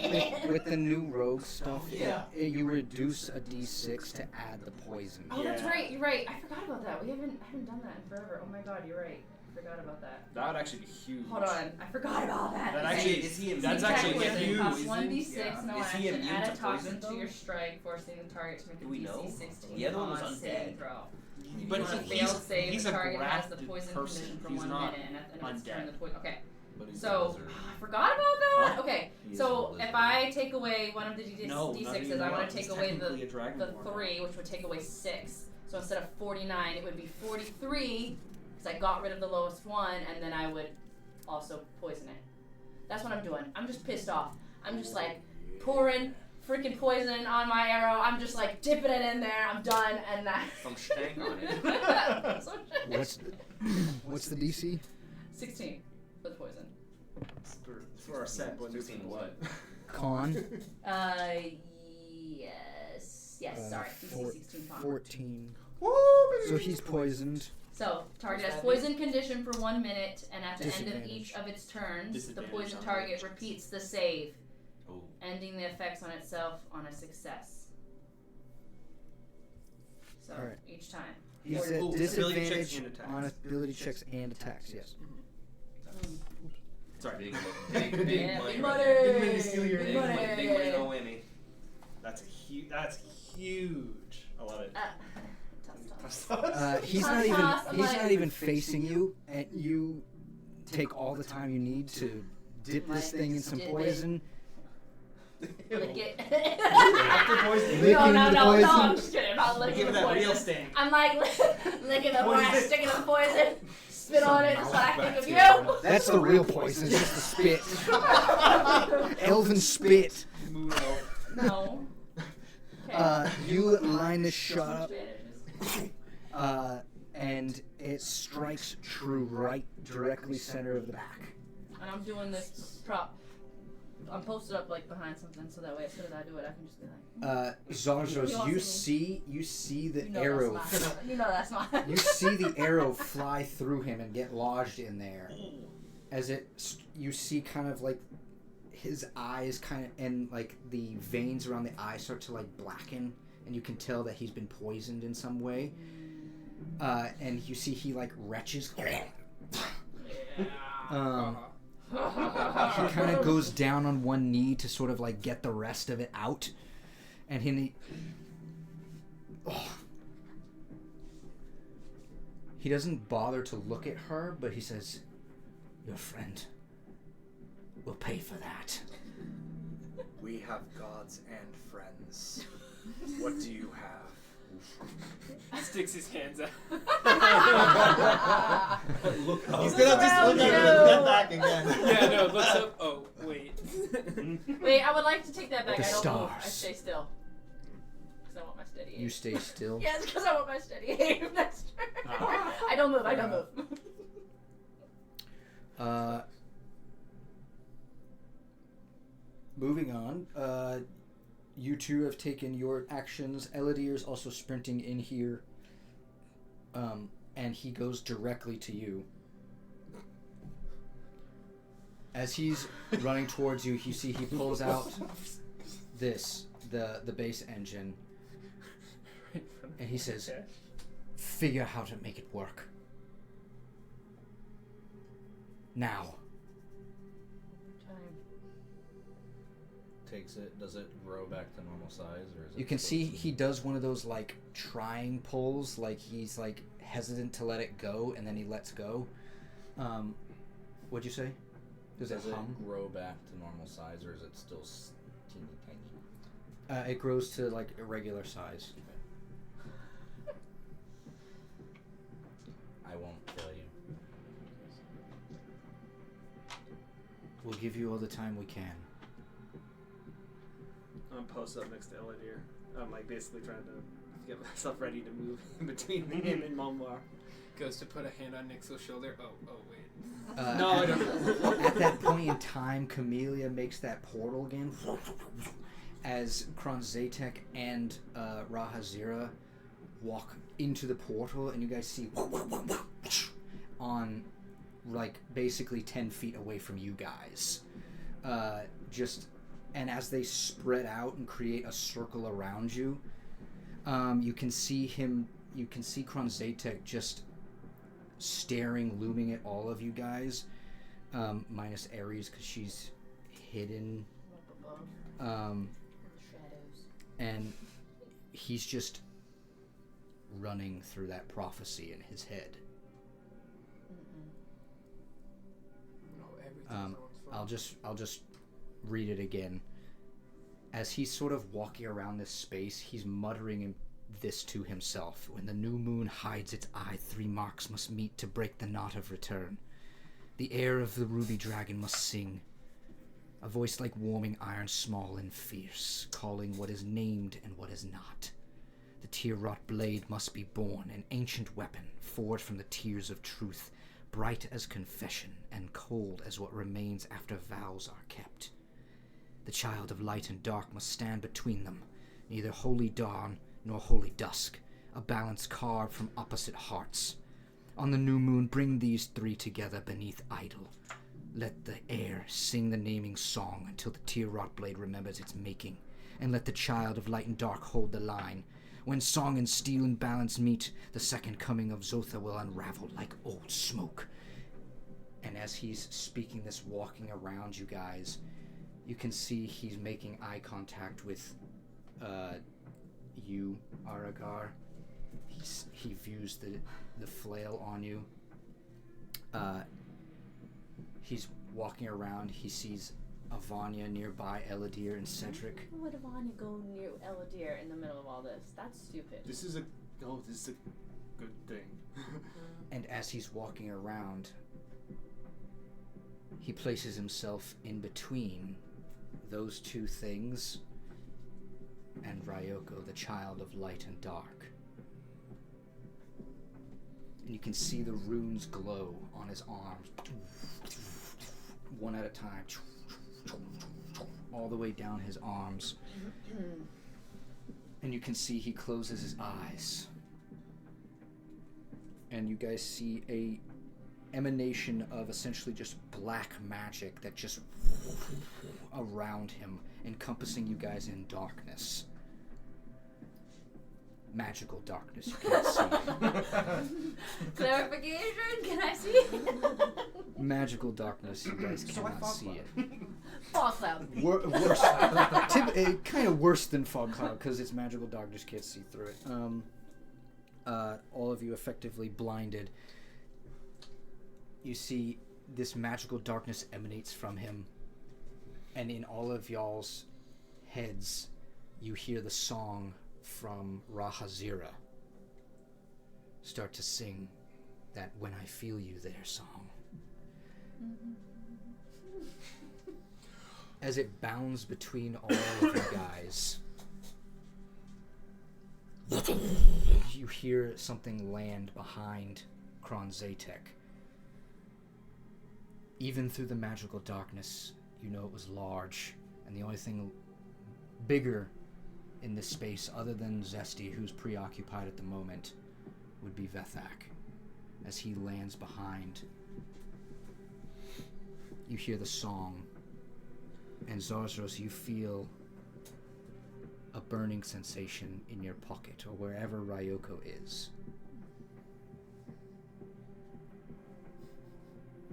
with the new rogue stuff, Yeah. you reduce a D6 to add the poison. oh, that's Yeah. right. You're right. I forgot about that. I haven't done that in forever. Oh my god, you're right. I forgot about that. That would actually be huge. Hold on, I forgot about that. That Okay. actually, Is he immune that's to actually poison? huge. Costs Isn't- 1d6, yeah. no Is he action, immune add to a toxin poison, to though? your strike, forcing the target to make a Do we know? DC 16 The other one was con saving undead. throw. But On a he's failed save, he's the a target has the grafted poison person. condition for He's 1 not minute, and at the end of its turn, undead. the poison. Okay, But he's a so lizard. I forgot about that. Huh? Okay, He is so a lizard. if I take away one of the No, not d6s, anymore. I want to He's take away technically a the dragonborn. 3, which would take away 6. So instead of 49, it would be 43, because I got rid of the lowest one, and then I would also poison it. That's what I'm doing. I'm just pissed off. I'm just like pouring freaking poison on my arrow. I'm just like dipping it in there. I'm done, and that. Some stank on it. What's the DC? 16 for the poison. For our set, but 16 what? Con. Yes. Sorry, DC 16 con. 14. So he's poisoned. So, target has poison condition for 1 minute, and at the end of each of its turns, the Disadvantage poison on target reactions. repeats the save, Oh. ending the effects on itself on a success. So, Alright. each time. He's Or- at ability disadvantage checks and attacks. on ability checks and attacks. Yes. Sorry. Big Yeah, money. big right money. there. Didn't mean to steal your Big Big money. money, big money, no whammy. That's huge. I love it. Toss. He's Toss, not even. toss, I'm He's like- not even facing you, and you take all the time you need to dip this thing in some Dip it. poison. Lick it. After poisoning. Lick No, into the I'm poison. just kidding. I'm not licking Give the it that poison. real stank. I'm like licking the poison, sticking the poison, spit on it. That's what I think of you. That's the real poison. It's just the spit. Elven spit. Moon elf. No. Okay. You line this shot Advantages. up, and it strikes true right directly center of the back. And I'm doing this prop. I'm posted up like behind something, so that way as soon as I do it, I can just be like. Zarjos, You you see the You know arrow. that's not. You know that's not. You see the arrow fly through him and get lodged in there. As you see kind of like his eyes kind of, and like the veins around the eye start to like blacken, and you can tell that he's been poisoned in some way. And you see he like retches. He kind of goes down on one knee to sort of like get the rest of it out, and he doesn't bother to look at her, but he says, "Your friend will pay for that." We have gods and friends. What do you have? Sticks his hands out. Look up. He's gonna just look at it and get back again. Yeah, no, looks up. Oh, wait. Wait, I would like to take that back. The I don't move. I stars. stay still. Because I want my steady aim. You stay still. Yes, because I want my steady aim. That's true. I don't move. I don't move. Moving on. You two have taken your actions. Eladir's also sprinting in here. And he goes directly to you. As he's running towards you, you see he pulls out the base engine, and he says, "Figure how to make it work. Now." Takes it. Does it grow back to normal size, or is it? You can still- see he does one of those like trying pulls, like he's like hesitant to let it go, and then he lets go. What'd you say? Does it hum? grow back to normal size, or is it still teeny tiny? It grows to like a regular size. I won't tell you. We'll give you all the time we can. I'm posted up next to Eladir. I'm like basically trying to get myself ready to move in between him and Mombar. Goes to put a hand on Nixel's shoulder. Oh, wait. No, I don't. At that point in time, Camellia makes that portal again. As Kronzatek and Rahazira walk into the portal, and you guys see on like basically 10 feet away from you guys. And as they spread out and create a circle around you, you can see Kronzatek just staring, looming at all of you guys, minus Ares because she's hidden. Shadows. And he's just running through that prophecy in his head. No, everything's on fire. I'll just read it again. As he's sort of walking around this space, he's muttering this to himself. When the new moon hides its eye, 3 marks must meet to break the knot of return. The air of the ruby dragon must sing. A voice like warming iron, small and fierce, calling what is named and what is not. The tear-wrought blade must be born, an ancient weapon, forged from the tears of truth, bright as confession and cold as what remains after vows are kept. The child of light and dark must stand between them, neither holy dawn nor holy dusk, a balance carved from opposite hearts. On the new moon, bring these 3 together beneath idol. Let the air sing the naming song until the tear-wrought blade remembers its making, and let the child of light and dark hold the line. When song and steel and balance meet, the second coming of Zotha will unravel like old smoke. And as he's speaking this, walking around you guys, you can see he's making eye contact with you, Aragar. He views the flail on you. He's walking around. He sees Avanya nearby, Eladir and Cedric. Why would Ivana go near Eladir in the middle of all this? That's stupid. This is a good thing. And as he's walking around, he places himself in between those two things and Ryoko, the child of light and dark. And you can see the runes glow on his arms, one at a time, all the way down his arms. And you can see he closes his eyes. And you guys see a emanation of essentially just black magic that just around him, encompassing you guys in darkness. Magical darkness, you can't see. Clarification, can I see? Magical darkness, you guys cannot see it. Fog cloud. Worse, kind of worse than fog cloud, because it's magical darkness, can't see through it. All of you effectively blinded. You see this magical darkness emanates from him, and in all of y'all's heads, you hear the song from Rahazira start to sing that "When I Feel You There" song. As it bounds between all of you guys, you hear something land behind Kronzatek. Even through the magical darkness, you know it was large, and the only thing bigger in this space, other than Zesty, who's preoccupied at the moment, would be Vethak. As he lands behind, you hear the song, and Zarzros, you feel a burning sensation in your pocket, or wherever Ryoko is.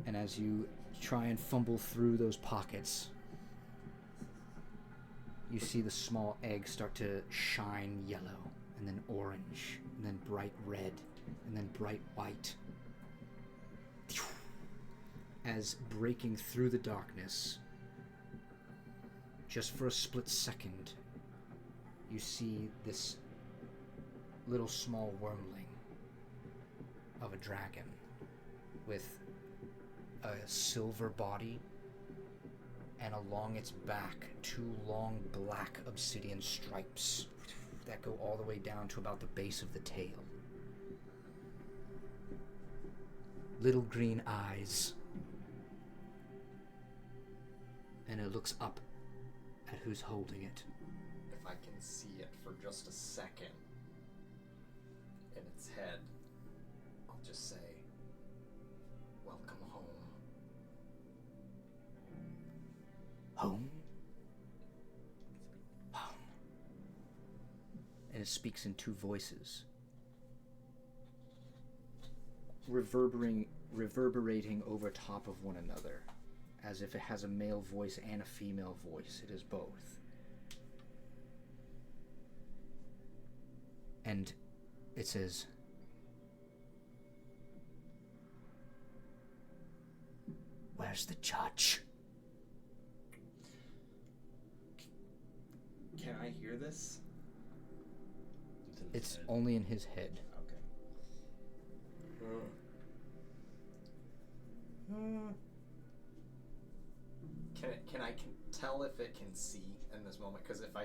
And as you try and fumble through those pockets, you see the small egg start to shine yellow, and then orange, and then bright red, and then bright white. As breaking through the darkness, just for a split second, you see this little small wormling of a dragon with a silver body, and along its back, 2 long black obsidian stripes that go all the way down to about the base of the tail. Little green eyes. And it looks up at who's holding it. If I can see it for just a second in its head, I'll just say, "Welcome home." Home? Home. And it speaks in 2 voices, reverberating over top of one another, as if it has a male voice and a female voice. It is both. And it says, "Where's the judge?" Can I hear this? It's only in his head. Okay. Can I tell if it can see in this moment? Because if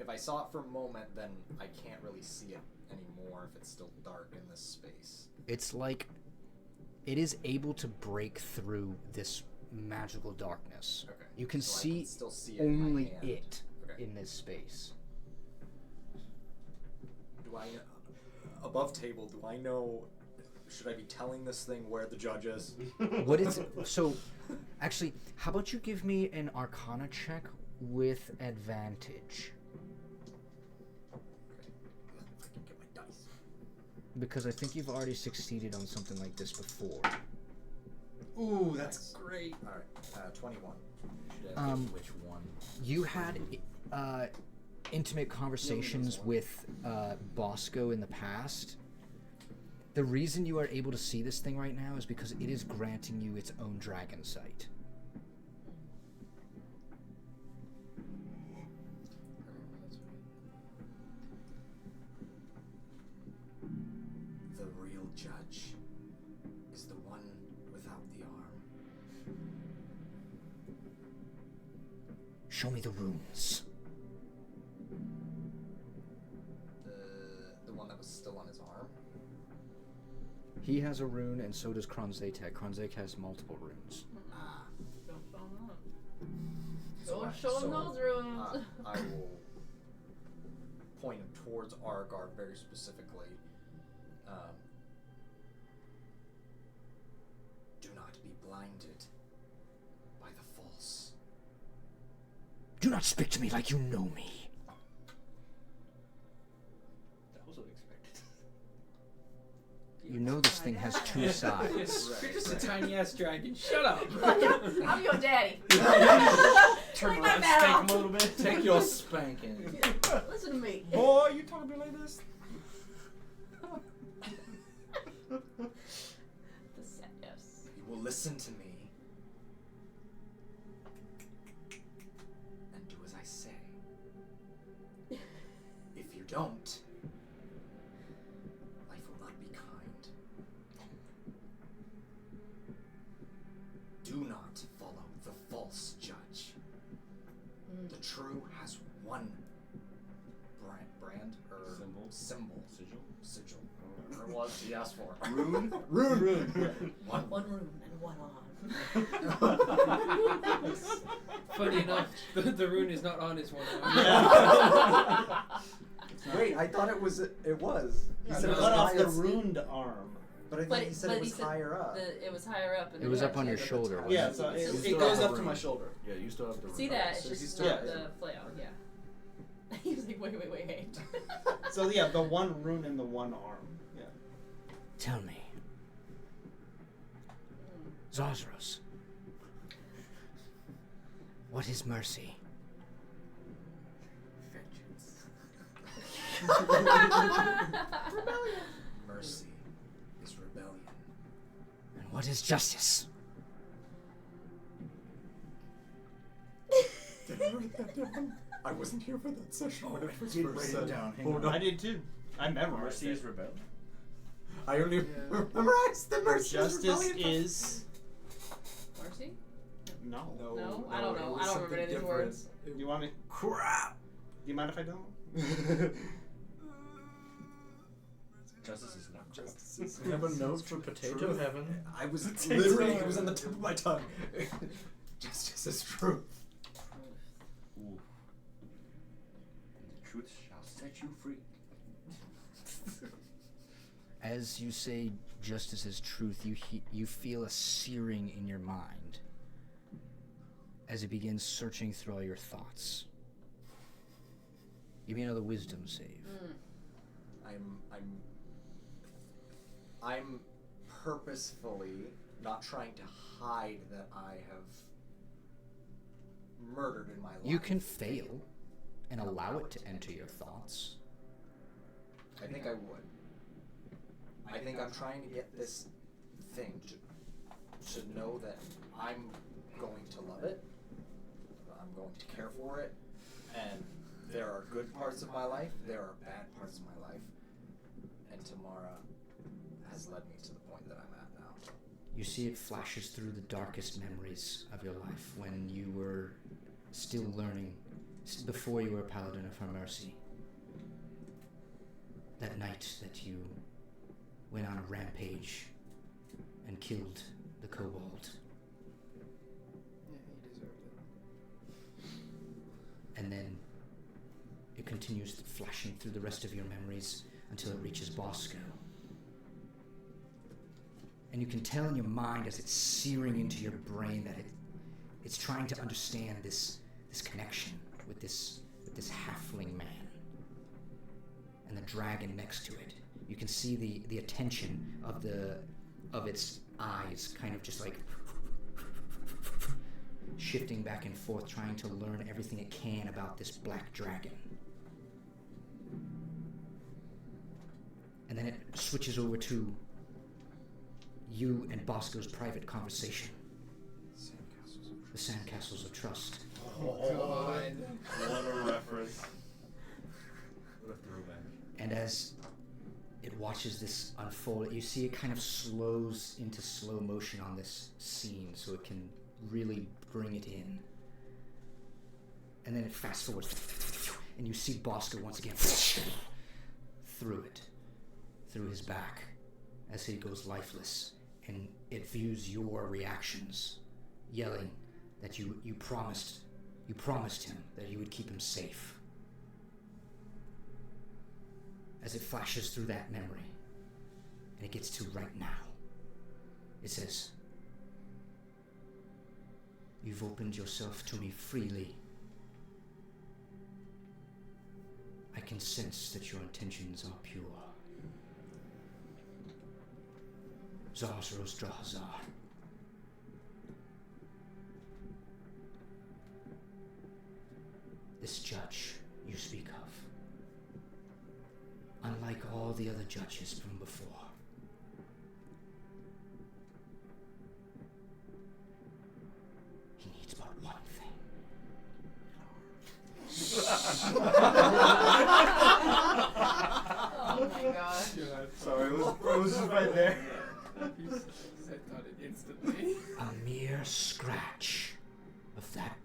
I saw it for a moment, then I can't really see it anymore if it's still dark in this space. It's like it is able to break through this magical darkness. Okay. You can So I see can still see it in my only hand. it Okay. in this space. Do I, above table, do I know, should I be telling this thing where the judge is? What is so? Actually, how about you give me an Arcana check with advantage? Okay. If I can get my dice. Because I think you've already succeeded on something like this before. Ooh, that's Nice. great. Alright, 21. Which one? You had intimate conversations with Bosco in the past. The reason you are able to see this thing right now is because it is granting you its own dragon sight. The real judge. Show me the runes. The one that was still on his arm. He has a rune, and so does Kronzatek. Kronzatek has multiple runes. Don't show him that. So Don't show him those runes. I will point him towards Argar very specifically. Do not be blinded by the false. Do not speak to me like you know me. That was unexpected. You know this thing has two sides. You're just a tiny ass dragon. Shut up. I'm your daddy. Turn Like around, that spank now. him a little bit. Take your spanking. Listen to me. Boy, you talking to me like this? Yes. You will listen to me and do as I say. If you don't, life will not be kind. Do not follow the false judge. The true has one brand or symbol. Sigil. Whatever it was he asked for. Rune. One room and one arm. Funny enough, the rune is not on his one arm. Wait, I thought it was. It was. He said it was Cut off the highest- ruined arm. But I think he said it was higher up. It was higher up. And It was then up on your actually- shoulder. Yeah, wasn't so it? it still goes have up the to my rune. shoulder. Yeah, you still have the See rune. that? It's So just he's not still- the flail. Yeah. He was like, wait. So yeah, the one rune and the one arm. Yeah. Tell me. Zazros. What is mercy? Mercy is rebellion. And what is justice? I wasn't here for that session when it was Did first write said. it down. Hang Hold on. I did too. I memorized Mercy it. is rebellion. I only memorized the mercy Justice rebellion. is Mercy? no. No? I don't know. I don't remember any of these words. You want me? Crap. Do you mind if I don't? Justice is not Justice is You have a note for potato heaven. I was literally, it was on the tip of my tongue. Justice is truth. Ooh. The truth shall set you free. As you say justice is truth, you feel a searing in your mind as it begins searching through all your thoughts. Give me another wisdom save. I'm purposefully not trying to hide that I have murdered in my life. You can fail and allow it to enter your thoughts. I think I would. I think I'm trying to get this thing to know that I'm going to love it. I'm going to care for it. And there are good parts of my life. There are bad parts of my life. And Tamara has led me to the point that I'm at now. You see it flashes through the darkest memories of your life when you were still learning, before you were a paladin of her mercy. That night that you went on a rampage and killed the kobold. Yeah, he deserved it. And then it continues flashing through the rest of your memories until it reaches Bosco. And you can tell in your mind as it's searing into your brain that it's trying to understand this connection with this halfling man and the dragon next to it. You can see the attention of its eyes kind of just like shifting back and forth, trying to learn everything it can about this black dragon. And then it switches over to you and Bosco's private conversation. The Sandcastles of Trust. Oh, God. What a reference. What a throwback. And as it watches this unfold, you see it kind of slows into slow motion on this scene so it can really bring it in. and then it fast forwards, and you see Bosco once again through his back as he goes lifeless, and it views your reactions, yelling that you promised him that you would keep him safe. As it flashes through that memory, and it gets to right now, it says, "You've opened yourself to me freely. I can sense that your intentions are pure. Zarzaros Drahazar. This judge you speak of, unlike all the other judges from before, he needs but one thing." Oh my gosh. Sorry, it was just right there. He said got it instantly. A mere scratch of that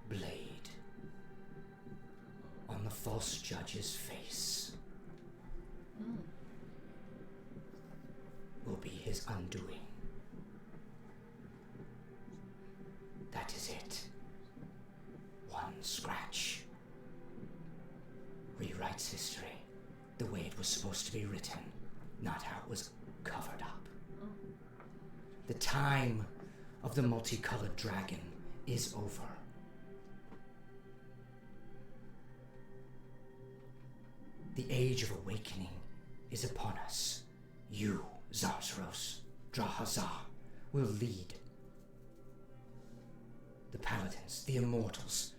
blade on the false judge's face will be his undoing. That is it. One scratch rewrites history the way it was supposed to be written, not how it was covered up. The time of the multicolored dragon is over. The age of awakening is upon us. You, Zarzaros Drahazar, will lead the paladins, the immortals,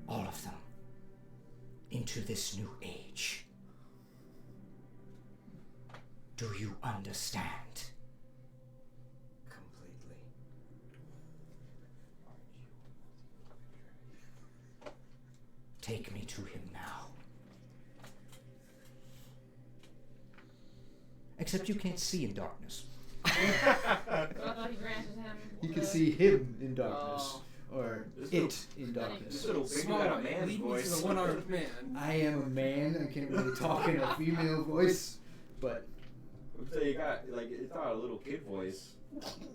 all of them, into this new age. Do you understand? Completely. Take me to him now. Except you can't see in darkness. I thought he granted him. You can see him in darkness. Or it in darkness. This little baby Small got a one, man's lead me to voice. the one-armed man. I am a man. I can't really talk in a female voice, but So you got like it's not a little kid voice.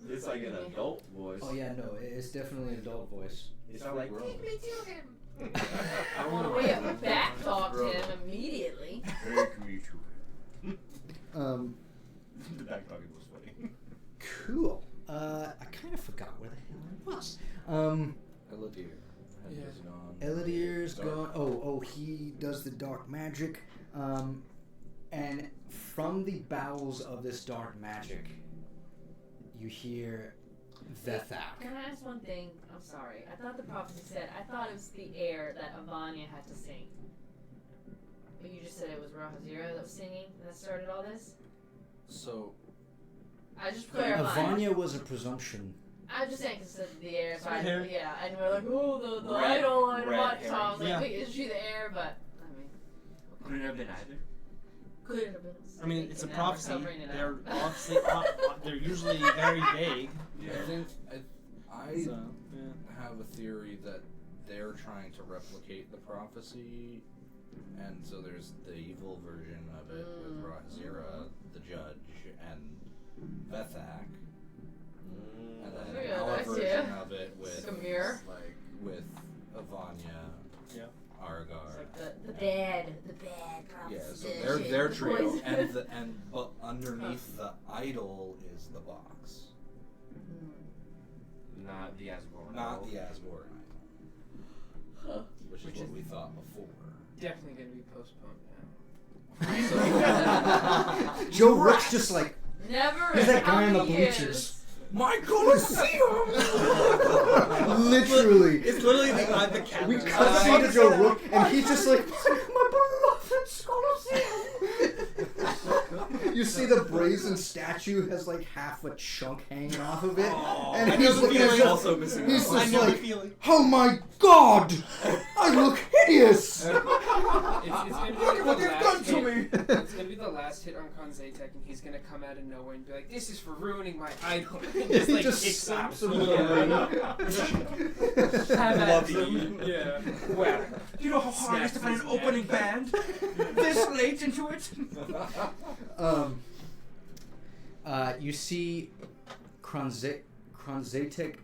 It's like an adult voice. oh yeah, no, it's definitely an adult voice. It's not like Take me to him. Well, we back talked him immediately. Take me to him. The back talking was funny. Cool. I kind of forgot where the hell I was. Eladir. Yeah. Eladir's Dark. gone. Oh, he does the dark magic. And from the bowels of this dark magic, you hear Vethak. Can I ask one thing? I'm sorry. I thought the prophecy said, I thought it was the air that Avanya had to sing. But you just said it was Rahazira that was singing that started all this? So, I just clarifying. Avanya was a presumption. I was just saying because the air, so Red hair. yeah, and we're like, oh, the Red- idol and red what? So I herring. was like, Yeah. wait, is she the air? But I mean, Couldn't have been either. couldn't have been. I mean, it's a And now we're prophecy. covering it They're up. obviously they're usually very vague. I think I So, yeah. have a theory that they're trying to replicate the prophecy, and so there's the evil version of it with Rahazira, the judge, and Vethak, and then Yeah, our I see version it. of it with It's like a mirror. like with Avanya, Yeah. Argar. It's like the bad prophecy. Yeah, so they're trio, but underneath the idol is the box, Not the Asgore. not the Asgore idol, which Which is what is- we thought before. Definitely going to be postponed now. Joe Rook's just like, Never. Who's that guy in the How many years? bleachers? My Colosseum! literally. It's literally the cat. We cut scene to Joe Rook, and he's just like, my beloved Colosseum. You see the brazen statue has like half a chunk hanging off of it, and I he's know the looking at feeling. Joe. Also missing. He's I just know the like, feeling. oh my God! I look hideous! It's gonna be like what the you've last done to hit. me! It's gonna be the last hit on Konzatek, and he's gonna come out of nowhere and be like, "This is for ruining my idol." And just like just kicks slaps him. him with Yeah. Have at Loves him. Yeah. Well, do you know how hard it is to Snaps find an his opening neck. band? This late into it? You see Kronzatic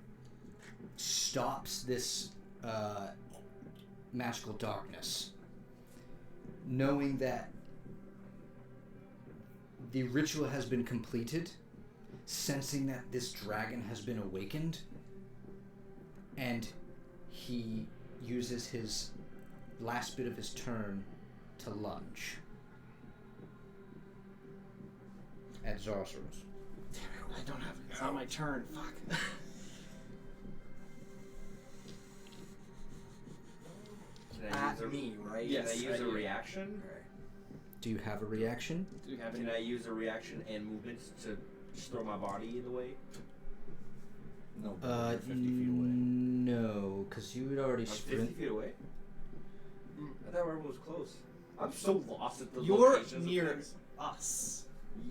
stops this magical darkness, knowing that the ritual has been completed, sensing that this dragon has been awakened, and he uses his last bit of his turn to lunge at Zorosaurus. I don't have it. It's not my turn. Fuck. Can I use a, right? Yes, can I use I a do. reaction? Do you have a reaction? Do we have Can any? I use a reaction and movement to just throw my body in the way? No, but you're 50 feet away. No, because you would already I'm 50 sprint. feet away? I thought everyone was close. I'm so lost at the You're locations of near things. us.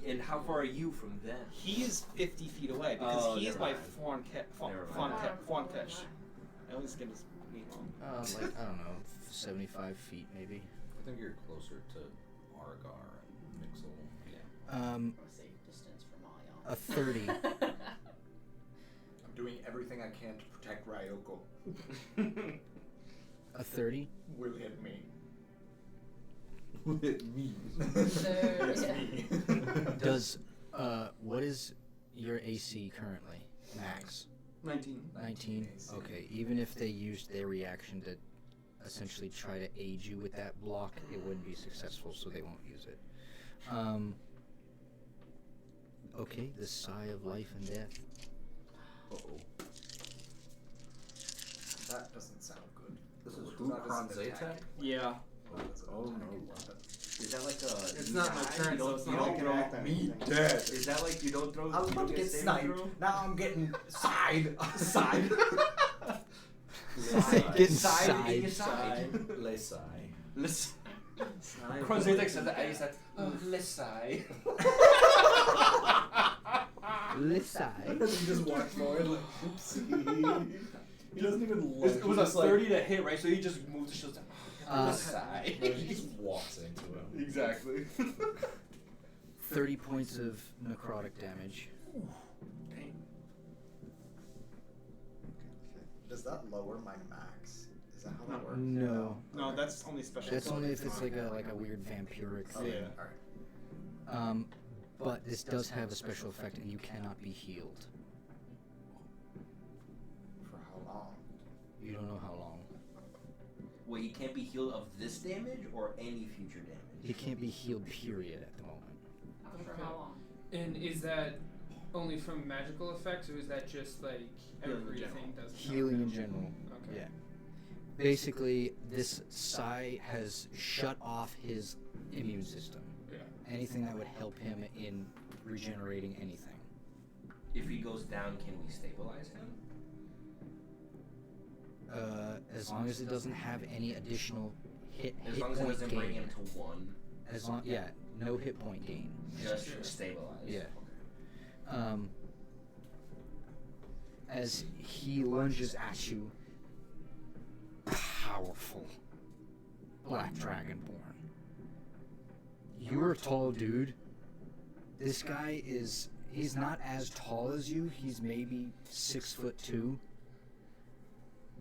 And how far are you from them? He is 50 feet away because Oh, he is never by mind. Never mind. Fonkesh. I always get his name wrong. Like, I don't know, 75 feet maybe. I think you're closer to Argar and Mixel. What's the distance from all y'all? A 30. I'm doing everything I can to protect Ryoko. A 30? Will hit me. Me. Yes, Yeah. me. Does, what is your AC currently? Max? 19. 19? Okay, even if they used their reaction to essentially try to aid you with that block, it wouldn't be successful, so they won't use it. Okay, the sigh of life and death. Uh-oh. That doesn't sound good. This is It's who? not just an Kronzatek? attack. Yeah. Oh, no. Is that like a... It's not my turn, you so don't, it's you not don't like an throw... act on Me anything. dead. Is that like you don't throw... I was you about don't to get saving sniped. throw? Now I'm getting side. Side. Getting Side. side. Lesai. Listen. Kronzatek said that, and he said, Lesai. Let's sigh. He just walks forward like, oopsie. He doesn't even look. It was a 30 to hit, right? So he just moved the shield. Uh, Lesai. No, he just walks into him. Exactly. 30 points of necrotic damage. Does that lower my max? Is that how that No. works? No. No, that's only special. That's only if it's like a weird vampiric Okay, thing. alright. But this does have a special effect, and you cannot be healed. For how long? You don't know how long. Wait, he can't be healed of this damage or any future damage? He can't be healed, period, at the moment. For how long? And is that only from magical effects, or is that just like Healing in everything general. does? Healing in general. Okay. Yeah. Basically, this psi has shut off his immune system. Yeah. Anything that would help him in regenerating anything. If he goes down, can we stabilize him? As long as it doesn't have any additional hit As long as it point doesn't gain. bring him to 1, As long, yeah, no hit point gain. just stabilize. Yeah. As he lunges at you, powerful black dragonborn. You're a tall dude. This guy he's not as tall as you. He's maybe 6'2",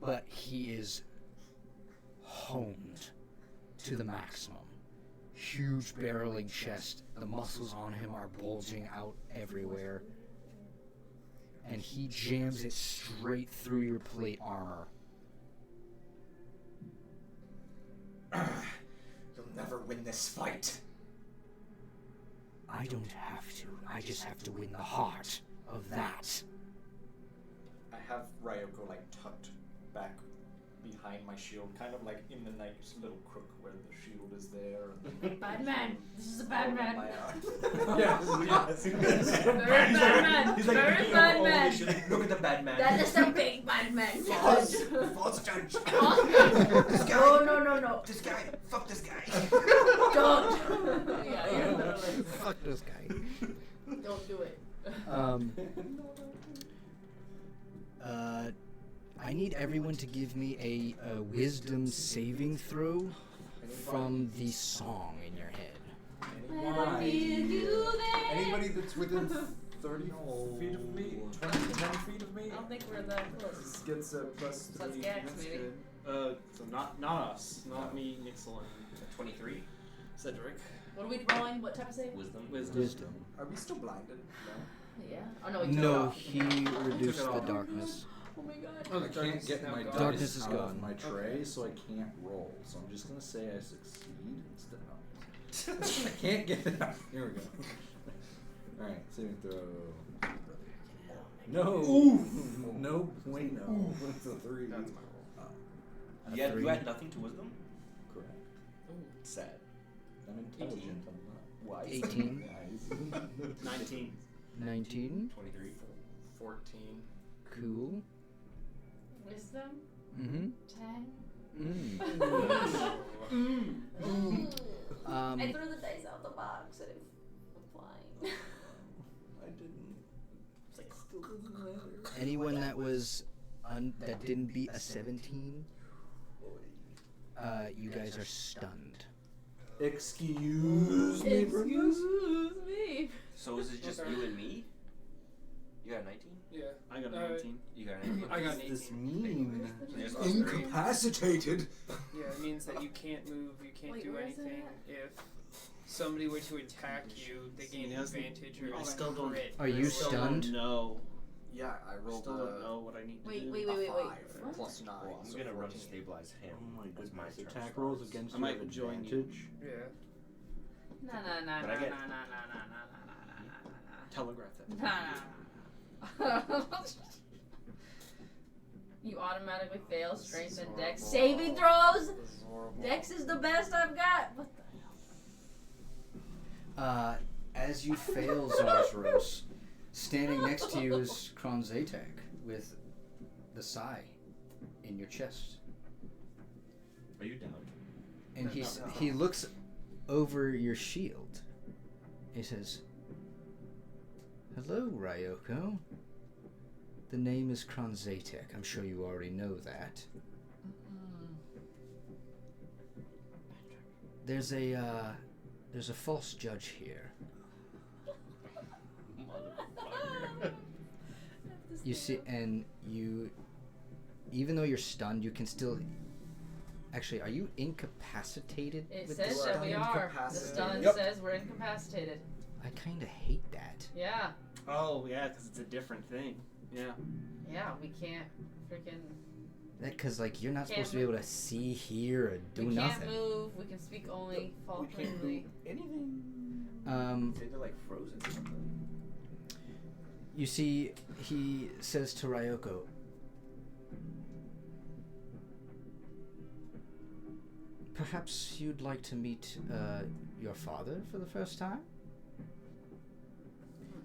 but he is honed to the maximum. Huge barreling chest. The muscles on him are bulging out everywhere. And he jams it straight through your plate armor. You'll never win this fight. I don't have to. I just have to win the heart of that. I have Ryoko like tucked back behind behind my shield, kind of like in the nice little crook where the shield is there. And Bad man. This is a bad man. Yes. Very bad man. He's like, Very bad man. She's like, look at the bad man. That is a big bad man. False judge. This guy. No. This guy. Fuck this guy. Don't. Yeah, you're literally. Fuck this guy. Don't do it. I need everyone to give me a wisdom saving throw from the song in your head. I feel you there. Anybody that's within 30 feet of me, 10 feet of me, I don't think we're that close. gets a plus So that's 3. Gax, That's maybe. good. So not us, not me, Nixel, and 23. Cedric. What are we rolling? What type of save? Wisdom. Wisdom. Are we still blinded? Yeah. Oh no, we took it No, off. he reduced the darkness. Oh my god. Oh, I can't get my dice Darkness is out gone. of my tray, so I can't roll. So I'm just gonna say I succeed instead of. I can't get it out. Here we go. All right, saving throw. No. Ooh. No bueno. That's a 3. That's my roll. You Three. had nothing to wisdom? Correct. Sad. I'm intelligent. I'm not wise. 18. Wise. 19. 19. 23. 14. Cool. Wisdom. Mm-hmm. 10. Mm. I threw the dice out the box and it went flying. I didn't. It's like, still doesn't matter. Anyone that was that didn't beat a 17, you guys are stunned. Excuse me, Excuse me. So is it just you and me? You got 19? Yeah. I got a 19. You got 19? I got an What does this 18. mean? So there's us three. Incapacitated. Yeah, it means that you can't move, you can't Wait, do where is it anything. If somebody were to attack you, they gain He has the- advantage or I still don't- crit. Are you Still stunned? don't know. Yeah, I rolled Still don't know what I need to Wait, do. wait, a wait, 5 What? plus 9. Well, I'm so gonna run to 14. stabilize him. Oh my as my goodness. turn Attack starts. rolls against I you might have join you. advantage. Yeah. Nah, nah, nah, But nah, I get- nah, nah, nah, nah, nah, nah, Telegraph that. nah, nah. You automatically fail strength and dex horrible. saving throws. This is horrible. Dex is the best I've got. What the hell? As you fail Zarzros, standing next to you is Kronzatek with the sigh in your chest. Are you down? And he looks over your shield. He says, "Hello, Ryoko. The name is Kronzatek. I'm sure you already know that. There's a false judge here. You see, and you, even though you're stunned, you can still. Actually, are you incapacitated? It with says this? that we are. The Incapacitated. stun Yep. says we're incapacitated. I kind of hate that. Yeah. Oh, yeah, because it's a different thing. Yeah. Yeah, we can't freaking. That because like you're not Can't supposed to be able to see, hear, or do We nothing. can't move. We can speak only We can't do falteringly. anything. Say they're like frozen or something. You see, he says to Ryoko, "Perhaps you'd like to meet your father for the first time?"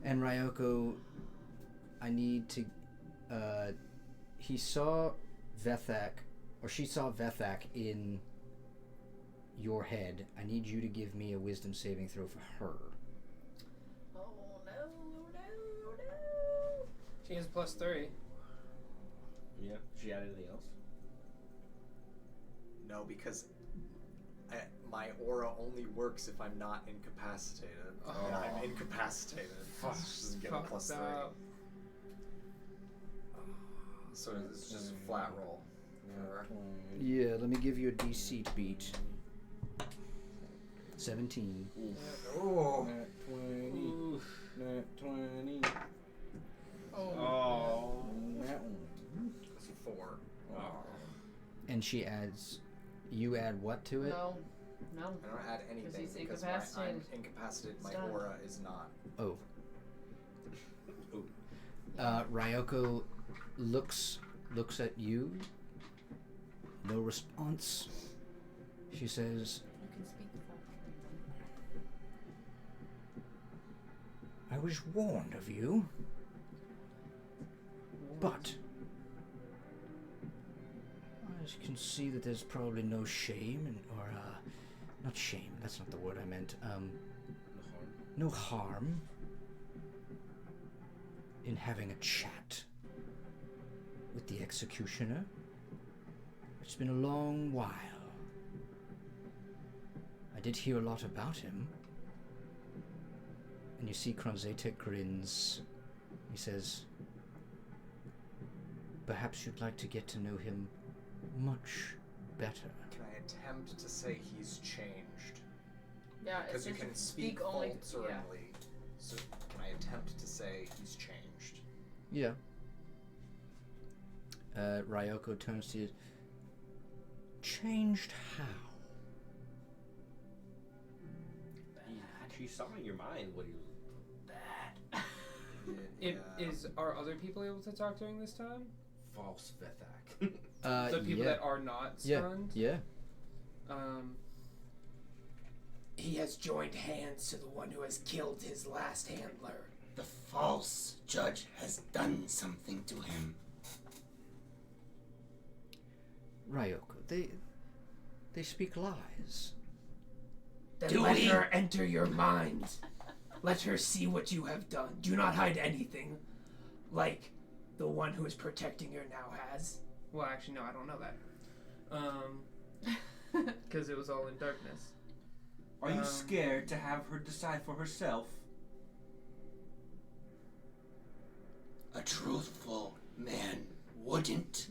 And Ryoko, I need to. He saw Vethak, or she saw Vethak in your head. I need you to give me a wisdom saving throw for her. Oh no! She has +3. Yeah. She add anything else? No, because my aura only works if I'm not incapacitated. And I'm incapacitated. Just get a Fuck +3. that. So it's just a flat roll. Yeah, let me give you a DC beat. 17. Oh. Nat 20. Nat 20. Oh. That one. That's a 4. Oh. And she adds, you add what to it? No. No. I don't add anything he's because incapacitated. I'm incapacitated. My Stunned. aura is not. Oh. Ryoko looks at you No response. She says, You can speak for I was warned of you, but I can see that there's probably no shame, not shame, that's not the word I meant, no harm in having a chat with the executioner. It's been a long while. I did hear a lot about him. And you see Kronzatek grins. He says, perhaps you'd like to get to know him much better. Can I attempt to say he's changed? Yeah, Because you can speak only. falteringly. So can I attempt to say he's changed? Yeah. Ryoko turns to you. Changed how? She's summoning your mind. What do you? Bad. Are other people able to talk during this time? False Vethak. The people yeah. that are not Yeah, stunned? yeah. He has joined hands to the one who has killed his last handler. The false judge has done something to him. Ryoko, they speak lies. Then let her enter your mind. Let her see what you have done. Do not hide anything, like the one who is protecting her now has. Well, actually, no, I don't know that. Because it was all in darkness. Are you scared to have her decide for herself? A truthful man wouldn't.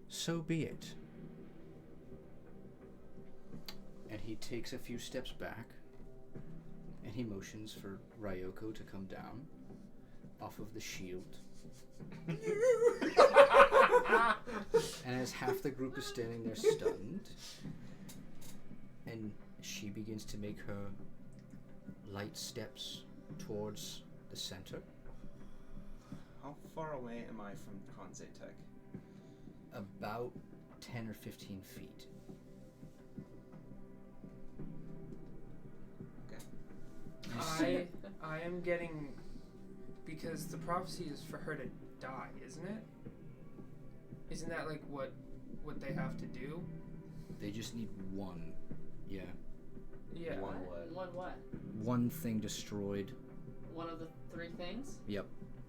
So be it. And he takes a few steps back, and he motions for Ryoko to come down off of the shield. And as half the group is standing there stunned, and she begins to make her light steps towards the center. How far away am I from Kronzatek? About 10 or 15 feet. Okay. I am getting, because the prophecy is for her to die, isn't it? Isn't that like what they have to do? They just need one. Yeah. Yeah. One what? One what? One thing destroyed. One of the three things? Yep.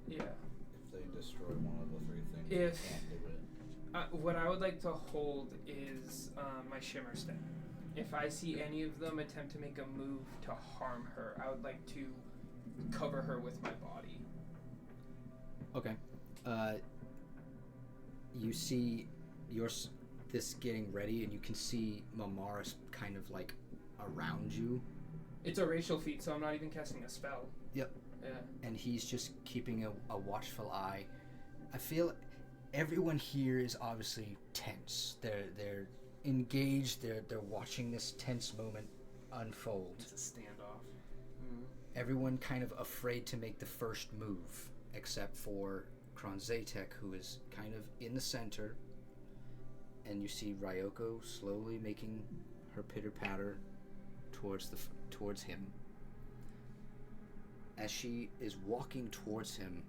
Yeah. If they destroy one of the three things, If- they can't do it. What I would like to hold is my shimmer step. If I see any of them attempt to make a move to harm her, I would like to cover her with my body. Okay. You see this getting ready, and you can see Mamaris kind of like around you, It's a racial feat, so I'm not even casting a spell. Yep. Yeah. and he's just keeping a watchful eye. I feel everyone here is obviously tense. They're engaged. They're watching this tense moment unfold. It's a standoff. Everyone kind of afraid to make the first move, except for Kronzatek, who is kind of in the center, and you see Ryoko slowly making her pitter-patter towards him. As she is walking towards him,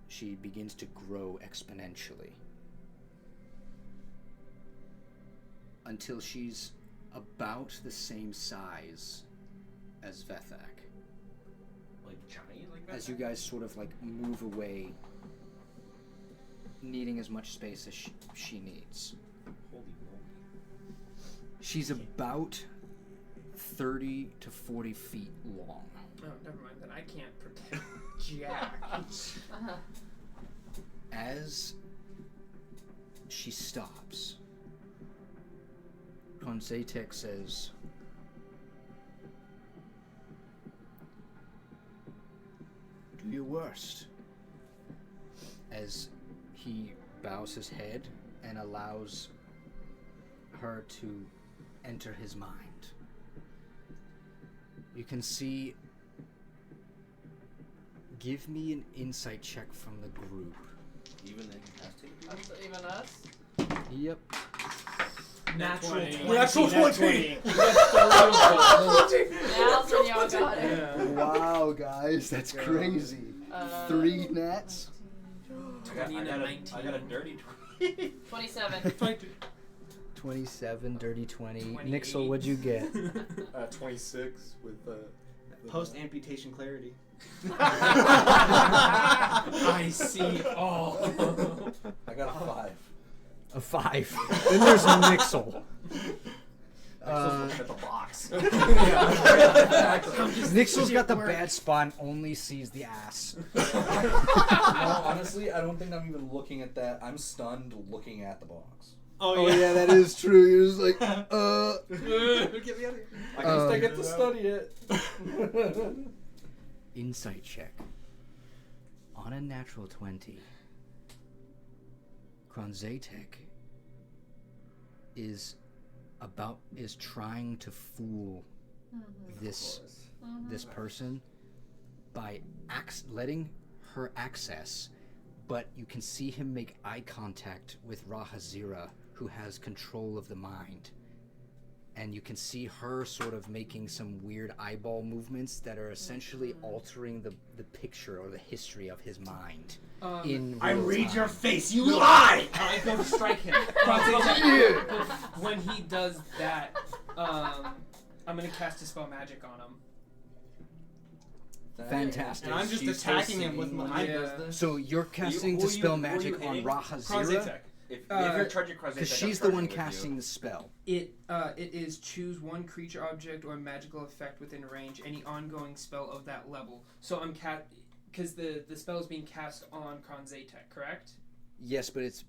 she begins to grow exponentially until she's about the same size as Vethak. Like giant like that? As you guys sort of like move away, needing as much space as she needs. Holy moly. She's about 30 to 40 feet long. Oh, never mind. Then I can't protect Jack. As she stops, Kronzatek says, "Do your worst." As he bows his head and allows her to enter his mind. You can see. Give me an insight check from the group. Even the incapacitated people? Even us? Yep. Natural 20. 20. Natural 20. Now's when y'all got it. Yeah. Wow, guys, that's Go. crazy. 3 nats. I got a dirty 20. 27. 27, dirty 20. 28. Nixel, what'd you get? 26 with the Post amputation clarity. I see all. I got a 5. A 5. Then there's Nixel. looking at the box. Nixel's got the bad spot and only sees the ass. No, honestly, I don't think I'm even looking at that. I'm stunned looking at the box. Oh yeah, that is true. You're just like, Get me out of here. I guess I get to study it. Insight check. On a natural 20, Kronzatek is trying to fool this person by letting her access, but you can see him make eye contact with Rahazira, who has control of the mind. And you can see her sort of making some weird eyeball movements that are essentially altering the picture or the history of his mind. In I real read time. your face, you lie! I go to strike him. When he does that, I'm gonna cast Dispel Magic on him. Fantastic. And I'm just She's attacking him with when my. he does this. So you're casting who are Dispel you Magic on hitting? Rahazira? Kronzatek. If you're charging Kronzatek, Because I'm she's the one charging with casting you. the spell. It is choose one creature, object, or magical effect within range, any ongoing spell of that level. So I'm because the spell is being cast on Kronzatek, correct? Yes, but it's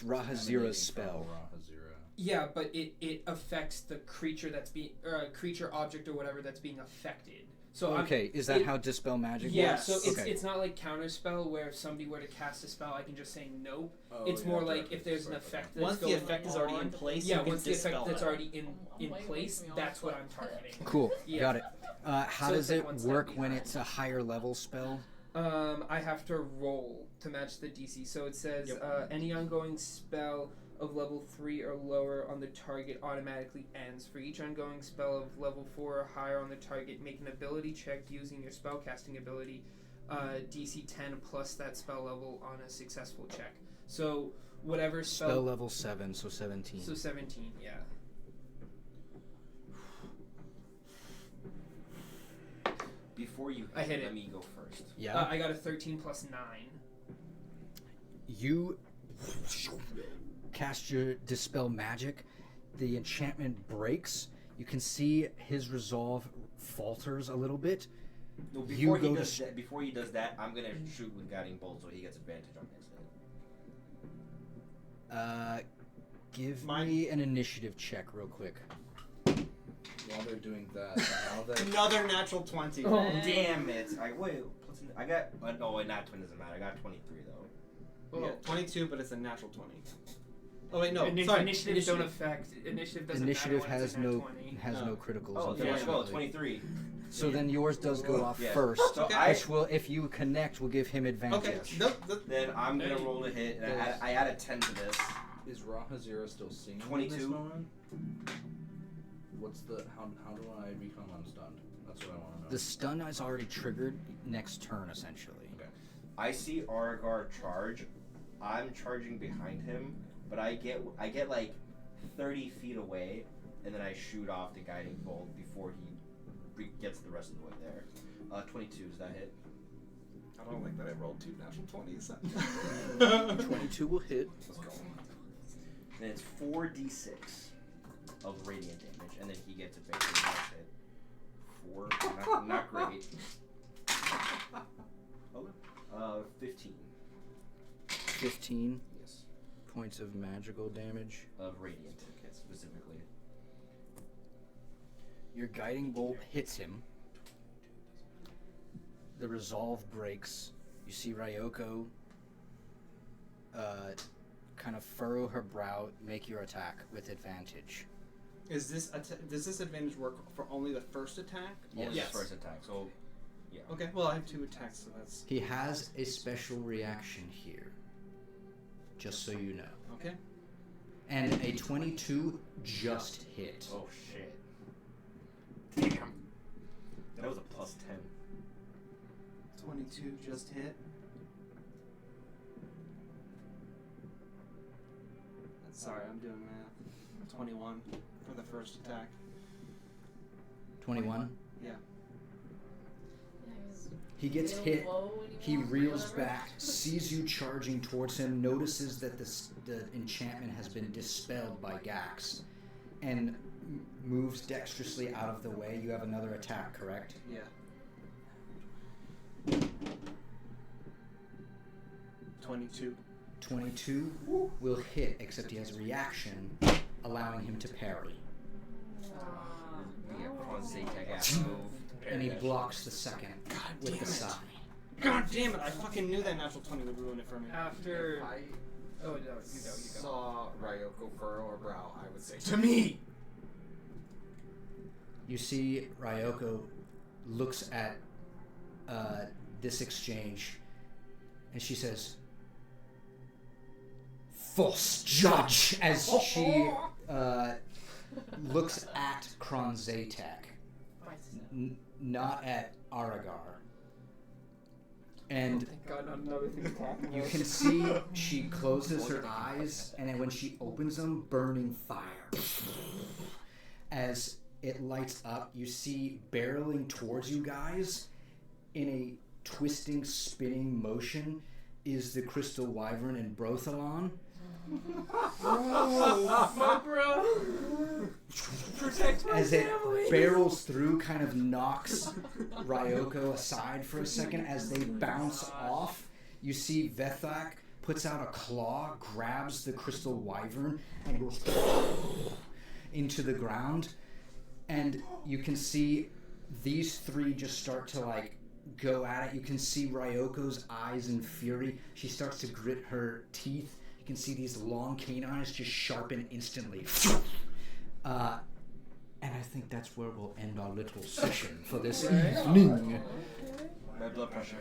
Rahazira's spell. Rahazira. Yeah, but it affects the creature that's being creature, object, or whatever that's being affected. So Okay, is that how Dispel Magic Yeah, works? so Okay. it's not like counterspell where if somebody were to cast a spell, I can just say nope. Oh, It's yeah, more like directly if there's an strike, okay. effect that's Once the going effect is already in place, yeah, you can once the effect dispel that's it. already in place, that's what I'm targeting. Cool, Yeah. got it. How So does it's like it one step work when behind. it's a higher level spell? I have to roll to match the DC. So it says any ongoing spell of level 3 or lower on the target automatically ends. For each ongoing spell of level 4 or higher on the target, make an ability check using your spellcasting ability, DC 10 plus that spell level on a successful check. So whatever Spell level 7, so 17. So 17, yeah. Before you I hit let it. me go first. Yeah. I got a 13 plus 9. You cast your Dispel Magic. The enchantment breaks. You can see his resolve falters a little bit. No, You go before he does that, I'm gonna shoot with guiding bolt so he gets advantage on next hit. Give Mine- me an initiative check real quick. While they're doing that, now that Another natural 20. Oh, Damn it! I got no, not 20 doesn't matter. I got 23 though. Yeah, 22, but it's a natural 20. Oh wait, no. Initiative sorry. Initiatives don't affect. Initiative doesn't Initiative matter when has it's a nat no 20. no criticals. Oh, then let's go. unfortunately. 23. So then yours does go off Yeah. first, So which will, if you connect, will give him advantage. Okay. Then I'm gonna roll to hit, and I add a 10 to this. is Rahazira still seeing at this 22. moment? What's the how do I become unstunned? That's what I want to know. The stun is already triggered next turn, essentially. Okay. I see Aragar charge. I'm charging behind him, but I get like 30 feet away, and then I shoot off the guiding bolt before he gets the rest of the way there. 22, does that hit? I don't like that I rolled 2 natural 20s. 22 will hit. Let's go. Then it's 4d6 of radiant damage, and then he gets it back to the next hit. 4, not great. 15. 15 Yes. points of magical damage. Of radiant, specifically. Your guiding bolt hits him. The resolve breaks. You see Ryoko kind of furrow her brow, make your attack with advantage. Does this advantage work for only the first attack? Only Yes. the first attack, so yeah. Okay, well I have 2 attacks, so that's. He has a special reaction here. just so you know. Okay. And a 22 just hit. Oh shit. Damn. That was a plus 10. 22 just hit. Sorry, I'm doing math. 21 for the first attack. 21. Yeah. He gets hit. He reels back, sees you charging towards him, notices that the enchantment has been dispelled by Gax, and moves dexterously out of the way. You have another attack, correct? Yeah. 22. 22 will hit, except he has a reaction, allowing him to parry. Yeah, Zatek ass move. And he blocks the second with the sigh. God damn it! I fucking knew that natural 20 would ruin it for me. After. If I Oh, no, you go. saw Ryoko furrow her brow, I would say, to me! You see Ryoko looks at this exchange, and she says, "False judge," as she looks at Kronzatek, not at Aragar. And Thank God, not another thing attacking you us. can see she closes her eyes, and then when she opens them, burning fire. As it lights up, you see barreling towards you guys in a twisting, spinning motion is the Crystal Wyvern and Brothalon. My bro! Protect my As it family! barrels through, kind of knocks Ryoko aside for a second. As they bounce off, you see Vethak puts out a claw, grabs the Crystal Wyvern, and goes into the ground. And you can see these three just start to like go at it. You can see Ryoko's eyes in fury. She starts to grit her teeth. You can see these long canines just sharpen instantly. And I think that's where we'll end our little session for this evening. My blood pressure.